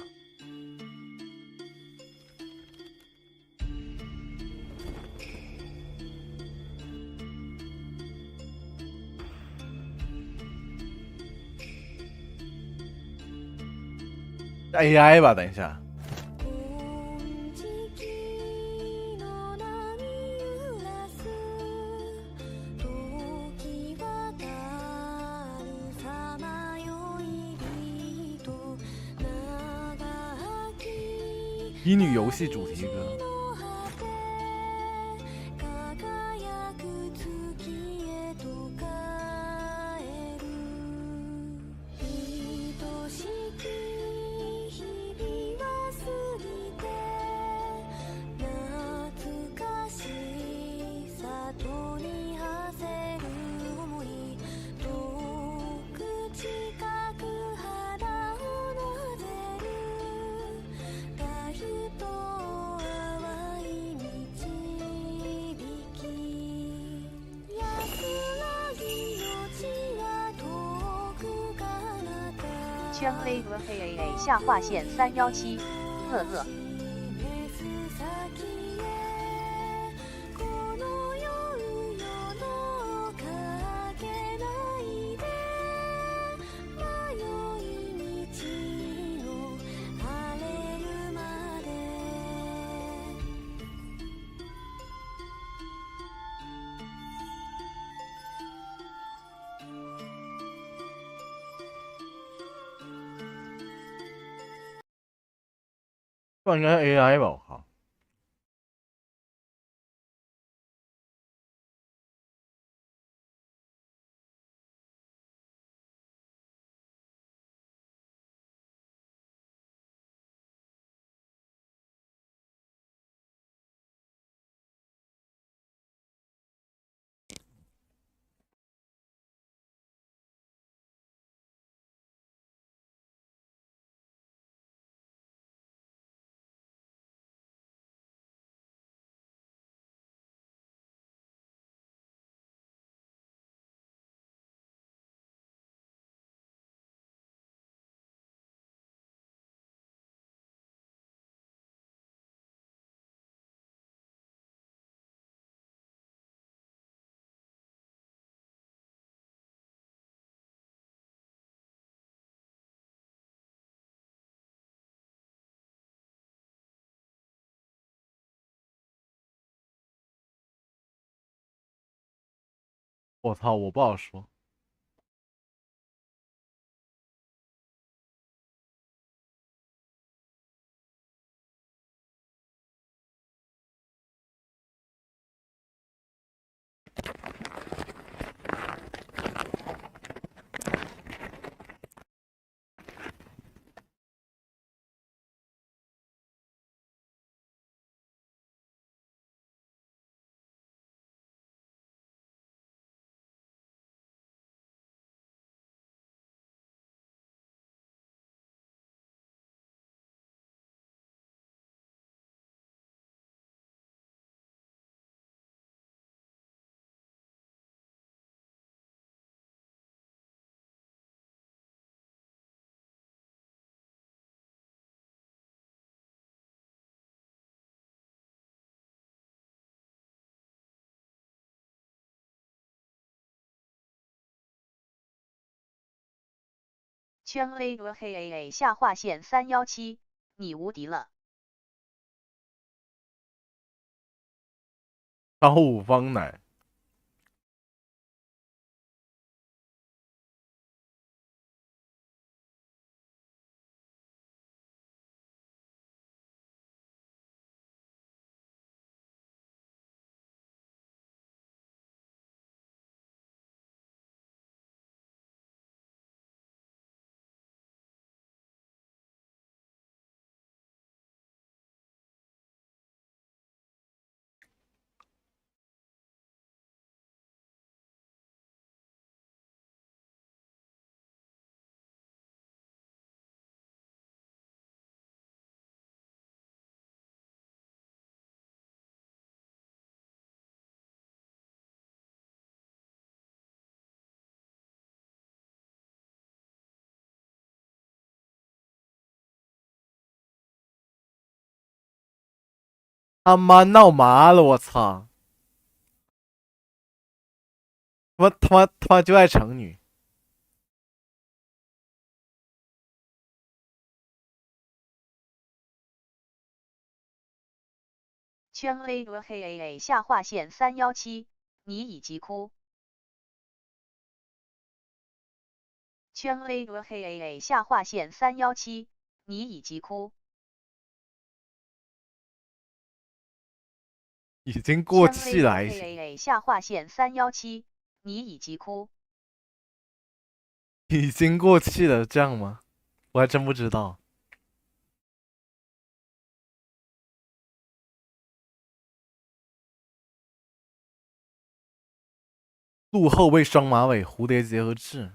AI 吧，等一下。乙女游戏主题歌。圈 A 和 KAA 下划线317，呵呵。不应该 AI 吧？我靠！我操，我不好说。圈 A 和 KAA 下划线317，你无敌了。高五方奶。他妈闹麻了，我操！他妈就爱成女。圈 A 和黑 AA 下划线317，你已急哭。圈 A 和黑 AA 下划线317，你已急哭。已经过气了还行。AA 下划线317，你已急哭。已经过气了，这样吗？我还真不知道。鹿后背双马尾，蝴蝶结合痣。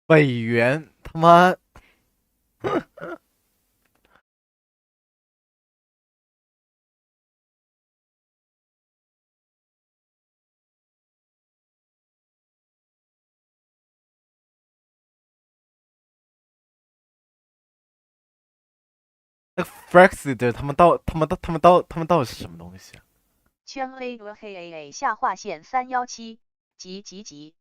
委员他妈那 Frexit 他们到底是什么东西啊？圈 A 和黑 AA 下划线317，急。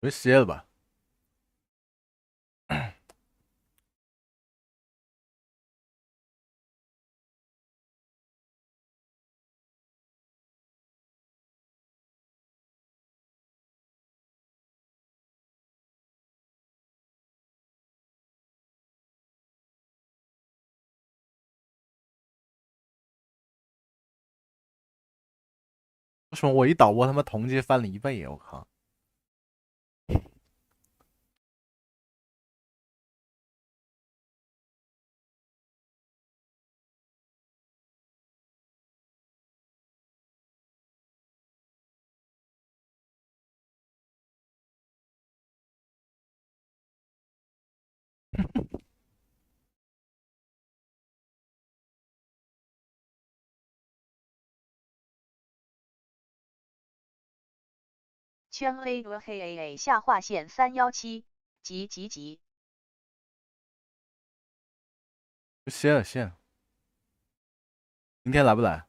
别歇了吧。为什么我一导播他妈同阶翻了1倍啊！我靠！圈 A 和黑 AA 下划线317，急。歇了。明天来不来？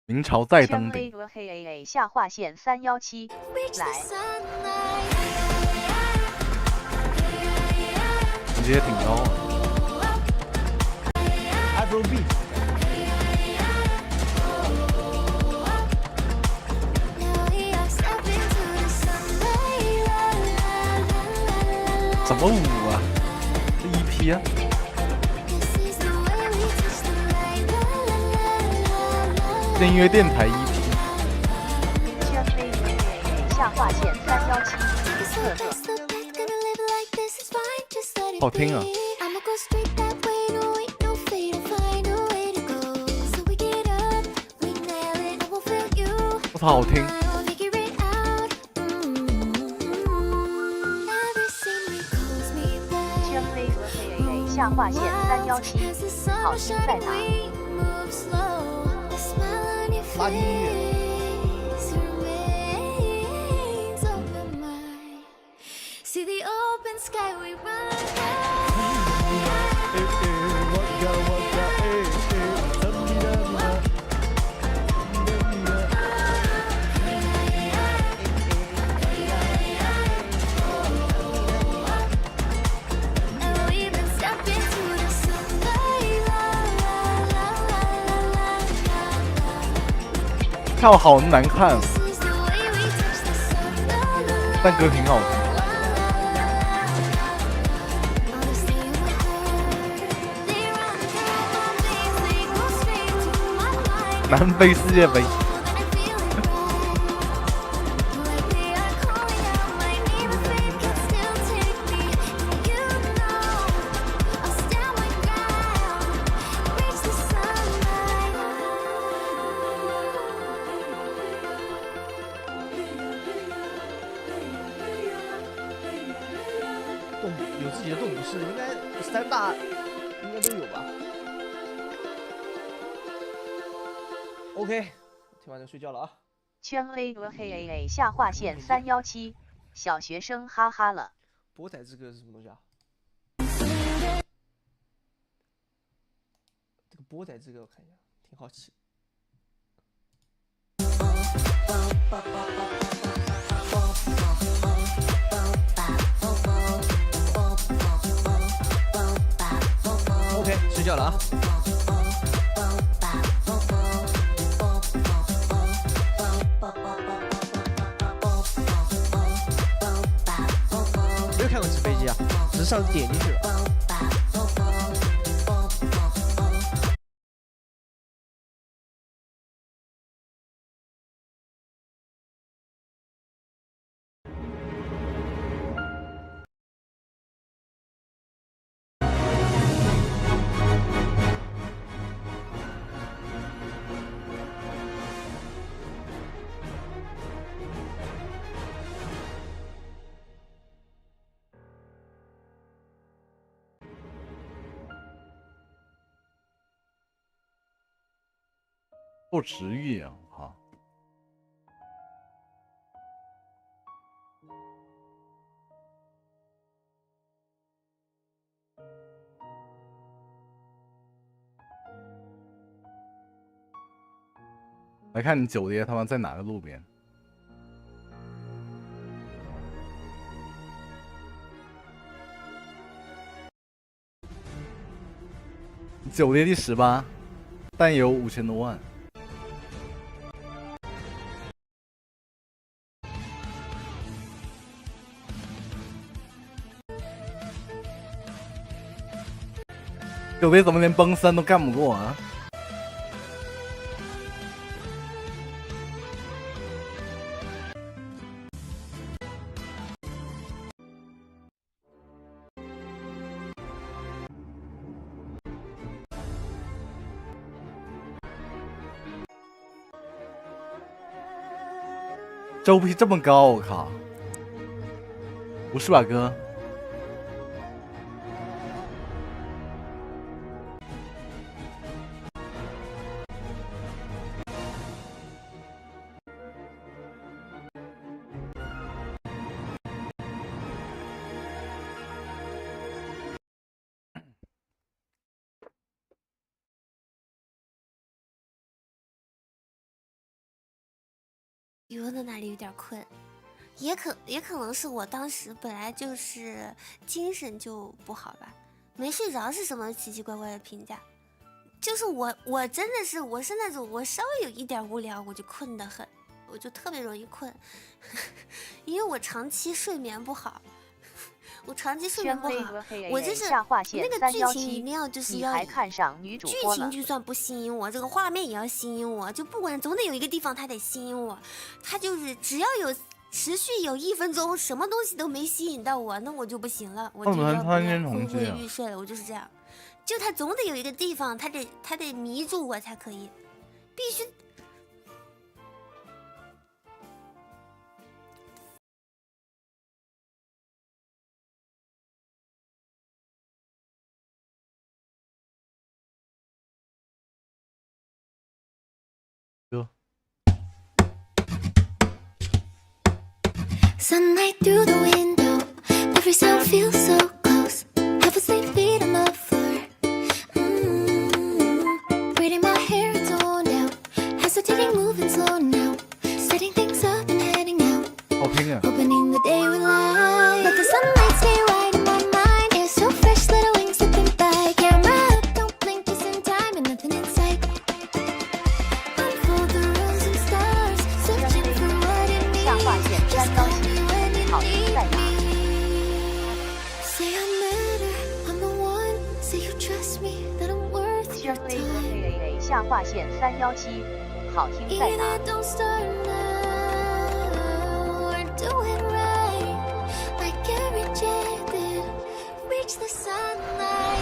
明朝再登顶。和黑 AA 下划线317，来。你这也挺高啊。Afrobeat。怎么舞啊？这EP啊？音乐电台EP。圈飞下划线317，呵呵。好听啊！我操，好听！圈飞下划线317，好听在哪？拉丁音乐。跳好难看，但歌挺好听。南非世界杯。有自己的动物室，应该3大应该都有吧。OK， 听完就睡觉了啊。圈 A 下划线317，小学生哈哈了。波仔这个是什么东西啊？这个波仔这个我看一下，挺好奇。OK， 睡觉了啊。没有看过纸飞机啊，只是上次点进去了。做职业啊，哈。来看你九爷他妈在哪个路边？九爷第18，但有5000多万。九爷怎么连崩3都干不过啊？周批这么高，我靠！50把哥。语文的那里有点困，也可能是我当时本来就是精神就不好吧，没睡着是什么奇奇怪怪的评价？就是我真的是我是那种我稍微有一点无聊我就困得很，我就特别容易困，因为我长期睡眠不好，我长期睡眠不好，我就是下划线那个剧情317一定要就是你要还看上女主剧播了情就算不吸引我，这个画面也要吸引我，就不管总得有一个地方它得吸引我，它就是只要有持续有1分钟，什么东西都没吸引到我，那我就不行了，我就要昏昏欲睡了，我就是这样。就它总得有一个地方，它得迷住我才可以，必须。Sunlight through the window, every sound feels so close. Half asleep, feet on the floor. Braiding my hair, it's worn out. Hesitating, moving slow now. Setting things up and heading out. Opening the day with light. Let the sunlight stay right in my mind. Air so fresh, little wings slipping by. Camera up, don't blink, just in time, and nothing in sight. Unfold the rose and stars, searching for what it means. Just call me when you need me. Say I matter, I'm the one. Say you trust me, that I'm worth your time. 下划线317，好听在 Even 哪 it don't start now, we're doing right. I get rejected, reach the sunlight.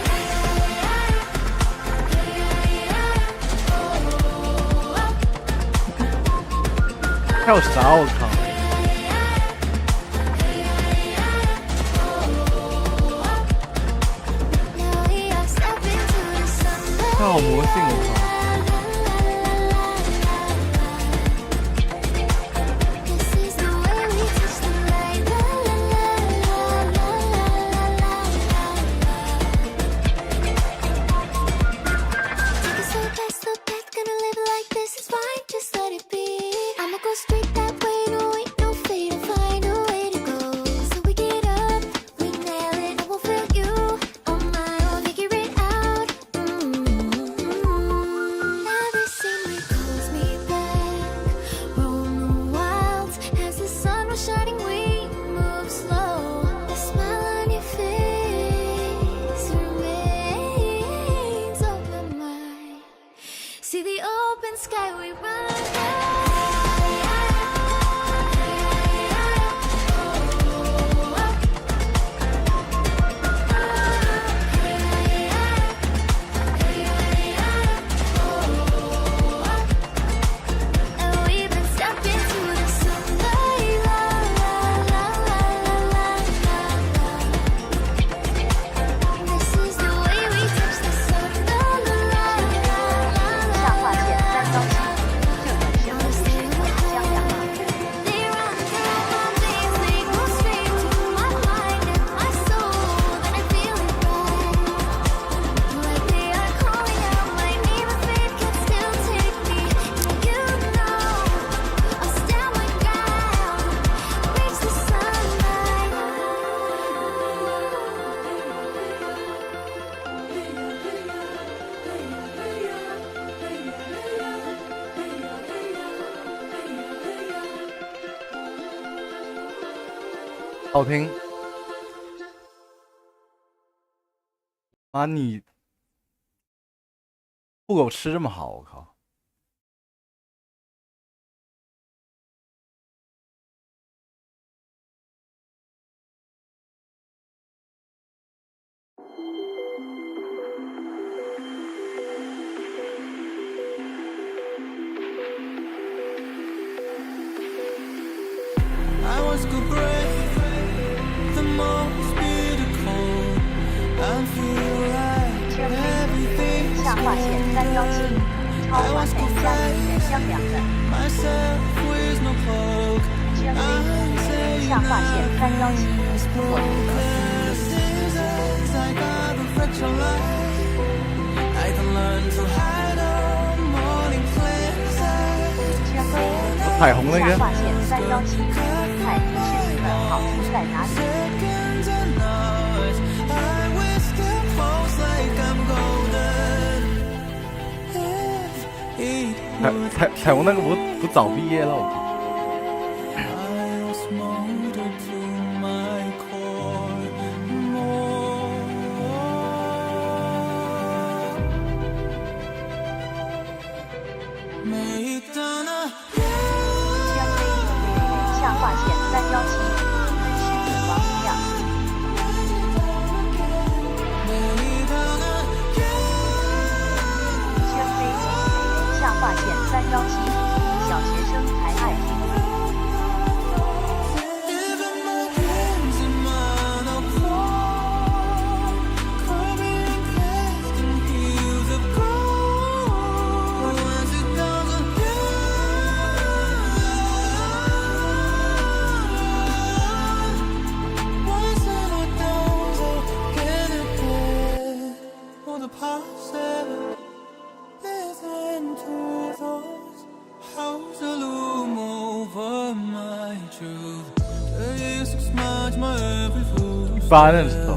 跳啥？我靠！它好魔性，我靠！ See the open sky, we run. 好听。妈，你不狗吃这么好，我靠！ I was good brave, the most beautiful. I feel like everything's good. I was good brave, myself with no cloak. I'm saying I got a fracture light. I can learn to hide on morning cleanser. 彩虹那个。下划线317，彩虹是你们好听在哪里？彩虹那个不早毕业了，我靠！ I was molded to my core. 下划线317，跟狮子王一样。宣飞下划线317，小学生才爱听。八认识到。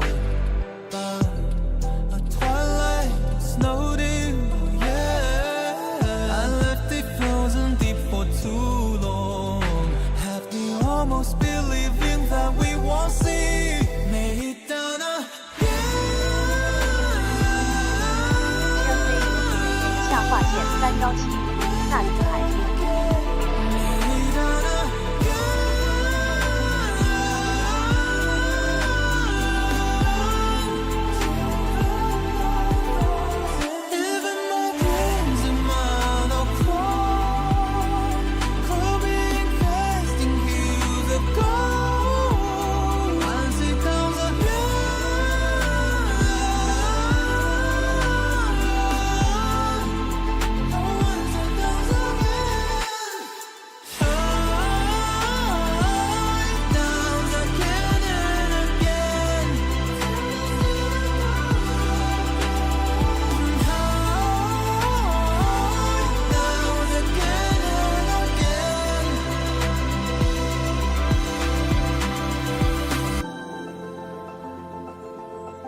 下划线317，那女孩听。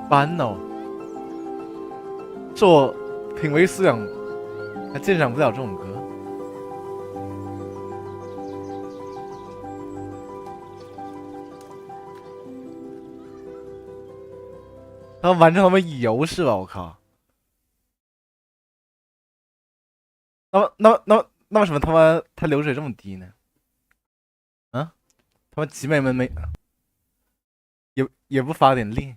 班哦，是我品味素养还鉴赏不了这种歌。他们完成他们游是吧？我靠！那为什么他流水这么低呢？啊？他们集美们也不发点力？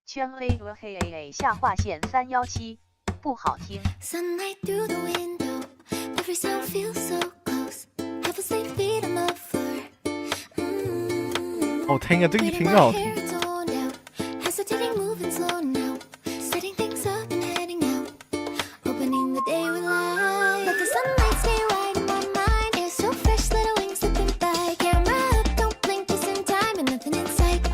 圈 A 下划线317，不好听。Sunlight through the window, every sound feels so close. Half asleep, feet on the floor. 好听啊，这一听就好听。 Hesitating, moving slow now. Setting things up and heading out. Opening the day with light. Let the sunlight stay right in my mind. Air so fresh, little wings slipping by. Camera up, don't blink, just in time, and nothing in sight.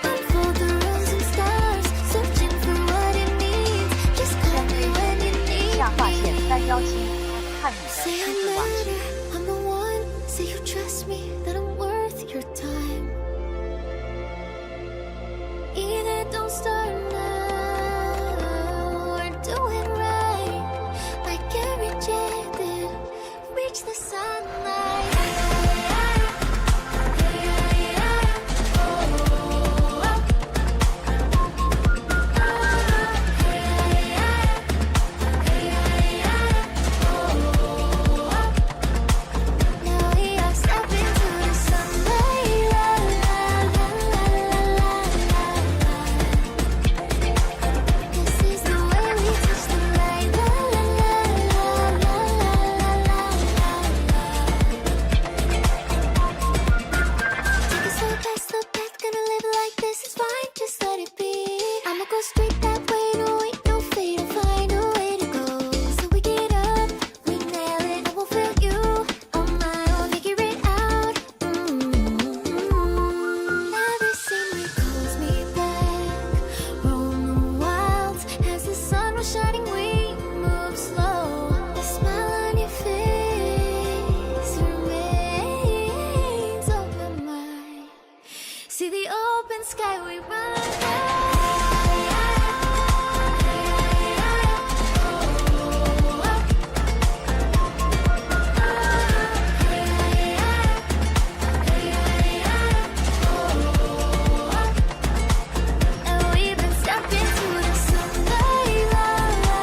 Unfold the rose and stars, searching for what it means. Just call me when you need 下划线 me. 317，看你的 Say 狮 I 子王曲。 matter, I'm the one. Say you trust me, that I'm worth your time. Either don't start now or do it right. Like get rejected, reach the sunlight. Now we are stepping to the sunlight. La, la, la, la, la, la, la. This is the way we touch the light. La, la, la, la, la, la, la, la. Take a slow past the path, gonna live like this is fine, just let it be. I'ma go straight that way, no wait, no fade, I'll find a way to go. So we get up, we nail it, I will feel you. Oh my, we'll figure it out. Every scene calls me back, roam the wilds as the sun was shining. We move slow, the smile on your face remains open wide. See the open sky, we run. And we've been stepping to the sunlight. La, la,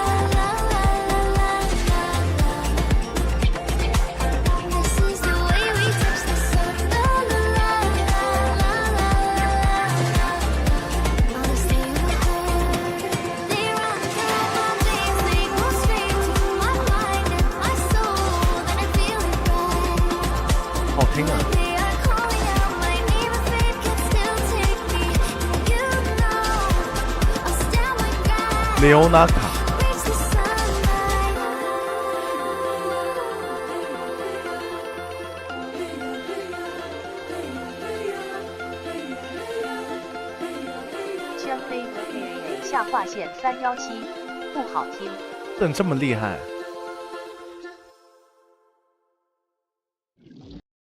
雷欧娜卡。圈飞和 KAA 下划线317，不好听。这么厉害？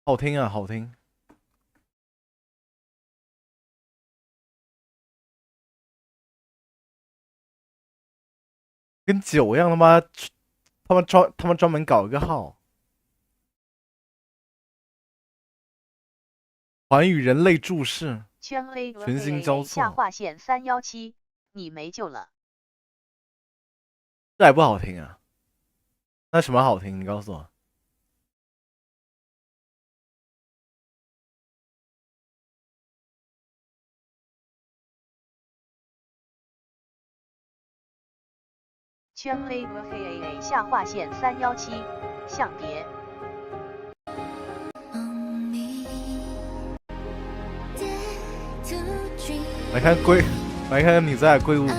好听啊，好听。跟酒一样，他们专门搞一个号，寰宇人类注释，圈 A 和群星交 KAA 下错，划线317，你没救了。这还不好听啊？那什么好听？你告诉我。圈 A 和 KAA 下划线317，相别。来看你在归物吧。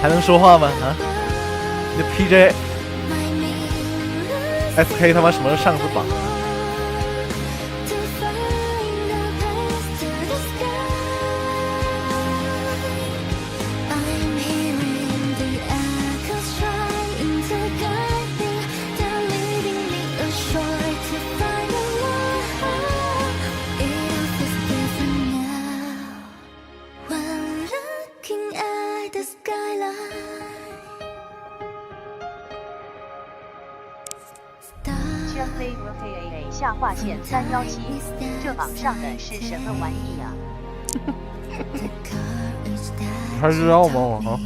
还能说话吗？啊？你 PJ、SK 他妈什么时候上次榜？圈 A 和 KAA 下划线317，这榜上的是什么玩意呀？还知道吗？我靠！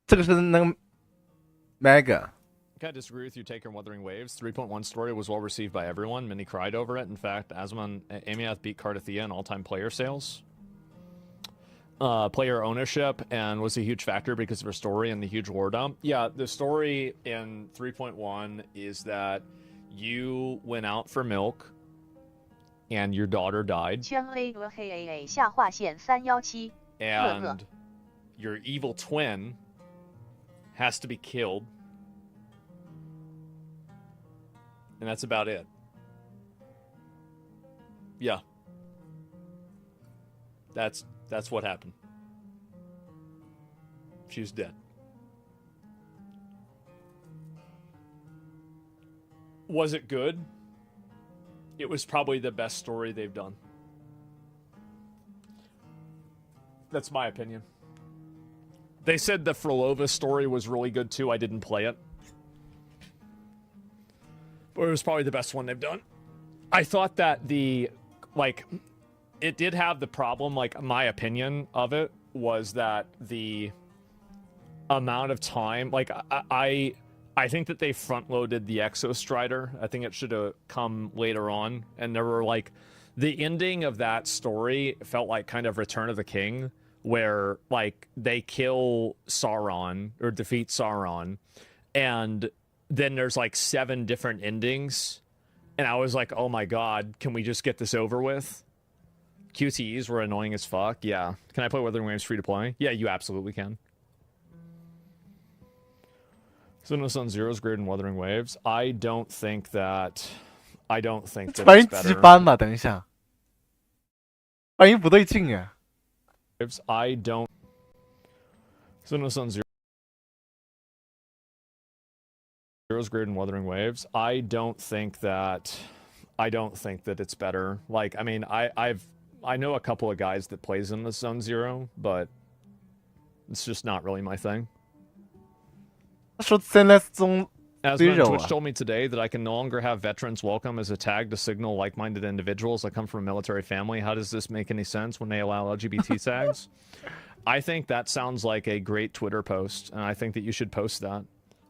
这个是那个 Mega。 I disagree with you, Taker. Wuthering Waves 3.1 story was well received by everyone. Many cried over it. In fact, Asmon Amiath beat Cardathia in all-time player sales. Player ownership, and was a huge factor because of her story and the huge war dump. Yeah, the story in 3.1 is that you went out for milk and your daughter died. 圈 A 和 KAA 下划线317， And your evil twin has to be killed. And that's about it. Yeah. That's what happened. She's dead. Was it good? It was probably the best story they've done. That's my opinion. They said the Frolova story was really good too. I didn't play it. But it was probably the best one they've done. I thought that it did have the problem, my opinion of it was that the amount of time, I think that they front-loaded the Exostrider. I think it should have come later on. And there were, the ending of that story felt like kind of Return of the King, where, they kill Sauron, or defeat Sauron, and then there's, 7 different endings. And I was like, oh my god, can we just get this over with? QTEs were annoying as fuck. Yeah. Can I play Wuthering Waves free to play? Yeah, you absolutely can. Sun Sun Zero is greater than Wuthering Waves. I don't think that it's better. 班吧，等一下，发音不对劲啊。I don't. Sun Sun Zero is greater than Wuthering Waves. I don't think that I don't think that it's better. Like, I mean, I know a couple of guys that plays in the Zone Zero, but it's just not really my thing. 他说现在是中 Asman Zero Twitch 啊。 told me today that I can no longer have veterans welcome as a tag to signal like-minded individuals. I come from a military family. How does this make any sense when they allow LGBT tags? I think that sounds like a great Twitter post, and I think that you should post that,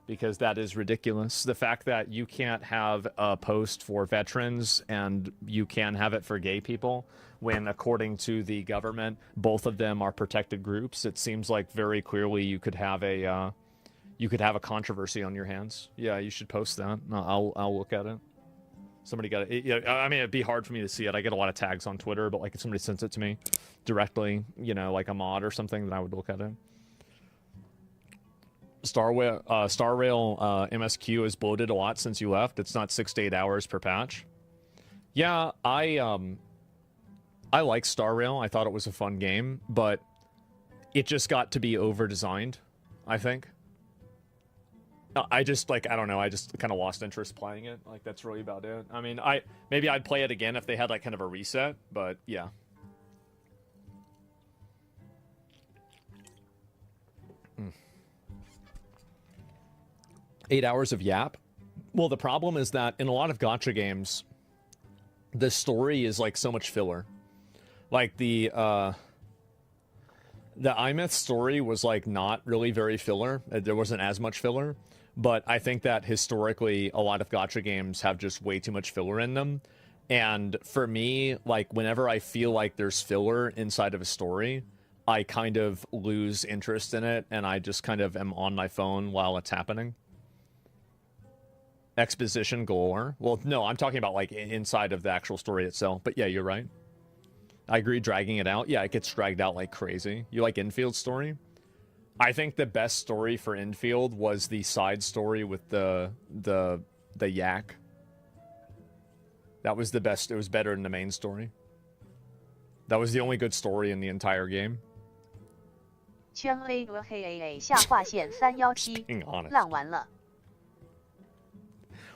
because that is ridiculous. The fact that you can't have a post for veterans and you can have it for gay people, when according to the government, both of them are protected groups, it seems like very clearly you could have a controversy on your hands. Yeah, you should post that. I'll look at it. Somebody got it. Yeah, I mean, it'd be hard for me to see it. I get a lot of tags on Twitter, but like if somebody sends it to me directly, you know, like a mod or something, then I would look at it. Star Rail MSQ has bloated a lot since you left. It's not 6 to 8 hours per patch. Yeah, I like Star Rail. I thought it was a fun game, but it just got to be over-designed, I think. I just, like, I don't know, I just kind of lost interest playing it. Like, that's really about it. I mean, maybe I'd play it again if they had, like, kind of a reset, but yeah. Mm. 8 hours of yap? Well, the problem is that in a lot of gacha games, the story is, like, so much filler. Like, the iMyth story was, like, not really very filler. There wasn't as much filler. But I think that historically, a lot of gacha games have just way too much filler in them. And for me, like, whenever I feel like there's filler inside of a story, I kind of lose interest in it, and I just kind of am on my phone while it's happening. Exposition galore. Well, no, I'm talking about, like, inside of the actual story itself. But yeah, you're right. I agree, dragging it out. Yeah, it gets dragged out like crazy. You like Infield's story? I think the best story for Infield was the side story with the yak. That was the best. It was better than the main story. That was the only good story in the entire game. 圈 A 和黑 AA 下划线317浪完了。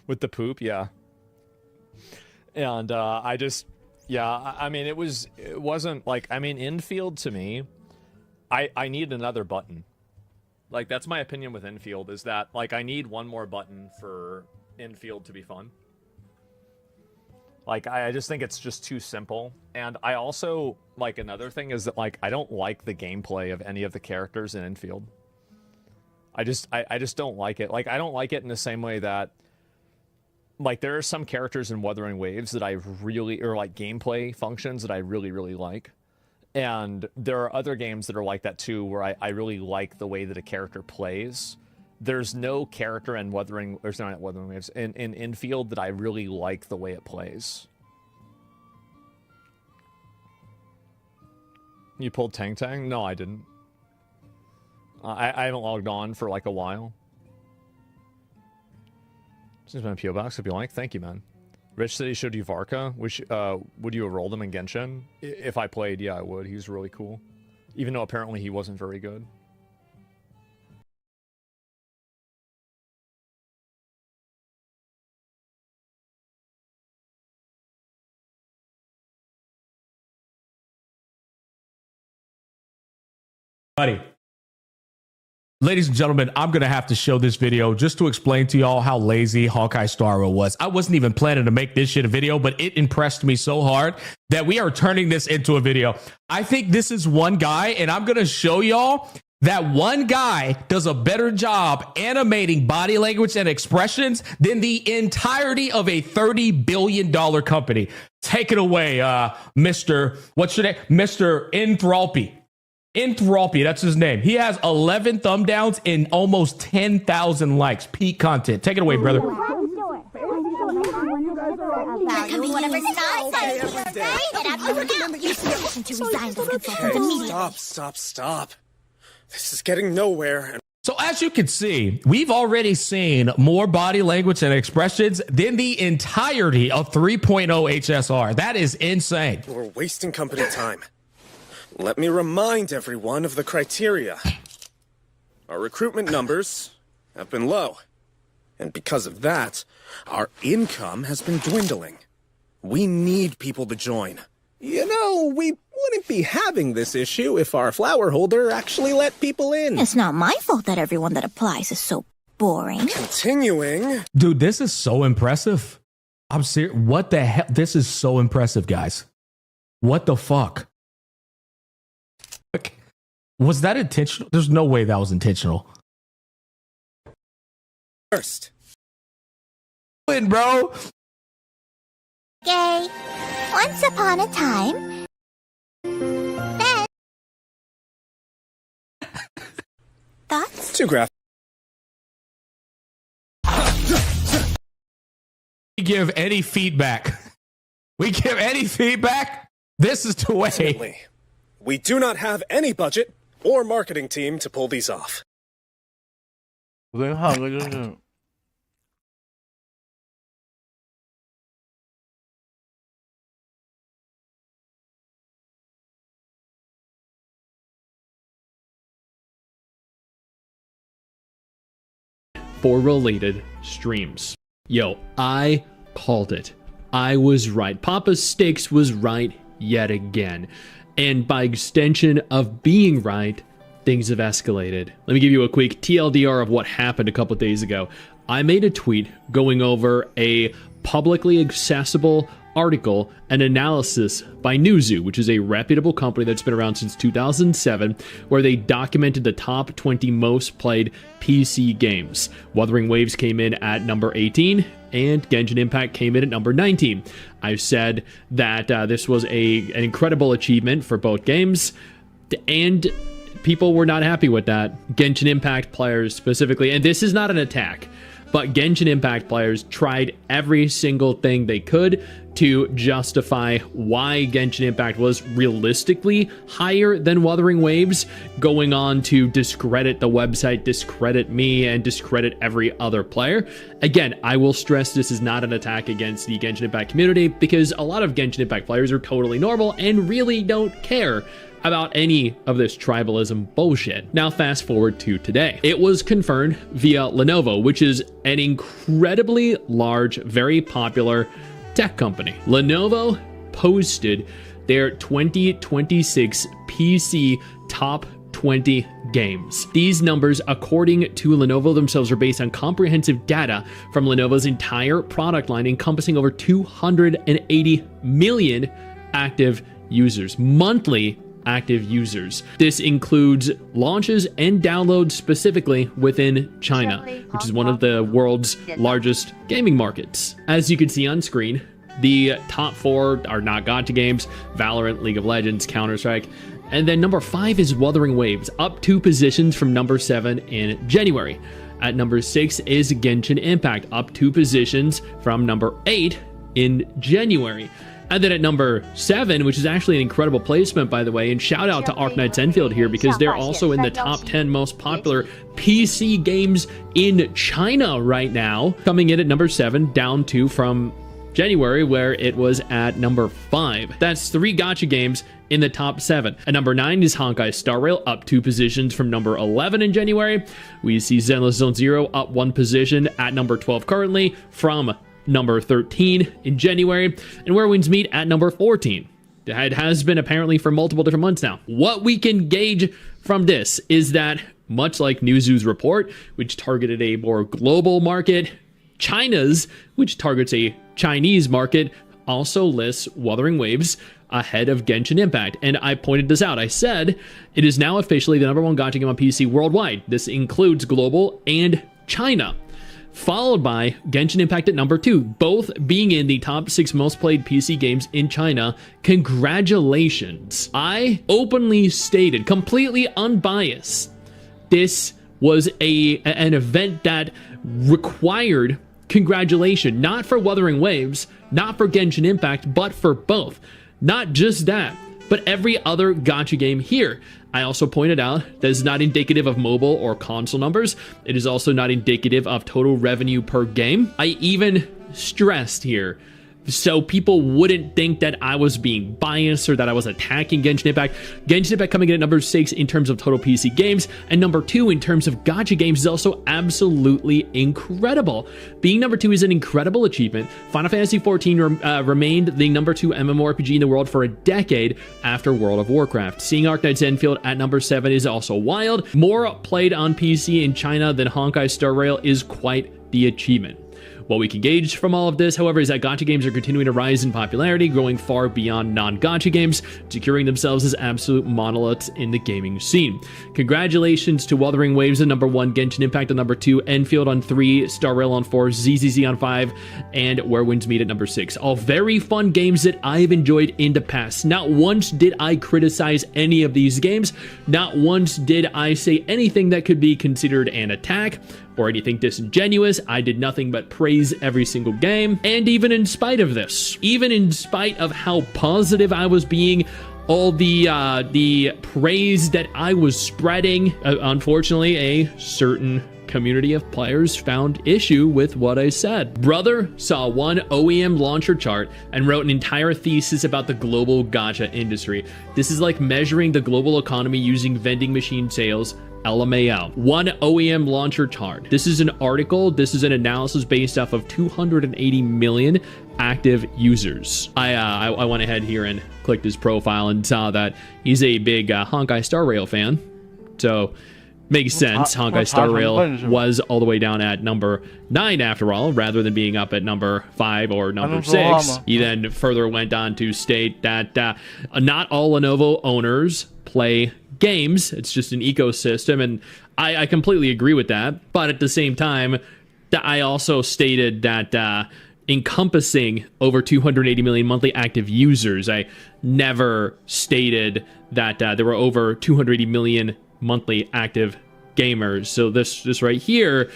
With the poop, yeah. And I just, yeah, I mean, it wasn't like, I mean, Infield to me, I need another button. Like, that's my opinion with Infield, is that, like, I need one more button for Infield to be fun. Like, I just think it's just too simple. And I also, like, another thing is that, like, I don't like the gameplay of any of the characters in Infield. I just don't like it. Like, I don't like it in the same way that, like, there are some characters in Wuthering Waves that I really, or, like, gameplay functions that I really, really like. And there are other games that are like that too, where I really like the way that a character plays. There's no character in Wuthering Waves, in Infield that I really like the way it plays. You pulled Tang Tang? No, I didn't. I haven't logged on for like a while. This is my PO box if you like. Thank you, man. Rich said he showed you Varka. Would you enroll them in Genshin? If I played, yeah, I would. He was really cool. Even though apparently he wasn't very good. Buddy. Ladies and gentlemen, I'm going to have to show this video just to explain to y'all how lazy Hawkeye Star Rail was. I wasn't even planning to make this shit a video, but it impressed me so hard that we are turning this into a video. I think this is one guy, and I'm going to show y'all that one guy does a better job animating body language and expressions than the entirety of a $30 billion company. Take it away, Mr. What's your name? Mr. Enthralpy. Enthralpy, that's his name. He has 11 thumb downs and almost 10,000 likes. Peak content. Take it away, brother. Stop. This is getting nowhere. So as you can see, we've already seen more body language and expressions than the entirety of 3.0 HSR. That is insane. We're wasting company time. Let me remind everyone of the criteria. Our recruitment numbers have been low. And because of that, our income has been dwindling. We need people to join. You know, we wouldn't be having this issue if our flower holder actually let people in. It's not my fault that everyone that applies is so boring. Continuing. Dude, this is so impressive. I'm serious. What the hell? This is so impressive, guys. What the fuck? Was that intentional? There's no way that was intentional. First. Win, bro. Okay. Once upon a time. Then. Thoughts? Too graphic. We give any feedback. We give any feedback. This is the way. Ultimately, we do not have any budget or marketing team to pull these off. 我昨天还有个就是。For related streams. Yo, I called it. I was right. Papa Sticks was right yet again. And by extension of being right, things have escalated. Let me give you a quick TLDR of what happened a couple days ago. I made a tweet going over a publicly accessible article and analysis by Newzoo, which is a reputable company that's been around since 2007, where they documented the top 20 most played PC games. Wuthering Waves came in at number 18, and Genshin Impact came in at number 19. I've said that this was an incredible achievement for both games, and people were not happy with that. Genshin Impact players specifically, and this is not an attack, but Genshin Impact players tried every single thing they could to justify why Genshin Impact was realistically higher than Wuthering Waves, going on to discredit the website, discredit me, and discredit every other player. Again, I will stress this is not an attack against the Genshin Impact community, because a lot of Genshin Impact players are totally normal and really don't care about any of this tribalism bullshit. Now fast forward to today. It was confirmed via Lenovo, which is an incredibly large, very popular tech company. Lenovo posted their 2026 PC top 20 games. These numbers, according to Lenovo themselves, are based on comprehensive data from Lenovo's entire product line, encompassing over 280 million active users, monthly active users. This includes launches and downloads specifically within China, which is one of the world's largest gaming markets. As you can see on screen, the top 4 are not gacha games: Valorant, League of Legends, Counter-Strike, and then number 5 is Wuthering Waves, up 2 positions from number 7 in January. At number 6 is Genshin Impact, up 2 positions from number 8 in January. And then at number 7, which is actually an incredible placement, by the way, and shout out to Arknights Enfield here, because they're also in the top 10 most popular PC games in China right now, coming in at number 7, down 2 from January, where it was at number 5. That's 3 gacha games in the top 7. At number 9 is Honkai Star Rail, up 2 positions from number 11 in January. We see Zenless Zone Zero up 1 position at number 12 currently, from number 13 in January, and Where Winds Meet at number 14. It has been apparently for multiple different months now. What we can gauge from this is that, much like Newzoo's report, which targeted a more global market, China's, which targets a Chinese market, also lists Wuthering Waves ahead of Genshin Impact. And I pointed this out. I said it is now officially the number 1 gacha game on PC worldwide. This includes global and China, followed by Genshin Impact at number 2, both being in the top 6 most played PC games in China. Congratulations. I openly stated, completely unbiased, this was an event that required congratulation, not for Wuthering Waves, not for Genshin Impact, but for both. Not just that, but every other gacha game here. I also pointed out that is not indicative of mobile or console numbers. It is also not indicative of total revenue per game. I even stressed here so people wouldn't think that I was being biased or that I was attacking Genshin Impact. Genshin Impact coming in at number 6 in terms of total PC games, and number 2 in terms of gacha games is also absolutely incredible. Being number 2 is an incredible achievement. Final Fantasy XIV remained the number 2 MMORPG in the world for a decade after World of Warcraft. Seeing Arknight's Endfield at number 7 is also wild. More played on PC in China than Honkai Star Rail is quite the achievement. What we can gauge from all of this, however, is that gacha games are continuing to rise in popularity, growing far beyond non-gacha games, securing themselves as absolute monoliths in the gaming scene. Congratulations to Wuthering Waves at number 1, Genshin Impact on number 2, Enfield on 3, Star Rail on 4, ZZZ on 5, and Where Winds Meet at number 6. All very fun games that I've enjoyed in the past. Not once did I criticize any of these games. Not once did I say anything that could be considered an attack or anything disingenuous. I did nothing but praise every single game. And even in spite of this, even in spite of how positive I was being, all the praise that I was spreading, unfortunately, a certain community of players found issue with what I said. Brother saw one OEM launcher chart and wrote an entire thesis about the global gacha industry. This is like measuring the global economy using vending machine sales. LMAO. One OEM launcher chart. This is an article. This is an analysis based off of 280 million active users. I went ahead here and clicked his profile and saw that he's a big Honkai Star Rail fan. So makes sense. Honkai Star Rail was all the way down at number 9 after all, rather than being up at number 5 or number 6. He then further went on to state that not all Lenovo owners play games. It's just an ecosystem, and I completely agree with that. But at the same time, I also stated that encompassing over 280 million monthly active users, I never stated that there were over 280 million monthly active gamers. So this right here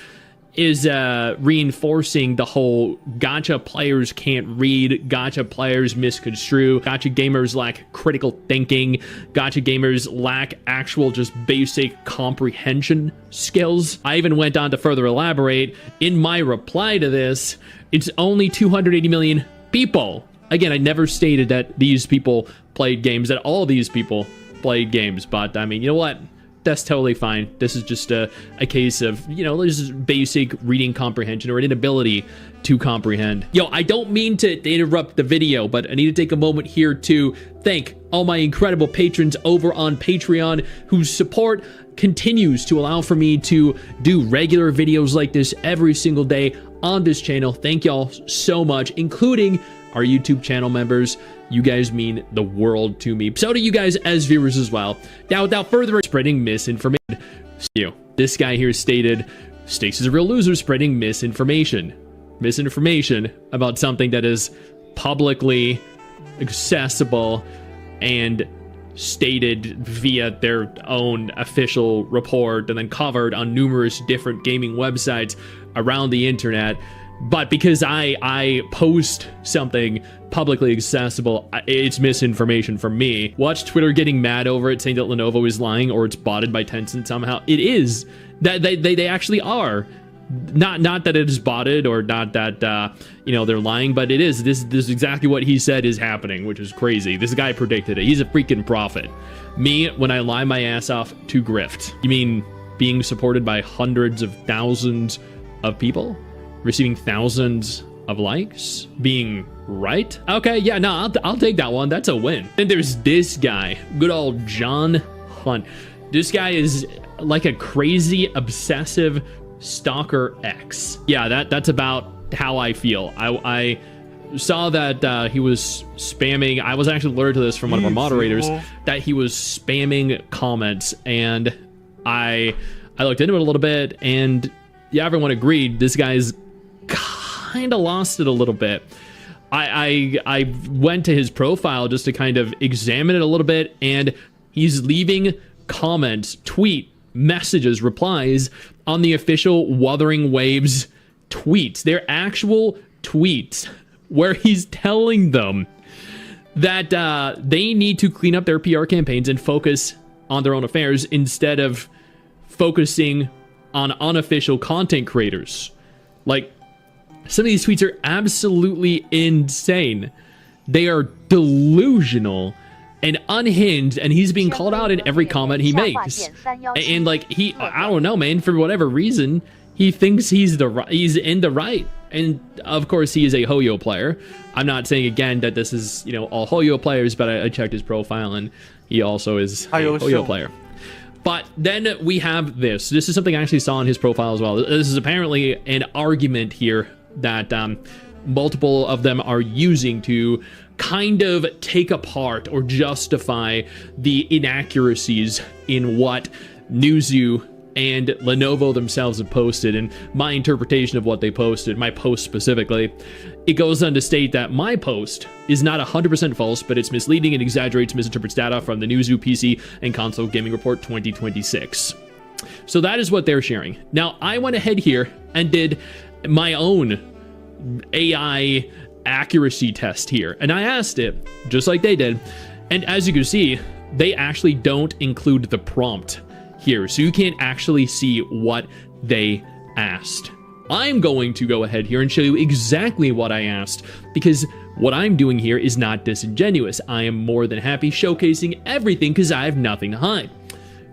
is reinforcing the whole gacha players can't read, gacha players misconstrue, gacha gamers lack critical thinking, gacha gamers lack actual just basic comprehension skills. I even went on to further elaborate. In my reply to this, it's only 280 million people. Again, I never stated that these people played games, that all these people played games, but I mean, you know what? That's totally fine. This is just a case of, you know, there's basic reading comprehension or an inability to comprehend. Yo, I don't mean to interrupt the video, but I need to take a moment here to thank all my incredible patrons over on Patreon whose support continues to allow for me to do regular videos like this every single day on this channel. Thank y'all so much, including our YouTube channel members. You guys mean the world to me. So do you guys as viewers as well. Now, without further spreading misinformation, this guy here stated, Stakes is a real loser spreading misinformation. Misinformation about something that is publicly accessible and stated via their own official report and then covered on numerous different gaming websites around the internet. But because I post something publicly accessible, it's misinformation for me. Watch Twitter getting mad over it, saying that Lenovo is lying or it's botted by Tencent somehow. It is. That they actually are. Not that it is botted or not that you know, they're lying, but it is. This is exactly what he said is happening, which is crazy. This guy predicted it. He's a freaking prophet. Me, when I lie my ass off to grift. You mean being supported by hundreds of thousands of people? Receiving thousands of likes? Being right? Okay, yeah, no, I'll take that one. That's a win. Then there's this guy, good old John Hunt. This guy is like a crazy, obsessive stalker X. Yeah, that's about how I feel. I saw that he was spamming. I was actually alerted to this from one of our moderators that he was spamming comments, and I looked into it a little bit, and yeah, everyone agreed this guy's kind of lost it a little bit. I went to his profile just to kind of examine it a little bit, and he's leaving comments, tweet messages, replies on the official Wuthering Waves tweets. They're actual tweets where he's telling them that they need to clean up their PR campaigns and focus on their own affairs instead of focusing on unofficial content creators. Like, Some of these tweets are absolutely insane. They are delusional and unhinged, and he's being called out in every comment he makes. And like I don't know, man, for whatever reason, he thinks he's in the right. And of course, he is a Hoyo player. I'm not saying again that this is, all Hoyo players, but I checked his profile and he also is a Hoyo player. But then we have this. This is something I actually saw on his profile as well. This is apparently an argument here that multiple of them are using to kind of take apart or justify the inaccuracies in what Newzoo and Lenovo themselves have posted, and my interpretation of what they posted, my post specifically. It goes on to state that my post is not 100% false, but it's misleading and exaggerates, misinterprets data from the Newzoo PC and Console Gaming Report 2026. So that is what they're sharing. Now, I went ahead here and did my own AI accuracy test here, and I asked it, just like they did, and as you can see, they actually don't include the prompt here, so you can't actually see what they asked. I'm going to go ahead here and show you exactly what I asked, because what I'm doing here is not disingenuous. I am more than happy showcasing everything because I have nothing to hide.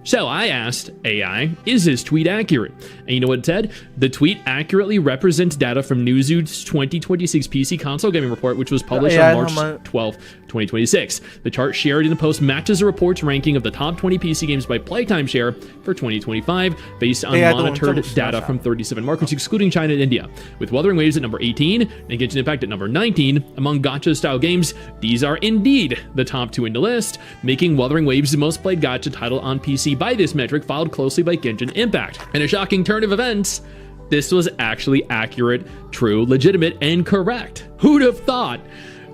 So I asked AI, is this tweet accurate? And you know what it said? The tweet accurately represents data from Newzoo's 2026 PC Console Gaming Report, which was published on March 12, 2026. The chart shared in the post matches the report's ranking of the top 20 PC games by playtime share for 2025, based on monitored data from 37 markets, excluding China and India, with Wuthering Waves at number 18 and Genshin Impact at number 19. Among gacha-style games, these are indeed the top two in the list, making Wuthering Waves the most played gacha title on PC by this metric, followed closely by Genshin Impact. In a shocking turn of events, this was actually accurate, true, legitimate, and correct. Who'd have thought?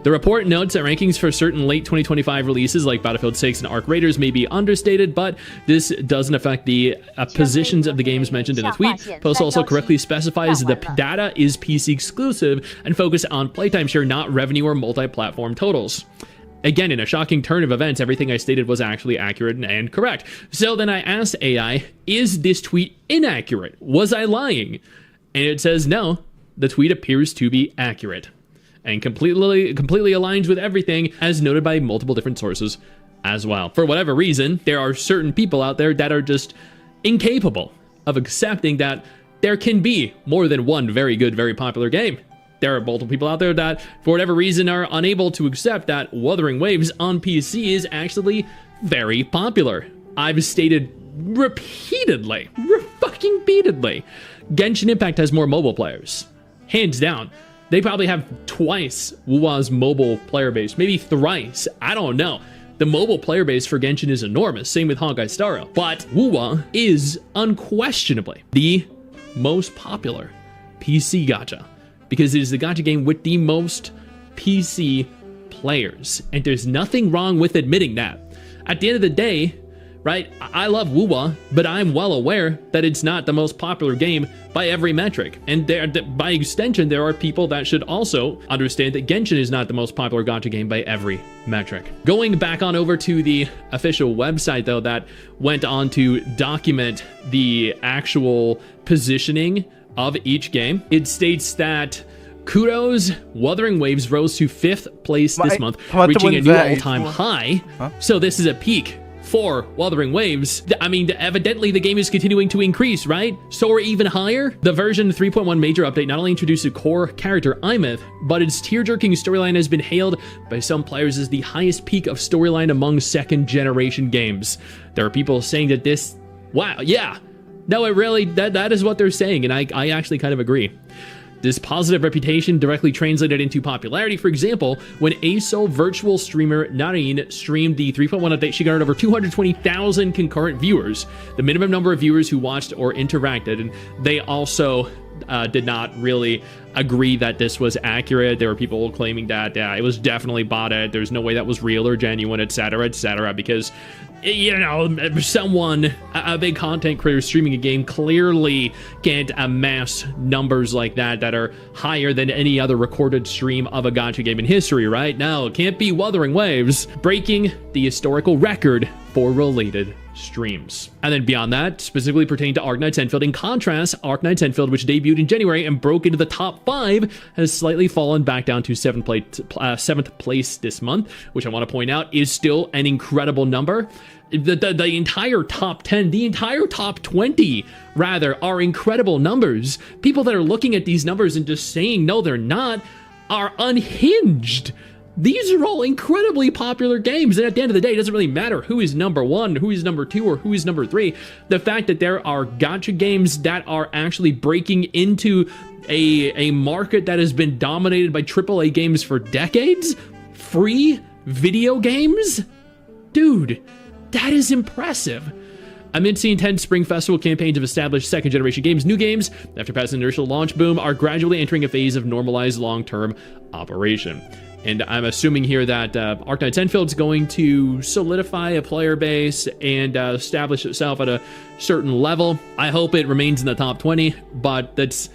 The report notes that rankings for certain late 2025 releases like Battlefield 6 and Arc Raiders may be understated, but this doesn't affect the positions of the games mentioned in the tweet. Post also correctly specifies the data is PC exclusive and focus on playtime share, not revenue or multi-platform totals. Again, in a shocking turn of events, everything I stated was actually accurate and correct. So then I asked AI, is this tweet inaccurate? Was I lying? And it says no, the tweet appears to be accurate and completely aligns with everything as noted by multiple different sources as well. For whatever reason, there are certain people out there that are just incapable of accepting that there can be more than one very good, very popular game. There are multiple people out there that, for whatever reason, are unable to accept that Wuthering Waves on PC is actually very popular. I've stated repeatedly, Genshin Impact has more mobile players. Hands down. They probably have twice Wuwa's mobile player base, maybe thrice, I don't know. The mobile player base for Genshin is enormous, same with Honkai Star Rail. But Wuwa is unquestionably the most popular PC gacha, because it is the gacha game with the most PC players. And there's nothing wrong with admitting that. At the end of the day, right, I love Wuwa, but I'm well aware that it's not the most popular game by every metric. And by extension, there are people that should also understand that Genshin is not the most popular gacha game by every metric. Going back on over to the official website, though, that went on to document the actual positioning of each game, it states that Kudos, Wuthering Waves rose to 5th place this month, reaching a new all-time high. So this is a peak for Wuthering Waves. I mean, evidently the game is continuing to increase, right? Soar even higher? The version 3.1 major update not only introduced a core character, Imeth, but its tear-jerking storyline has been hailed by some players as the highest peak of storyline among second-generation games. There are people saying that this... Wow, yeah. No, it really... That is what they're saying, and I actually kind of agree. This positive reputation directly translated into popularity. For example, when ASO virtual streamer Narine streamed the 3.1 update, she garnered over 220,000 concurrent viewers, the minimum number of viewers who watched or interacted. And they also did not really agree that this was accurate. There were people claiming that it was definitely botted. There's no way that was real or genuine, etc., because, you know, someone, a big content creator streaming a game clearly can't amass numbers like that are higher than any other recorded stream of a gacha game in history, right? No, it can't be Wuthering Waves breaking the historical record for related streams. And then beyond that, specifically pertaining to Arknights Enfield, in contrast, Arknights Enfield, which debuted in January and broke into the top 5, has slightly fallen back down to 7th place this month, which I want to point out is still an incredible number. The entire top 10, the entire top 20, rather, are incredible numbers. People that are looking at these numbers and just saying, no, they're not, are unhinged. These are all incredibly popular games, and at the end of the day, it doesn't really matter who is number 1, who is number 2, or who is number 3. The fact that there are gacha games that are actually breaking into a market that has been dominated by AAA games for decades, free video games? Dude, that is impressive. Amidst the intense Spring Festival campaigns of established second-generation games, new games, after passing the initial launch boom, are gradually entering a phase of normalized long-term operation. And I'm assuming here that Arknights Enfield's going to solidify a player base and establish itself at a certain level. I hope it remains in the top 20, but that's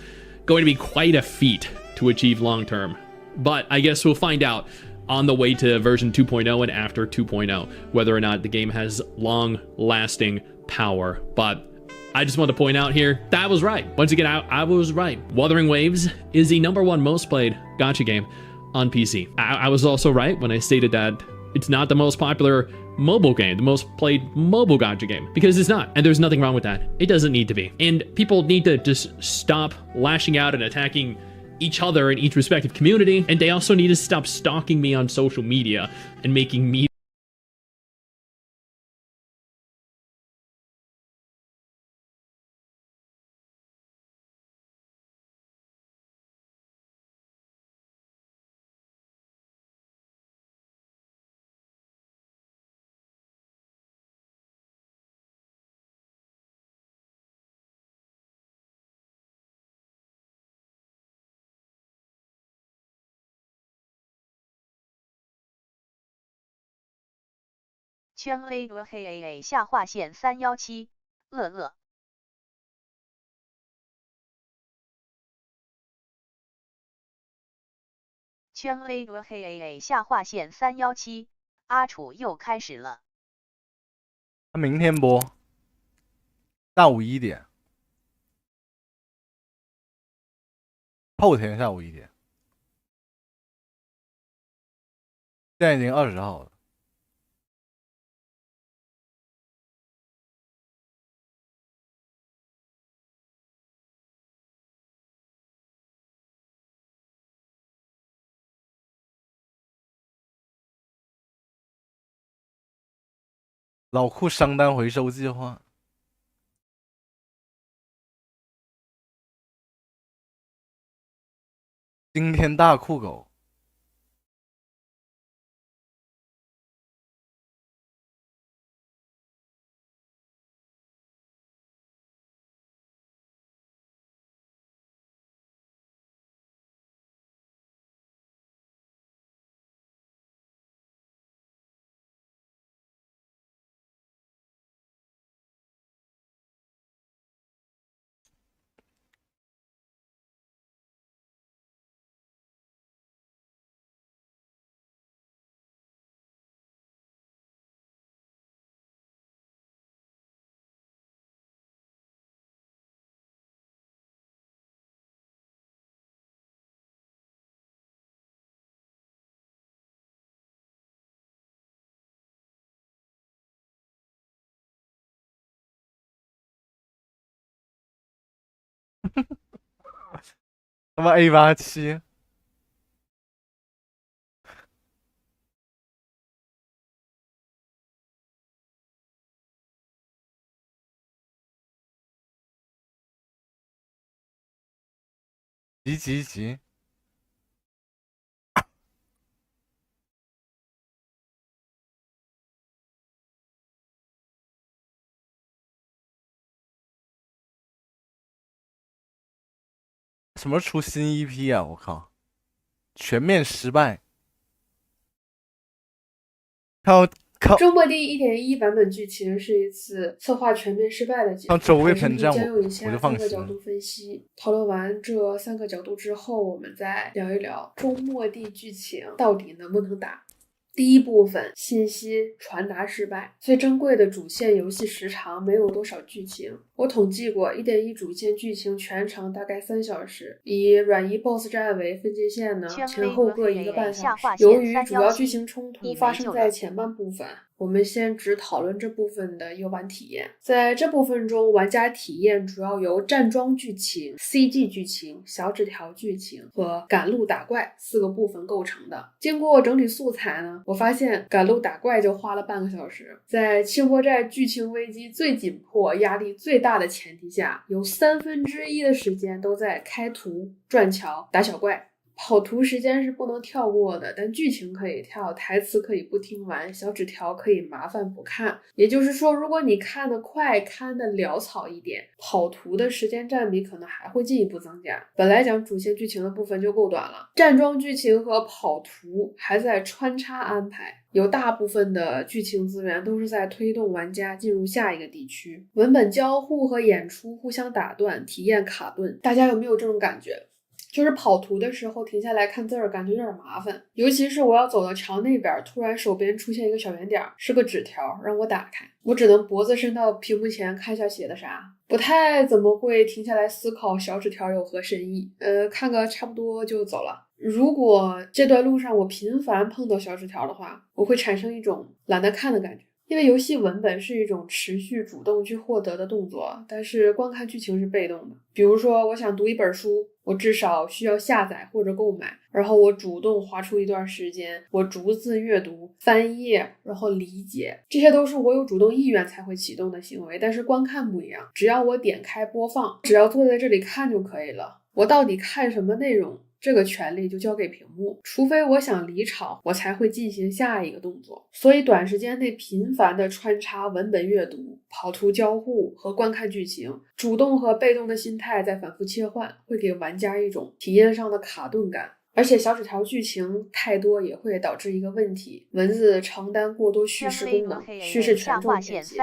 going to be quite a feat to achieve long-term. But I guess we'll find out on the way to version 2.0 and after 2.0, whether or not the game has long-lasting power. But I just want to point out here, that was right. Once again, I was right. Wuthering Waves is the #1 most played gacha game on PC. I was also right when I stated that it's not the most popular mobile game, the most played mobile gacha game, because it's not, and there's nothing wrong with that. It doesn't need to be. And people need to just stop lashing out and attacking each other in each respective community, and they also need to stop stalking me on social media and making me圈 A 罗黑 AA 下划线317，乐乐。圈 A 罗黑 AA 下划线317，阿楚又开始了。他明天播，下午1点，后天下午1点，现在已经20号了。老库商单回收计划，惊天大酷狗，他妈 A87，急！什么出新EP啊！我靠，全面失败。周末第1.1版本剧情是一次策划全面失败的结果。周卫喷这样，将用以下我就放3个角度分析。讨论完这3个角度之后，我们再聊一聊周末地剧情到底能不能打。第一部分信息传达失败，最珍贵的主线游戏时长没有多少剧情。我统计过 1.1 主线剧情全程大概3小时，以软一 BOSS 战为分界线呢，前后各1个半小时。由于主要剧情冲突发生在前半部分，我们先只讨论这部分的游玩体验。在这部分中，玩家体验主要由站桩剧情、CG 剧情、小纸条剧情和赶路打怪4个部分构成的。经过整理素材呢，我发现赶路打怪就花了半个小时。在清波寨剧情危机最紧迫、压力最大的前提下，有1/3的时间都在开图、转桥、打小怪。跑图时间是不能跳过的，但剧情可以跳，台词可以不听完，小纸条可以麻烦不看。也就是说，如果你看得快，看得潦草一点，跑图的时间占比可能还会进一步增加。本来讲主线剧情的部分就够短了，站桩剧情和跑图还在穿插安排，有大部分的剧情资源都是在推动玩家进入下一个地区。文本交互和演出互相打断，体验卡顿。大家有没有这种感觉？就是跑图的时候停下来看字儿，感觉有点麻烦，尤其是我要走到桥那边，突然手边出现一个小圆点，是个纸条，让我打开，我只能脖子伸到屏幕前看一下写的啥，不太怎么会停下来思考小纸条有何深意，看个差不多就走了。如果这段路上我频繁碰到小纸条的话，我会产生一种懒得看的感觉。因为游戏文本是一种持续主动去获得的动作，但是观看剧情是被动的。比如说我想读一本书，我至少需要下载或者购买，然后我主动花出一段时间，我逐字阅读、翻页，然后理解，这些都是我有主动意愿才会启动的行为。但是观看不一样，只要我点开播放，只要坐在这里看就可以了。我到底看什么内容，这个权利就交给屏幕，除非我想离场，我才会进行下一个动作。所以短时间内频繁的穿插文本阅读、跑图交互和观看剧情，主动和被动的心态在反复切换，会给玩家一种体验上的卡顿感。而且小纸条剧情太多也会导致一个问题，文字承担过多叙事功能，叙事权重偏斜。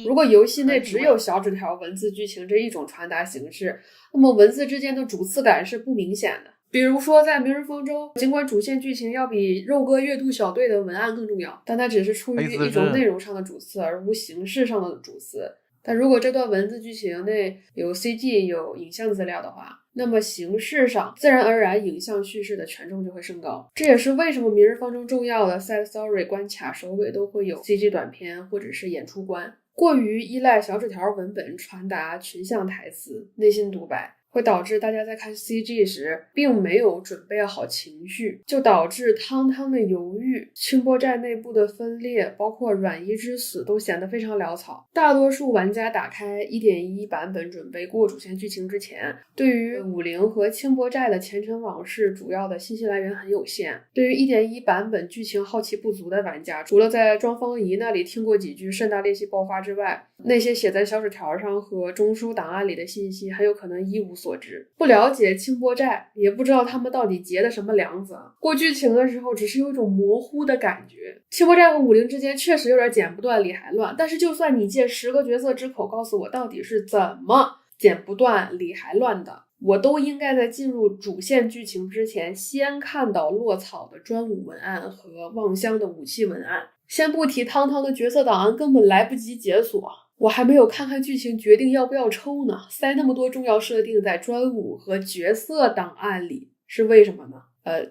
如果游戏内只有小纸条文字剧情这一种传达形式，那么文字之间的主次感是不明显的。比如说在明日方舟，尽管主线剧情要比肉鸽阅读小队的文案更重要，但它只是出于一种内容上的主次，而无形式上的主次。但如果这段文字剧情内有 CG 有影像资料的话，那么形式上自然而然影像叙事的权重就会升高。这也是为什么明日方舟重要的 side story 关卡首尾都会有 CG 短片或者是演出关。过于依赖小纸条文本传达群像台词、内心独白，会导致大家在看 CG 时并没有准备好情绪，就导致汤汤的犹豫，清波寨内部的分裂，包括软一之死都显得非常潦草。大多数玩家打开 1.1 版本准备过主线剧情之前，对于武陵和清波寨的前尘往事主要的信息来源很有限。对于 1.1 版本剧情好奇不足的玩家，除了在庄方仪那里听过几句肾大裂隙爆发之外，那些写在小纸条上和中枢档案里的信息很有可能一无所知。不了解清波寨，也不知道他们到底结的什么梁子。过剧情的时候只是有一种模糊的感觉。清波寨和武陵之间确实有点剪不断理还乱，但是就算你借10个角色之口告诉我到底是怎么剪不断理还乱的，我都应该在进入主线剧情之前先看到落草的专武文案和望乡的武器文案。先不提汤汤的角色档案根本来不及解锁，我还没有看看剧情决定要不要抽呢，塞那么多重要设定在专武和角色档案里是为什么呢？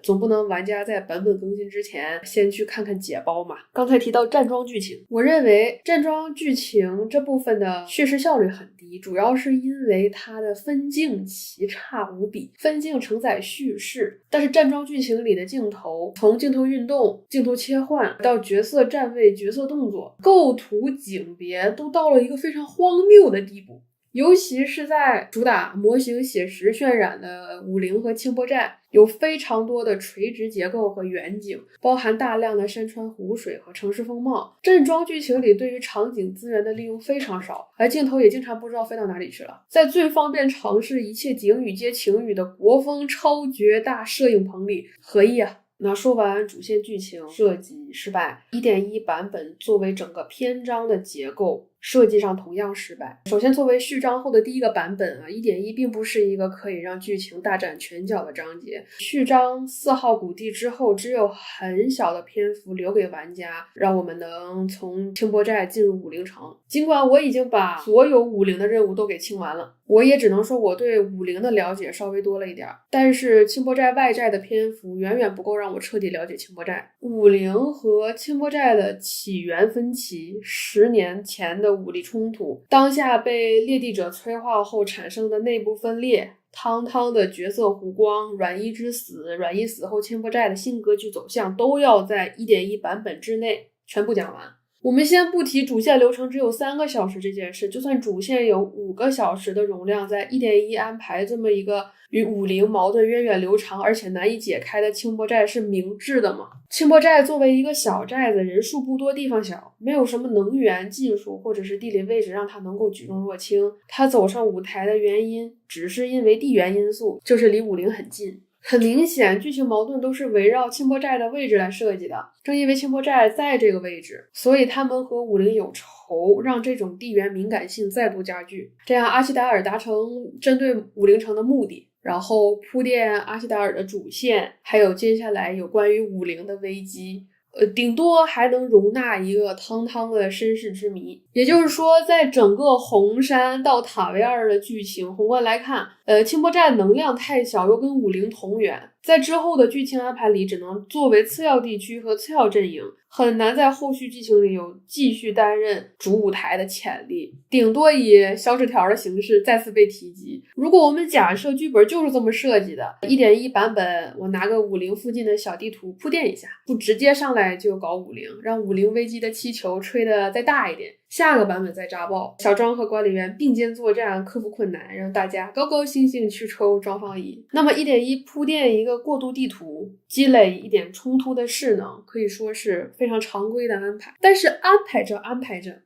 总不能玩家在版本更新之前先去看看解包嘛。刚才提到站桩剧情，我认为站桩剧情这部分的叙事效率很低，主要是因为它的分镜奇差无比。分镜承载叙事，但是站桩剧情里的镜头，从镜头运动、镜头切换到角色站位、角色动作、构图、景别都到了一个非常荒谬的地步。尤其是在主打模型写实渲染的武陵和清波寨，有非常多的垂直结构和远景，包含大量的山川湖水和城市风貌。站桩剧情里对于场景资源的利用非常少，而镜头也经常不知道飞到哪里去了。在最方便尝试一切景语皆情语的国风超绝大摄影棚里，何意啊？那说完主线剧情、设计、失败。1.1 版本作为整个篇章的结构设计上同样失败。首先，作为序章后的第一个版本啊 ,1.1 并不是一个可以让剧情大展拳脚的章节。序章4号谷地之后，只有很小的篇幅留给玩家，让我们能从清波寨进入武陵城。尽管我已经把所有武陵的任务都给清完了，我也只能说我对武陵的了解稍微多了一点，但是清波寨外寨的篇幅远远不够让我彻底了解清波寨。武陵和清波寨的起源分歧，10年前的武力冲突，当下被裂地者催化后产生的内部分裂，汤汤的角色弧光，阮一之死，阮一死后清波寨的新格局走向，都要在 1.1 版本之内全部讲完。我们先不提主线流程只有3个小时这件事，就算主线有5个小时的容量，在 1.1 安排这么一个与武陵矛盾源远流长而且难以解开的清波寨是明智的吗？清波寨作为一个小寨子，人数不多，地方小，没有什么能源技术或者是地理位置让它能够举重若轻，它走上舞台的原因只是因为地缘因素，就是离武陵很近。很明显，剧情矛盾都是围绕清波寨的位置来设计的。正因为清波寨在这个位置，所以他们和武陵有仇，让这种地缘敏感性再度加剧。这样阿希达尔达成针对武陵城的目的，然后铺垫阿希达尔的主线，还有接下来有关于武陵的危机。顶多还能容纳一个汤汤的身世之谜。也就是说，在整个红山到塔维尔的剧情宏观来看，清波寨能量太小，又跟武陵同源，在之后的剧情安排里只能作为次要地区和次要阵营，很难在后续剧情里有继续担任主舞台的潜力，顶多以小纸条的形式再次被提及。如果我们假设剧本就是这么设计的， 1.1 版本我拿个武陵附近的小地图铺垫一下，不直接上来就搞武陵，让武陵危机的气球吹得再大一点，下个版本再扎爆，小庄和管理员并肩作战，克服困难，让大家高高兴兴去抽庄方仪。那么 1.1 铺垫一个过渡地图，积累一点冲突的势能，可以说是非常常规的安排。但是安排着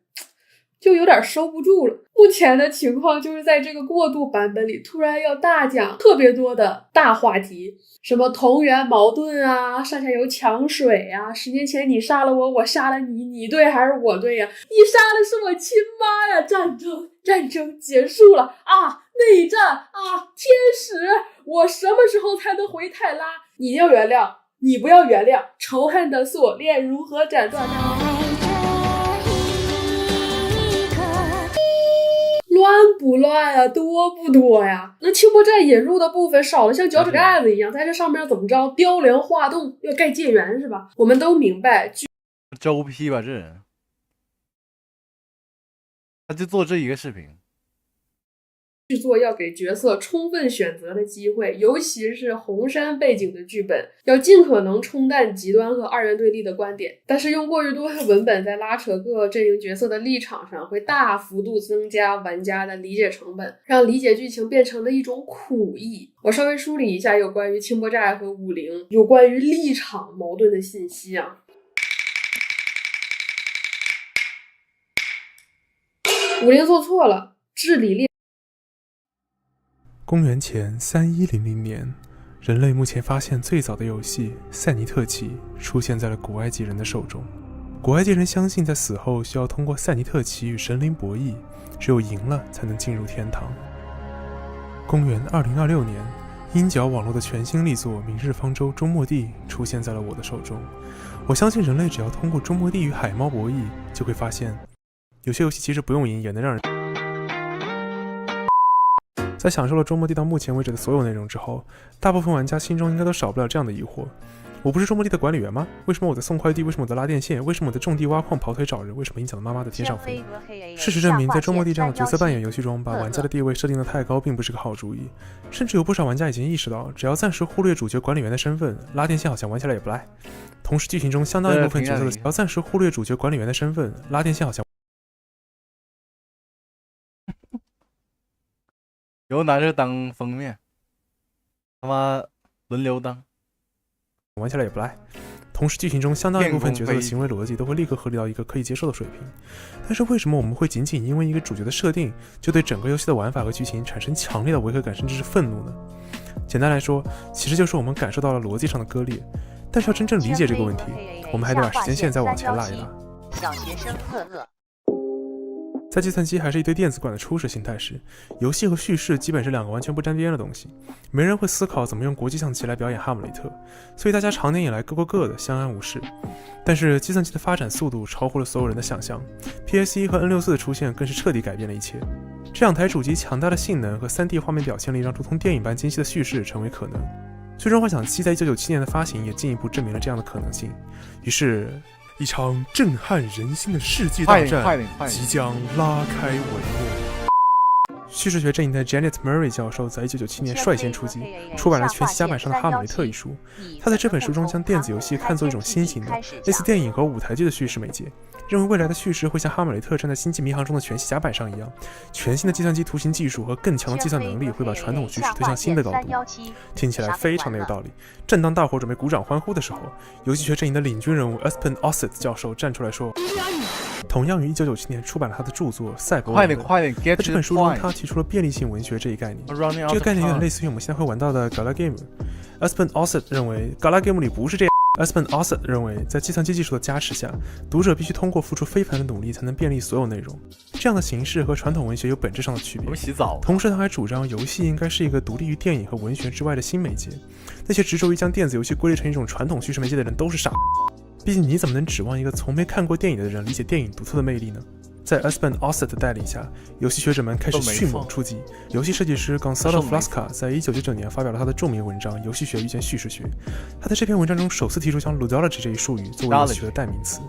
就有点收不住了。目前的情况就是在这个过渡版本里突然要大讲特别多的大话题，什么同源矛盾啊，上下游抢水啊，10年前你杀了我，我杀了你，你对还是我对呀？你杀的是我亲妈呀！战争结束了啊！内战啊！天使，我什么时候才能回泰拉？你要原谅，你不要原谅，仇恨的锁链如何斩断？乱不乱呀？多不多呀？那清波寨引入的部分少的像脚趾盖子一样，在这上面怎么着？雕梁画栋，要盖界园是吧？我们都明白，招批吧，这人他就做这一个视频。剧作要给角色充分选择的机会，尤其是红山背景的剧本，要尽可能冲淡极端和二元对立的观点。但是用过于多的文本在拉扯各阵营角色的立场上，会大幅度增加玩家的理解成本，让理解剧情变成了一种苦役。我稍微梳理一下有关于清波寨和武陵有关于立场矛盾的信息啊。武陵做错了，治理列。公元前3100年，人类目前发现最早的游戏赛尼特棋出现在了古埃及人的手中。古埃及人相信在死后需要通过赛尼特棋与神灵博弈，只有赢了才能进入天堂。公元2026年，鹰角网络的全新力作《明日方舟：终末地》出现在了我的手中。我相信人类只要通过终末地与海猫博弈，就会发现有些游戏其实不用赢也能让人。在享受了周末地到目前为止的所有内容之后，大部分玩家心中应该都少不了这样的疑惑：我不是周末地的管理员吗？为什么我在送快递？为什么我在拉电线？为什么我在种地挖矿跑腿找人？为什么影响了妈妈的天上飞？事实证明，在周末地这样的角色扮演游戏中，把玩家的地位设定得太高并不是个好主意。甚至有不少玩家已经意识到，只要暂时忽略主角管理员的身份，拉电线好像玩起来也不赖。同时，剧情中相当一部分角色的只要暂时忽略主角管理员的身份，拉电线好像。有拿这当封面，他妈轮流当，玩起来也不赖。同时，剧情中相当一部分角色的行为逻辑都会立刻合理到一个可以接受的水平。但是，为什么我们会仅仅因为一个主角的设定，就对整个游戏的玩法和剧情产生强烈的违和感，甚至是愤怒呢？简单来说，其实就是我们感受到了逻辑上的割裂。但是要真正理解这个问题，我们还得把时间线再往前拉一拉。小学生乐乐。在计算机还是一堆电子管的初始形态时，游戏和叙事基本是两个完全不沾边的东西，没人会思考怎么用国际象棋来表演哈姆雷特，所以大家长年以来各过各的，相安无事。但是计算机的发展速度超乎了所有人的想象 ，PS1 和 N64 的出现更是彻底改变了一切。这两台主机强大的性能和 3D 画面表现力让如同电影般精细的叙事成为可能。最终幻想7在1997年的发行也进一步证明了这样的可能性。于是一场震撼人心的世纪大战即将拉开帷幕。叙事学阵营的 Janet Murray 教授在1997年率先出击，出版了全息甲板上的《哈姆雷特》一书。他在这本书中将电子游戏看作一种新型的、类似电影和舞台剧的叙事媒介，认为未来的叙事会像哈姆雷特站在星际迷航中的全息甲板上一样，全新的计算机图形技术和更强的计算能力会把传统叙事推向新的高度。听起来非常的有道理。正当大伙准备鼓掌欢呼的时候，游戏学阵营的领军人物 Espen Ossett 教授站出来说，同样于1997年出版了他的著作《赛博朋克》。在这本书中，他提出了便利性文学这一概念。这个概念有点类似于我们现在会玩到的 Gala Game。Espen Ossett 认为 Gala Game 里不是这样。Espen Ossett 认为，在计算机技术的加持下，读者必须通过付出非凡的努力才能便利所有内容。这样的形式和传统文学有本质上的区别。同时，他还主张游戏应该是一个独立于电影和文学之外的新媒介。那些执着于将电子游戏归类成一种传统叙事媒介的人都是傻。毕竟，你怎么能指望一个从没看过电影的人理解电影独特的魅力呢？在 Espen Ossett 的带领下，游戏学者们开始迅猛出击。游戏设计师 Gonzalo Flasca 在1999年发表了他的著名文章《游戏学遇见叙事学》。他在这篇文章中首次提出将 ludology 这一术语作为游戏学的代名词。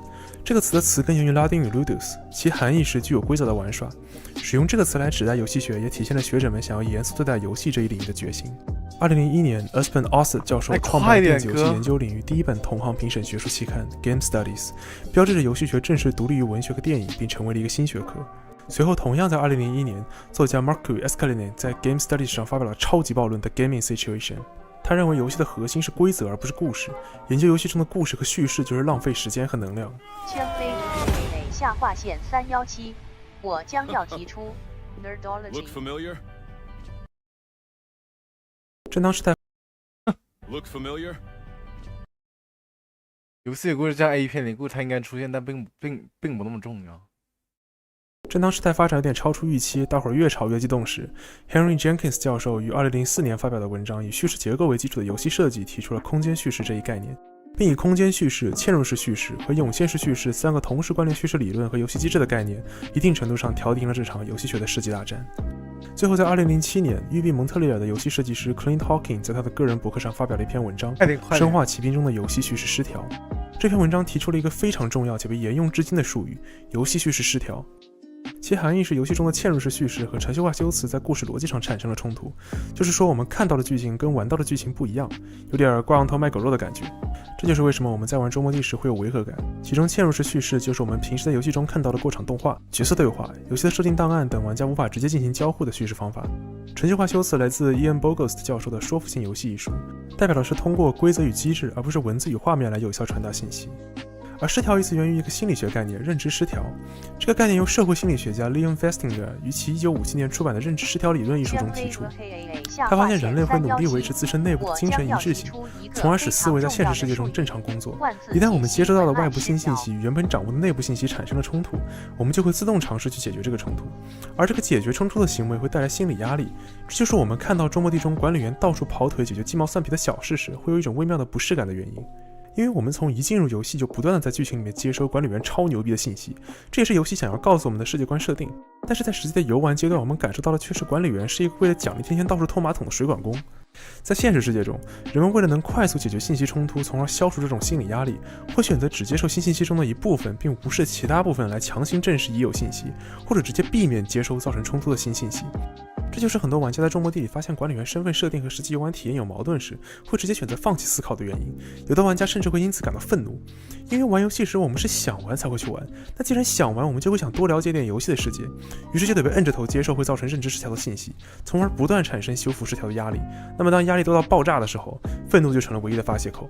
这个词的词根源于拉丁语 ludus， 其含义是具有规则的玩耍。使用这个词来指代游戏学，也体现了学者们想要严肃对待游戏这一领域的决心。2001年 ，Espen Ossett 教授创办了电子游戏研究领域第一本同行评审学术期刊《Game Studies》，标志着游戏学正式独立于文学和电影，并成为了一个新学科。随后，同样在2001年，作家 Marco Escalante 在《Game Studies》上发表了超级暴论的 Gaming Situation。他认为游戏的核心是规则而不是故事，研究游戏中的故事和叙事就是浪费时间和能量。圈飞雷下划线317，我将要提出 Nerdology。正当时代游戏的故事加 A 片里故事它应该出现，但并不那么重要。正当事态发展有点超出预期，大伙儿越吵越激动时 ，Henry Jenkins 教授于2004年发表的文章以叙事结构为基础的游戏设计提出了空间叙事这一概念，并以空间叙事、嵌入式叙事和涌现式叙事三个同时关联叙事理论和游戏机制的概念，一定程度上调停了这场游戏学的世纪大战。最后，在2007年，育碧蒙特利尔的游戏设计师 Clint Hawking 在他的个人博客上发表了一篇文章《生化奇兵中的游戏叙事失调》。这篇文章提出了一个非常重要且被沿用至今的术语——游戏叙事失调。其含义是游戏中的嵌入式叙事和程序化修辞在故事逻辑上产生了冲突，就是说我们看到的剧情跟玩到的剧情不一样，有点挂羊头卖狗肉的感觉。这就是为什么我们在玩周末地时会有违和感。其中嵌入式叙事就是我们平时在游戏中看到的过场动画、角色对话、游戏的设定档案等玩家无法直接进行交互的叙事方法。程序化修辞来自 Ian Bogost 教授的《说服性游戏》一书，代表的是通过规则与机制而不是文字与画面来有效传达信息。而失调一词源于一个心理学概念——认知失调。这个概念由社会心理学家 Leon Festinger 于其1957年出版的《认知失调理论》一书中提出。他发现人类会努力维持自身内部的精神一致性，从而使思维在现实世界中正常工作。一旦我们接收到的外部新信息与原本掌握的内部信息产生了冲突，我们就会自动尝试去解决这个冲突。而这个解决冲突的行为会带来心理压力，这就是我们看到周末地中管理员到处跑腿解决鸡毛蒜皮的小事时，会有一种微妙的不适感的原因。因为我们从一进入游戏就不断的在剧情里面接收管理员超牛逼的信息，这也是游戏想要告诉我们的世界观设定。但是在实际的游玩阶段，我们感受到的却是管理员是一个为了奖励天天到处拖马桶的水管工。在现实世界中，人们为了能快速解决信息冲突，从而消除这种心理压力，会选择只接受新信息中的一部分，并无视其他部分来强行证实已有信息，或者直接避免接收造成冲突的新信息。这就是很多玩家在周末地里发现管理员身份设定和实际游玩体验有矛盾时，会直接选择放弃思考的原因。有的玩家甚至会因此感到愤怒，因为玩游戏时我们是想玩才会去玩，那既然想玩，我们就会想多了解点游戏的世界，于是就得被摁着头接受会造成认知失调的信息，从而不断产生修复失调的压力。那么当压力多到爆炸的时候，愤怒就成了唯一的发泄口。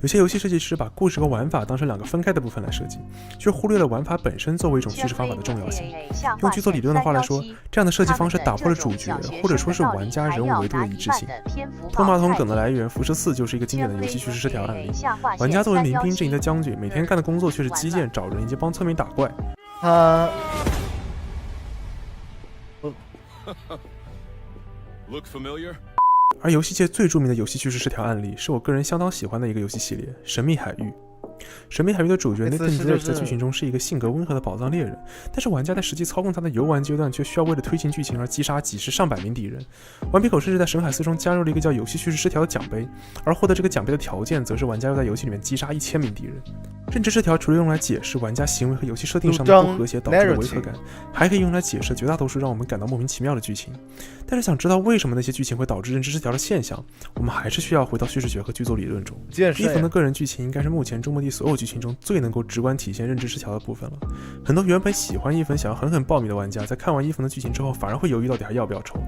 有些游戏设计师把故事和玩法当成2个分开的部分来设计，却忽略了玩法本身作为一种叙事方法的重要性。用剧作理论的话来说，这样的设计方式打破了主角或者说是玩家人物维度的一致性。通马桶梗的来源《辐射4》就是一个经典的游戏叙事失调案例。玩家作为民兵阵营的将军，每天干的工作却是击剑、找人以及帮村民打怪。Look familiar? 而游戏界最著名的游戏叙事失调案例，是我个人相当喜欢的一个游戏系列《神秘海域》。神秘海域的主角 Nathan Drake 在剧情中是一个性格温和的宝藏猎人，但是玩家在实际操控他的游玩阶段，却需要为了推进剧情而击杀几十上百名敌人。顽皮狗甚至在神海4中加入了一个叫游戏叙事失调的奖杯，而获得这个奖杯的条件，则是玩家要在游戏里面击杀1000名敌人。认知失调除了用来解释玩家行为和游戏设定上的不和谐导致的违和感，还可以用来解释绝大多数让我们感到莫名其妙的剧情。但是想知道为什么那些剧情会导致认知失调的现象，我们还是需要回到叙事学和剧作理论中。伊冯的个人剧情应该是目前中末地所有剧情中最能够直观体现认知失调的部分了。很多原本喜欢伊冯想要狠狠爆米的玩家，在看完伊冯的剧情之后，反而会犹豫到底还要不要抽。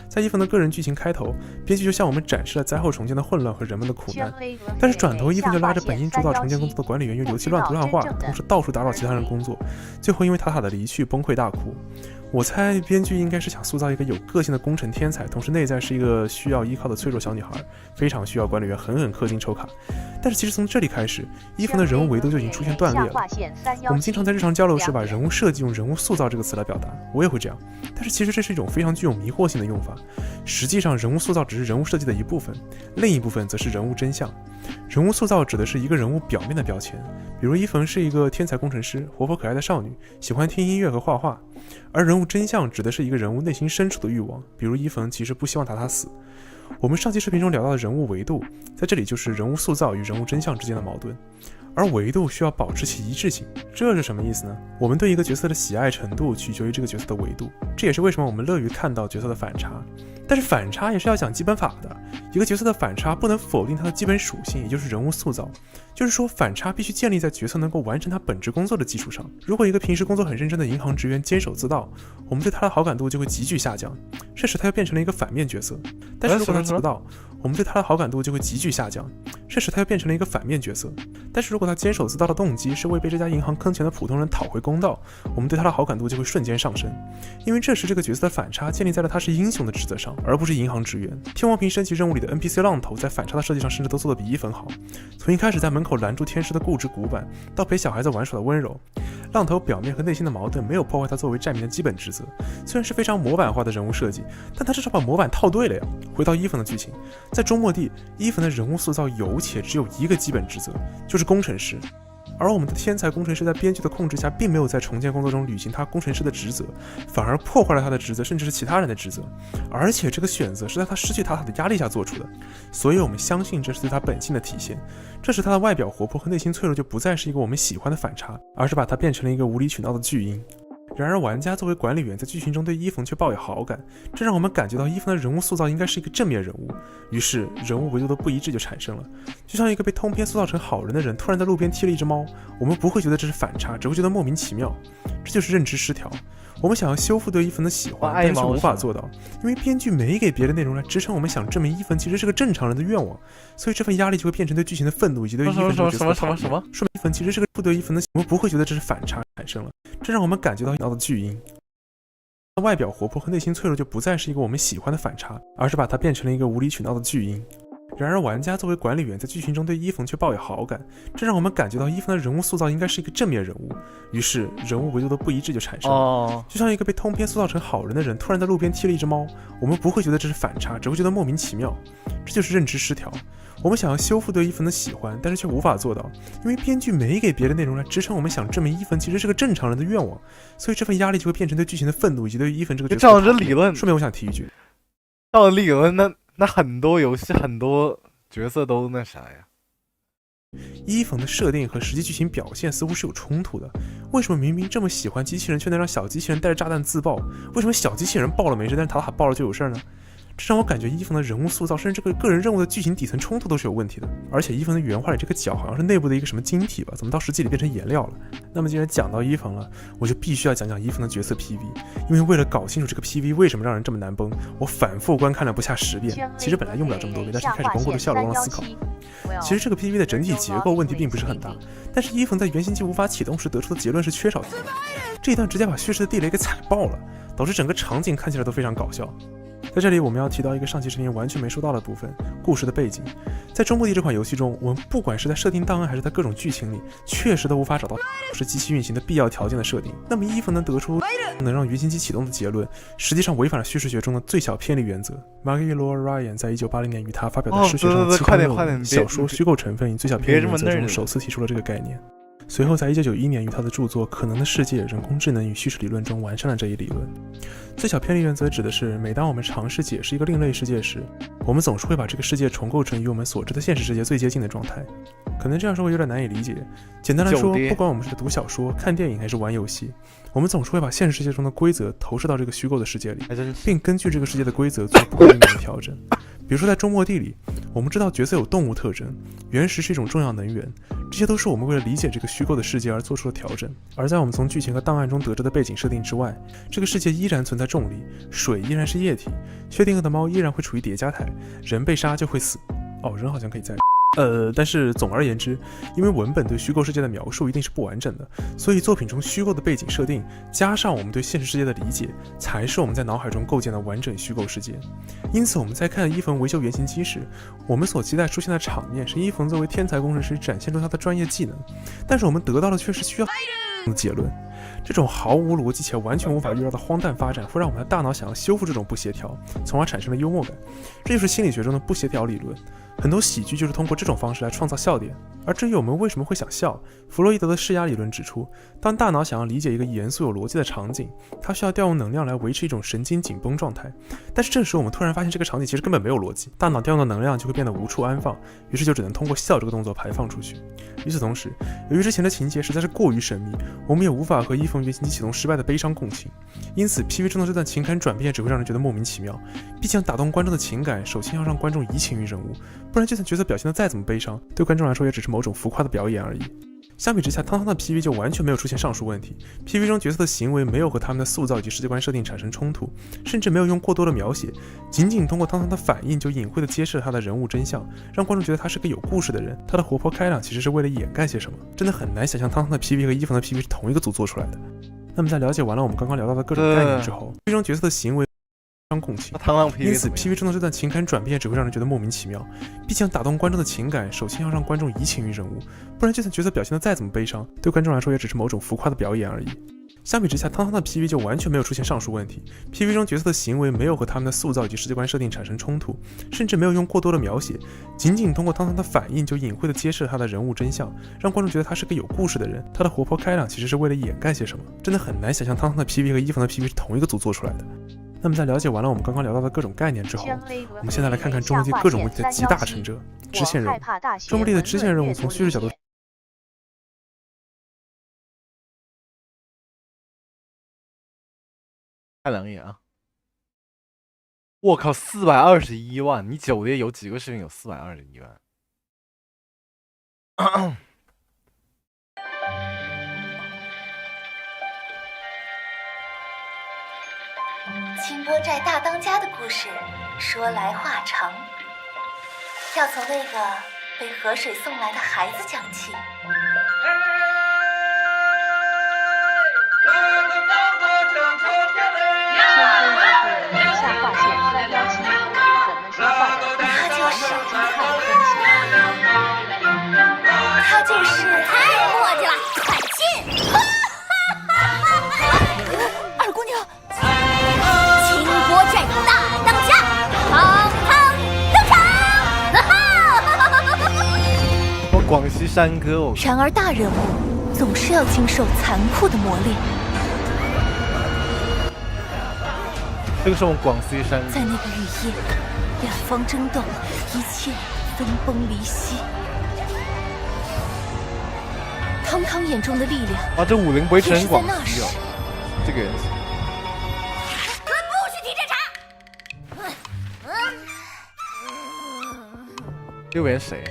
在伊冯的个人剧情开头，编剧就向我们展示了灾后重建的混乱和人们的苦难，但是转头伊冯就拉着本应主导重建工作的管理员用油漆乱涂乱画，同时到处打扰其他人工作，最后因为塔塔的离去崩溃大哭。我猜编剧应该是想塑造一个有个性的工程天才，同时内在是一个需要依靠的脆弱小女孩，非常需要管理员狠狠氪金抽卡。但是其实从这里开始，伊冯的人物维度就已经出现断裂了。我们经常在日常交流时把人物设计用人物塑造这个词来表达，我也会这样，但是其实这是一种非常具有迷惑性的用法。实际上人物塑造只是人物设计的一部分，另一部分则是人物真相。人物塑造指的是一个人物表面的标签，比如伊冯是一个天才工程师，活泼可爱的少女，喜欢听音乐和画画，而人物真相指的是一个人物内心深处的欲望，比如伊冯其实不希望塔塔死。我们上期视频中聊到的人物维度，在这里就是人物塑造与人物真相之间的矛盾，而维度需要保持其一致性。这是什么意思呢？我们对一个角色的喜爱程度取决于这个角色的维度，这也是为什么我们乐于看到角色的反差。但是反差也是要讲基本法的，一个角色的反差不能否定它的基本属性，也就是人物塑造。就是说反差必须建立在角色能够完成他本职工作的基础上。如果一个平时工作很认真的银行职员坚守自盗，我们对他的好感度就会急剧下降，这时他又变成了一个反面角色。但是如果他做不到，我们对他的好感度就会急剧下降，这时他又变成了一个反面角色。但是如果他坚守自盗的动机是为被这家银行坑钱的普通人讨回公道，我们对他的好感度就会瞬间上升，因为这时这个角色的反差建立在了他是英雄的职责上，而不是银行职员。天王屏升级任务里的 NPC 浪头在反差的设计上甚至都做得比伊冯好，从一开始在门口拦住天师的固执古板，到陪小孩子玩耍的温柔，浪头表面和内心的矛盾没有破坏他作为站民的基本职责。虽然是非常模板化的人物设计，但他至少把模板套对了呀。回到伊冯的剧情，在中末地，伊冯的人物塑造有且只有一个基本职责，就是工程师。而我们的天才工程师在编剧的控制下，并没有在重建工作中履行他工程师的职责，反而破坏了他的职责，甚至是其他人的职责。而且这个选择是在他失去塔塔的压力下做出的，所以我们相信这是对他本性的体现。这时他的外表活泼和内心脆弱就不再是一个我们喜欢的反差，而是把他变成了一个无理取闹的巨婴。然而玩家作为管理员在剧情中对伊冯却抱有好感，这让我们感觉到伊冯的人物塑造应该是一个正面人物，于是人物维度的不一致就产生了。就像一个被通篇塑造成好人的人突然在路边踢了一只猫，我们不会觉得这是反差，只会觉得莫名其妙。这就是认知失调。我们想要修复对伊冯的喜欢，但是无法做到，因为编剧没给别的内容来支撑我们想证明伊冯其实是个正常人的愿望，所以这份压力就会变成对剧情的愤怒以及对伊冯这个角色的讨厌。说明伊冯其实是个不对伊冯的，我们不会觉得这是反差产生了，这让我们感觉到的巨婴。外表活泼和内心脆弱就不再是一个我们喜欢的反差，而是把它变成了一个无理取闹的巨婴。然而玩家作为管理员在剧情中对伊冯却抱有好感，这让我们感觉到伊冯的人物塑造应该是一个正面人物，于是人物维度的不一致就产生了。就像一个被通篇塑造成好人的人突然在路边踢了一只猫，我们不会觉得这是反差，只会觉得莫名其妙。这就是认知失调。我们想要修复对伊冯的喜欢，但是却无法做到，因为编剧没给别的内容来支撑我们想证明伊冯其实是个正常人的愿望，所以这份压力就会变成对剧情的愤怒以及对伊冯这个角色的讨厌。照着理论，顺便我想提一句，照着理论，那很多游戏很多角色都那啥呀。伊冯的设定和实际剧情表现似乎是有冲突的。为什么明明这么喜欢机器人，却能让小机器人带着炸弹自爆？为什么小机器人爆了没事，但是塔塔爆了就有事呢？这让我感觉伊芙的人物塑造，甚至这个个人任务的剧情底层冲突都是有问题的。而且伊芙的原画里这个脚好像是内部的一个什么晶体吧，怎么到实际里变成颜料了？那么既然讲到伊芙了，我就必须要讲讲伊芙的角色 PV， 因为为了搞清楚这个 PV 为什么让人这么难崩，我反复观看了不下10遍。其实本来用不了这么多遍，但是一开始光顾着笑了忘了思考。其实这个 PV 的整体结构问题并不是很大，但是伊芙在原型机无法启动时得出的结论是缺少这一段直接把叙事的地雷给踩爆了，导致整个场景看起来都非常搞笑。在这里我们要提到一个上期视频完全没说到的部分，故事的背景。在中国地这款游戏中，我们不管是在设定档案还是在各种剧情里，确实都无法找到是机器运行的必要条件的设定。那么伊芙能得出能让原型机启动的结论，实际上违反了叙事学中的最小偏离原则。Marguerite Ryan 在1980年与他发表的诗学上的期刊论文《小说虚构成分与最小偏离原则》中首次提出了这个概念。随后在1991年与他的著作《可能的世界：人工智能与叙事理论》中完善了这一理论。最小偏离原则指的是，每当我们尝试解释一个另类世界时，我们总是会把这个世界重构成与我们所知的现实世界最接近的状态。可能这样说会有点难以理解。简单来说，不管我们是在读小说、看电影还是玩游戏，我们总是会把现实世界中的规则投射到这个虚构的世界里，并根据这个世界的规则做不可避免的调整。比如说在终末地里，我们知道角色有动物特征，原石是一种重要能源，这些都是我们为了理解这个虚构的世界而做出的调整。而在我们从剧情和档案中得知的背景设定之外，这个世界依然存在重力，水依然是液体，薛定谔的猫依然会处于叠加态，人被杀就会死。人好像可以再但是总而言之，因为文本对虚构世界的描述一定是不完整的，所以作品中虚构的背景设定加上我们对现实世界的理解，才是我们在脑海中构建的完整虚构世界。因此我们在看伊芙维修原型机时，我们所期待出现的场面是伊芙作为天才工程师展现出他的专业技能，但是我们得到的却是需要的结论。这种毫无逻辑且完全无法预料的荒诞发展，会让我们的大脑想要修复这种不协调，从而产生了幽默感。这就是心理学中的不协调理论。很多喜剧就是通过这种方式来创造笑点。而至于我们为什么会想笑，弗洛伊德的释压理论指出，当大脑想要理解一个严肃有逻辑的场景，它需要调用能量来维持一种神经紧绷状态。但是这时我们突然发现这个场景其实根本没有逻辑，大脑调用的能量就会变得无处安放，于是就只能通过笑这个动作排放出去。与此同时，由于之前的情节实在是过于神秘，我们也无法和伊芙原型机启动失败的悲伤共情，因此 PV 中的这段情感转变只会让人觉得莫名其妙。毕竟打动观众的情感，首先要让观众移情于人物，不然就算角色表现得再怎么悲伤，对观众来说也只是某种浮夸的表演而已。相比之下，汤汤的 PV 就完全没有出现上述问题。PV 中角色的行为没有和他们的塑造以及世界观设定产生冲突，甚至没有用过多的描写，仅仅通过汤汤的反应就隐晦地揭示了他的人物真相，让观众觉得他是个有故事的人。他的活泼开朗其实是为了掩盖些什么，真的很难想象汤汤的 PV 和伊芙的 PV 是同一个组做出来的。那么在了解完了我们刚刚聊到的各种概念之后，PV 中角色的行为共情，因此 PV 中的这段情感转变只会让人觉得莫名其妙。毕竟打动观众的情感，首先要让观众移情于人物，不然就算角色表现得再怎么悲伤，对观众来说也只是某种浮夸的表演而已。相比之下，汤汤的 PV 就完全没有出现上述问题。PV 中角色的行为没有和他们的塑造以及世界观设定产生冲突，甚至没有用过多的描写，仅仅通过汤汤的反应就隐晦地揭示了他的人物真相，让观众觉得他是个有故事的人。他的活泼开朗其实是为了掩盖些什么，真的很难想象汤汤的 PV 和伊芙的 PV 是同一个组做出来的。那么在了解完了我们刚刚聊到的各种概念之后，我们现在来看看中末地各种问题的集大成者——支线任务。中末地的支线任务从叙事角度看两眼啊！我靠，421万！你9月有几个视频有421万？清波寨大当家的故事说来话长，要从那个被河水送来的孩子讲起。他就是太磨叽了，快进！二姑娘，清波寨大当家，堂堂登场！我广西山歌，然而大人物总是要经受残酷的磨练。这个是我们广西山歌。在那个雨夜，两方争斗，一切分崩离析。汤汤眼中的力量，啊，这武林不会成广西哦，这个人。不许提这茬！右边谁？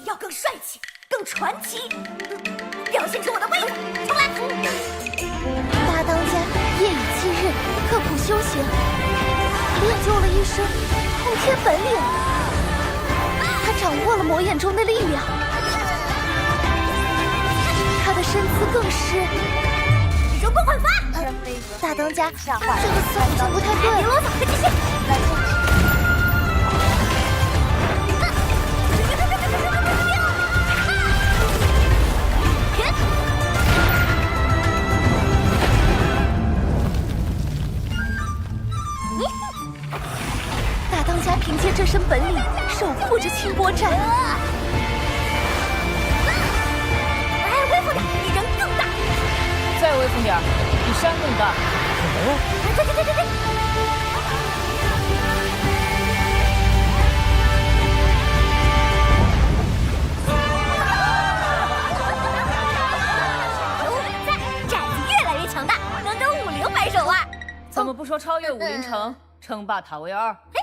要更帅气，更传奇，表现出我的威风！重来！大当家夜以继日，刻苦修行，练就了一身通天本领。他掌握了魔眼中的力量，他的身姿更是容光焕发。大当家，这个似乎不太对。别啰嗦，快继续！大当家凭借这身本领，守护着清波寨。哎，威风点，比人更大。再威风点，比山更大。对！寨子越来越强大，能跟50摆手啊！怎么不说超越50城，称霸塔维尔？嘿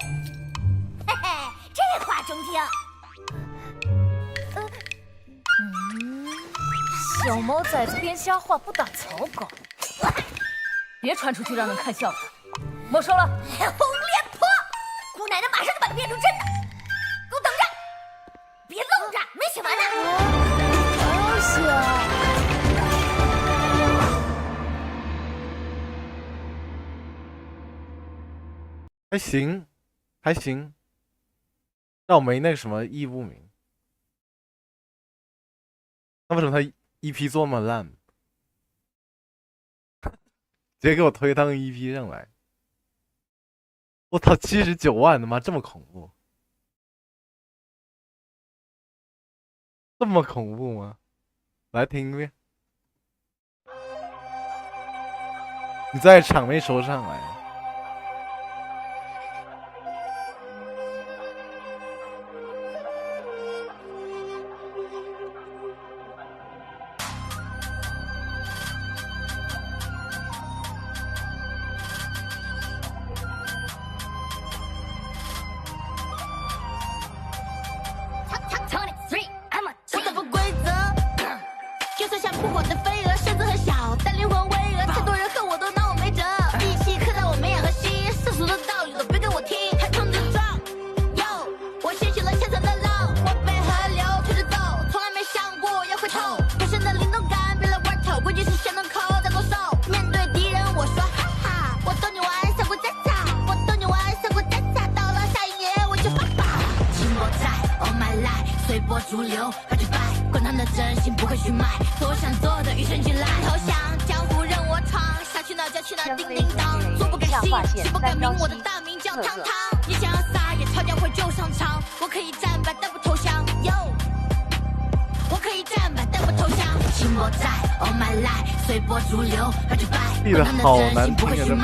嘿，这话中听。小毛崽子编瞎话，不打草稿，别传出去让人看笑话。没收了。红脸婆，姑奶奶马上就把它变成真的，给我等着，别愣着，没写完呢。还要写？还行，还行，但我没那什么义不明。那为什么他 EP 做那么烂？直接给我推当 EP 上来！我操，79万，他妈这么恐怖？这么恐怖吗？来听一遍。你在场没收上来。闭的好难听啊！这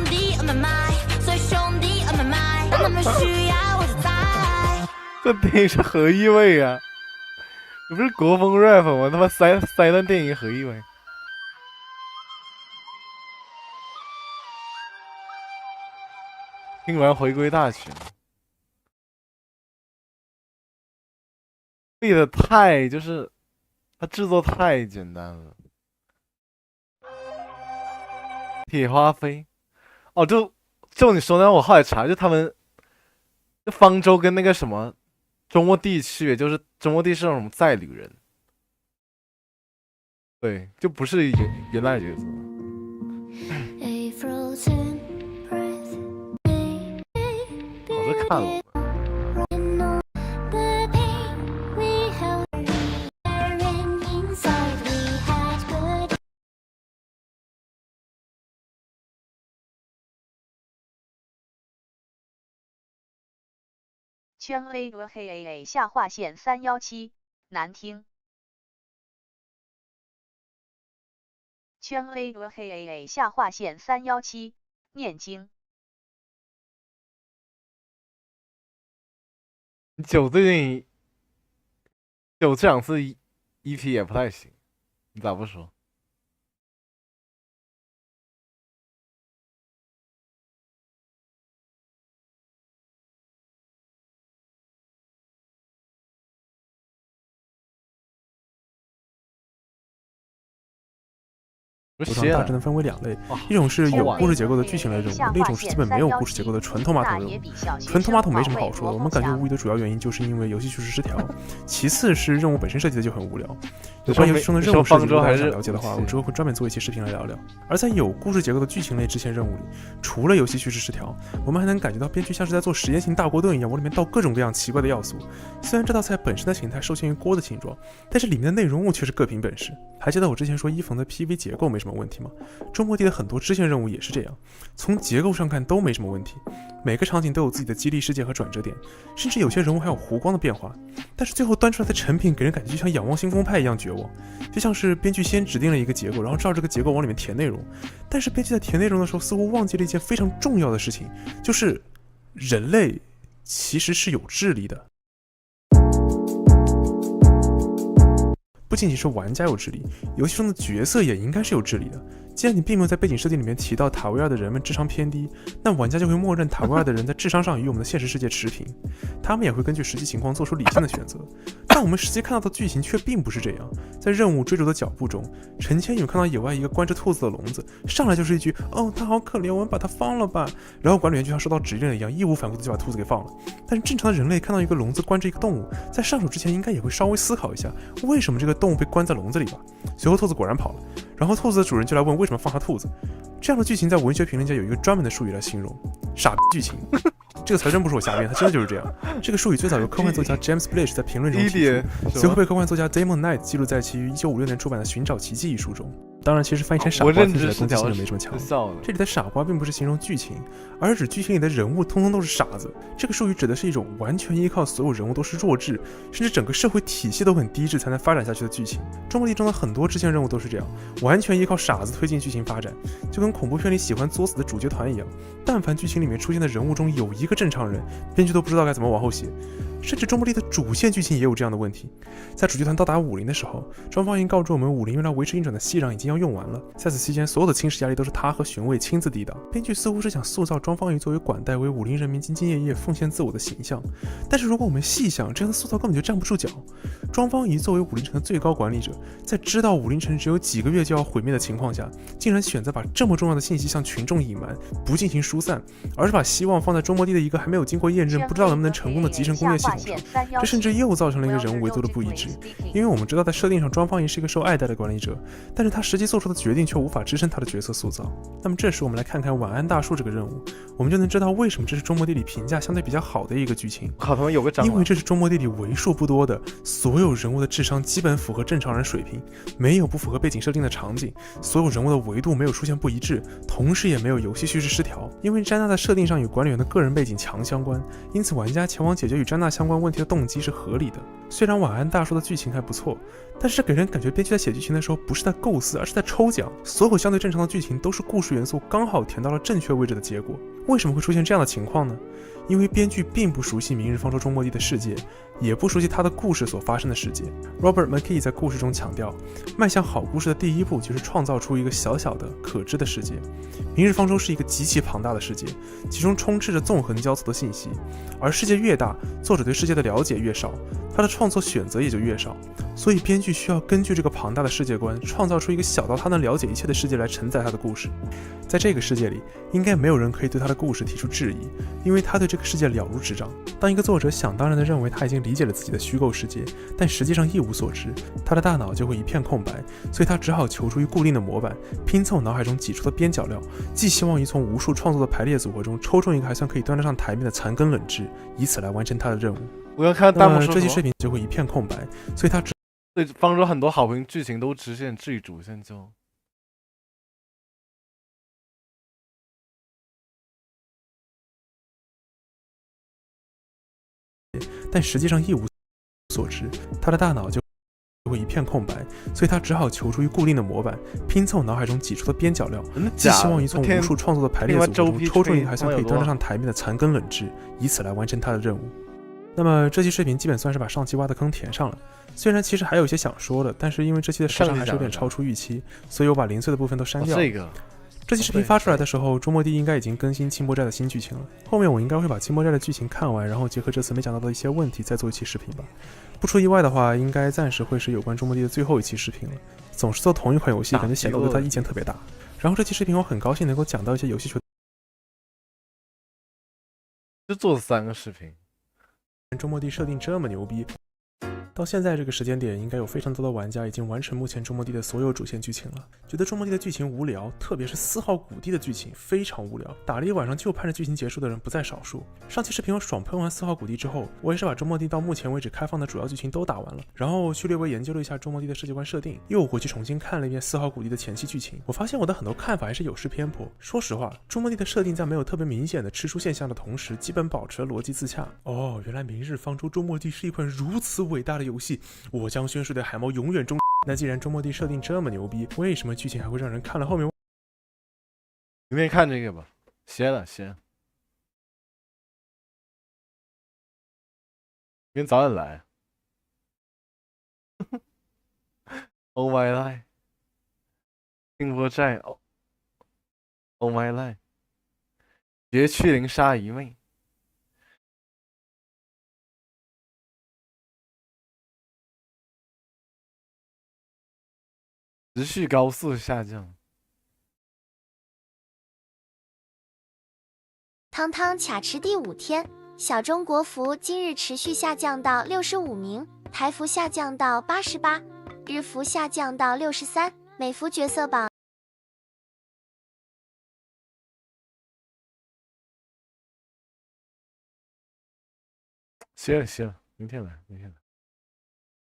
闭。这电影是何意味啊？你不是国风 rap 吗？他妈塞段电影何意味？听完回归大群。闭的太就是它制作太简单了。铁花飞，哦，就你说的，我后来查，就他们方舟跟那个什么周末地区，也就是周末地是那种载旅人，对，就不是原来角色。我是看了。圈 A 和黑 AA 下划线317难听。圈 A 和黑 AA 下划线317念经。九最近九这两次 EP 也不太行，你咋不说？上大致能分为2类，一种是有故事结构的剧情类任务，另一种是基本没有故事结构的纯拖马桶任务。纯拖马桶没什么好说的，我们感觉无语的主要原因就是因为游戏叙事失调，其次是任务本身设计的就很无聊。有关游戏中的任务设计，如果大家想了解的话，我之后会专门做一期视频来聊聊。而在有故事结构的剧情类支线任务里，除了游戏叙事失调，我们还能感觉到编剧像是在做实验性大锅炖一样，往里面倒各种各样奇怪的要素。虽然这道菜本身的形态受限于锅的形状，但是里面的内容物却是各凭本事。还记得我之前说伊冯的 PV 结构没什么问题吗？周末地的很多支线任务也是这样，从结构上看都没什么问题，每个场景都有自己的激励事件和转折点，甚至有些人物还有弧光的变化。但是最后端出来的成品给人感觉就像仰望星空派一样绝望，就像是编剧先指定了一个结构，然后照这个结构往里面填内容，但是编剧在填内容的时候似乎忘记了一件非常重要的事情，就是人类其实是有智力的。不仅仅是玩家有智力，游戏中的角色也应该是有智力的。既然你并没有在背景设定里面提到塔维尔的人们智商偏低，那玩家就会默认塔维尔的人在智商上与我们的现实世界持平，他们也会根据实际情况做出理性的选择。但我们实际看到的剧情却并不是这样。在任务追逐的脚步中，陈千羽看到野外一个关着兔子的笼子，上来就是一句“哦，它好可怜，我们把它放了吧”，然后管理员就像收到指令一样，义无反顾的就把兔子给放了。但是正常的人类看到一个笼子关着一个动物，在上手之前应该也会稍微思考一下，为什么这个动物被关在笼子里吧。随后兔子果然跑了，然后兔子的主人就来问为什么放下兔子。这样的剧情在文学评论家有一个专门的术语来形容，傻逼剧情。这个词真不是我瞎编，它真的就是这样。这个术语最早由科幻作家 James Blish 在评论中提出，随后被科幻作家 Damon Knight 记录在其于1956年出版的《寻找奇迹》一书中。当然，其实翻译成傻瓜听起来攻击性就没这么强。这里的傻瓜并不是形容剧情，而是指剧情里的人物通通都是傻子。这个术语指的是一种完全依靠所有人物都是弱智，甚至整个社会体系都很低智才能发展下去的剧情。中国地中的很多支线任务都是这样，完全依靠傻子推进剧情发展，就跟恐怖片里喜欢作死的主角团一样。但凡剧情里面出现的人物中有一个正常人，编剧都不知道该怎么往后写。甚至中国地的主线剧情也有这样的问题。在主角团到达武林的时候，双方已经告知我们武林用来维持运转的息壤已经要用完了，在此期间所有的侵蚀压力都是他和荀渭亲自抵挡。编剧似乎是想塑造庄方瑜作为管带为武林人民兢兢业业奉献自我的形象，但是如果我们细想，这样的塑造根本就站不住脚。庄方瑜作为武林城的最高管理者，在知道武林城只有几个月就要毁灭的情况下，竟然选择把这么重要的信息向群众隐瞒，不进行疏散，而是把希望放在周末地的一个还没有经过验证不知道能不能成功的集成工业系统上。这甚至又造成了一个人物维度的不一致，因为我们知道在设定上庄方仪是一个受爱戴的管理者，但是他实际做出的决定却无法支撑他的角色塑造。那么这时我们来看看晚安大树这个任务，我们就能知道为什么这是中末地里评价相对比较好的一个剧情。因为这是中末地里为数不多的所有人物的智商基本符合正常人水平，没有不符合背景设定的场景，所有人物的维度没有出现不一致，同时也没有游戏叙事失调。因为詹娜的设定上与管理员的个人背景强相关，因此玩家前往解决与詹娜相关问题的动机是合理的。虽然晚安大叔的剧情还不错，但是给人感觉编剧在写剧情的时候不是在构思，而是在抽奖。所有相对正常的剧情都是故事元素刚好填到了正确位置的结果。为什么会出现这样的情况呢？因为编剧并不熟悉明日方舟中末地的世界，也不熟悉他的故事所发生的世界。Robert McKee 在故事中强调，迈向好故事的第一步就是创造出一个小小的可知的世界。明日方舟是一个极其庞大的世界，其中充斥着纵横交错的信息，而世界越大，作者对世界的了解越少，他的创作选择也就越少。所以编剧需要根据这个庞大的世界观，创造出一个小到他能了解一切的世界来承载他的故事。在这个世界里，应该没有人可以对他的故事提出质疑，因为他对这个世界了如指掌。当一个作者想当然地认为他已经理解了自己的虚构世界，但实际上一无所知，他的大脑就会一片空白，所以他只好求助于固定的模板，拼凑脑海中挤出的边角料，寄希望于从无数创作的排列组合中抽中一个还算可以端得上台面的残羹冷炙，以此来完成他的任务。我要看弹幕说这期视频就会一片空白，所以他对方舟很多好评剧情都直线至于主线就。但实际上一无所知，他的大脑就会一片空白，所以他只好求助于固定的模板，拼凑脑海中挤出的边角料，寄希望于从无数创作的排列组合中抽中一个还算可以端得上台面的残羹冷炙，以此来完成他的任务。那么这期视频基本算是把上期挖的坑填上了，虽然其实还有一些想说的，但是因为这期的时长还是有点超出预期，所以我把零碎的部分都删掉了。这期视频发出来的时候，周末地应该已经更新清波寨的新剧情了。后面我应该会把清波寨的剧情看完，然后结合这次没讲到的一些问题，再做一期视频吧。不出意外的话，应该暂时会是有关周末地的最后一期视频了。总是做同一款游戏，感觉显得我对他意见特别大。然后这期视频我很高兴能够讲到一些游戏球就做3个视频，周末地设定这么牛逼。到现在这个时间点，应该有非常多的玩家已经完成目前周末地的所有主线剧情了。觉得周末地的剧情无聊，特别是4号谷地的剧情非常无聊，打了一晚上就盼着剧情结束的人不在少数。上期视频我爽喷完4号谷地之后，我也是把周末地到目前为止开放的主要剧情都打完了，然后去略微研究了一下周末地的世界观设定，又回去重新看了一遍4号谷地的前期剧情。我发现我的很多看法还是有失偏颇。说实话，周末地的设定在没有特别明显的吃书现象的同时，基本保持了逻辑自洽。哦，原来明日方舟周末地是一款如此伟大的游戏，我将宣誓对海猫永远忠。那既然周末地设定这么牛逼，为什么剧情还会让人看了后面？明天看这个吧，歇了。明天早点来。Oh my life， 定波寨Oh my life， 绝区零杀一妹。持续高速下降。汤汤卡池第5天，小中国服今日持续下降到65名，台服下降到88，日服下降到63，美服角色榜。歇了，明天来。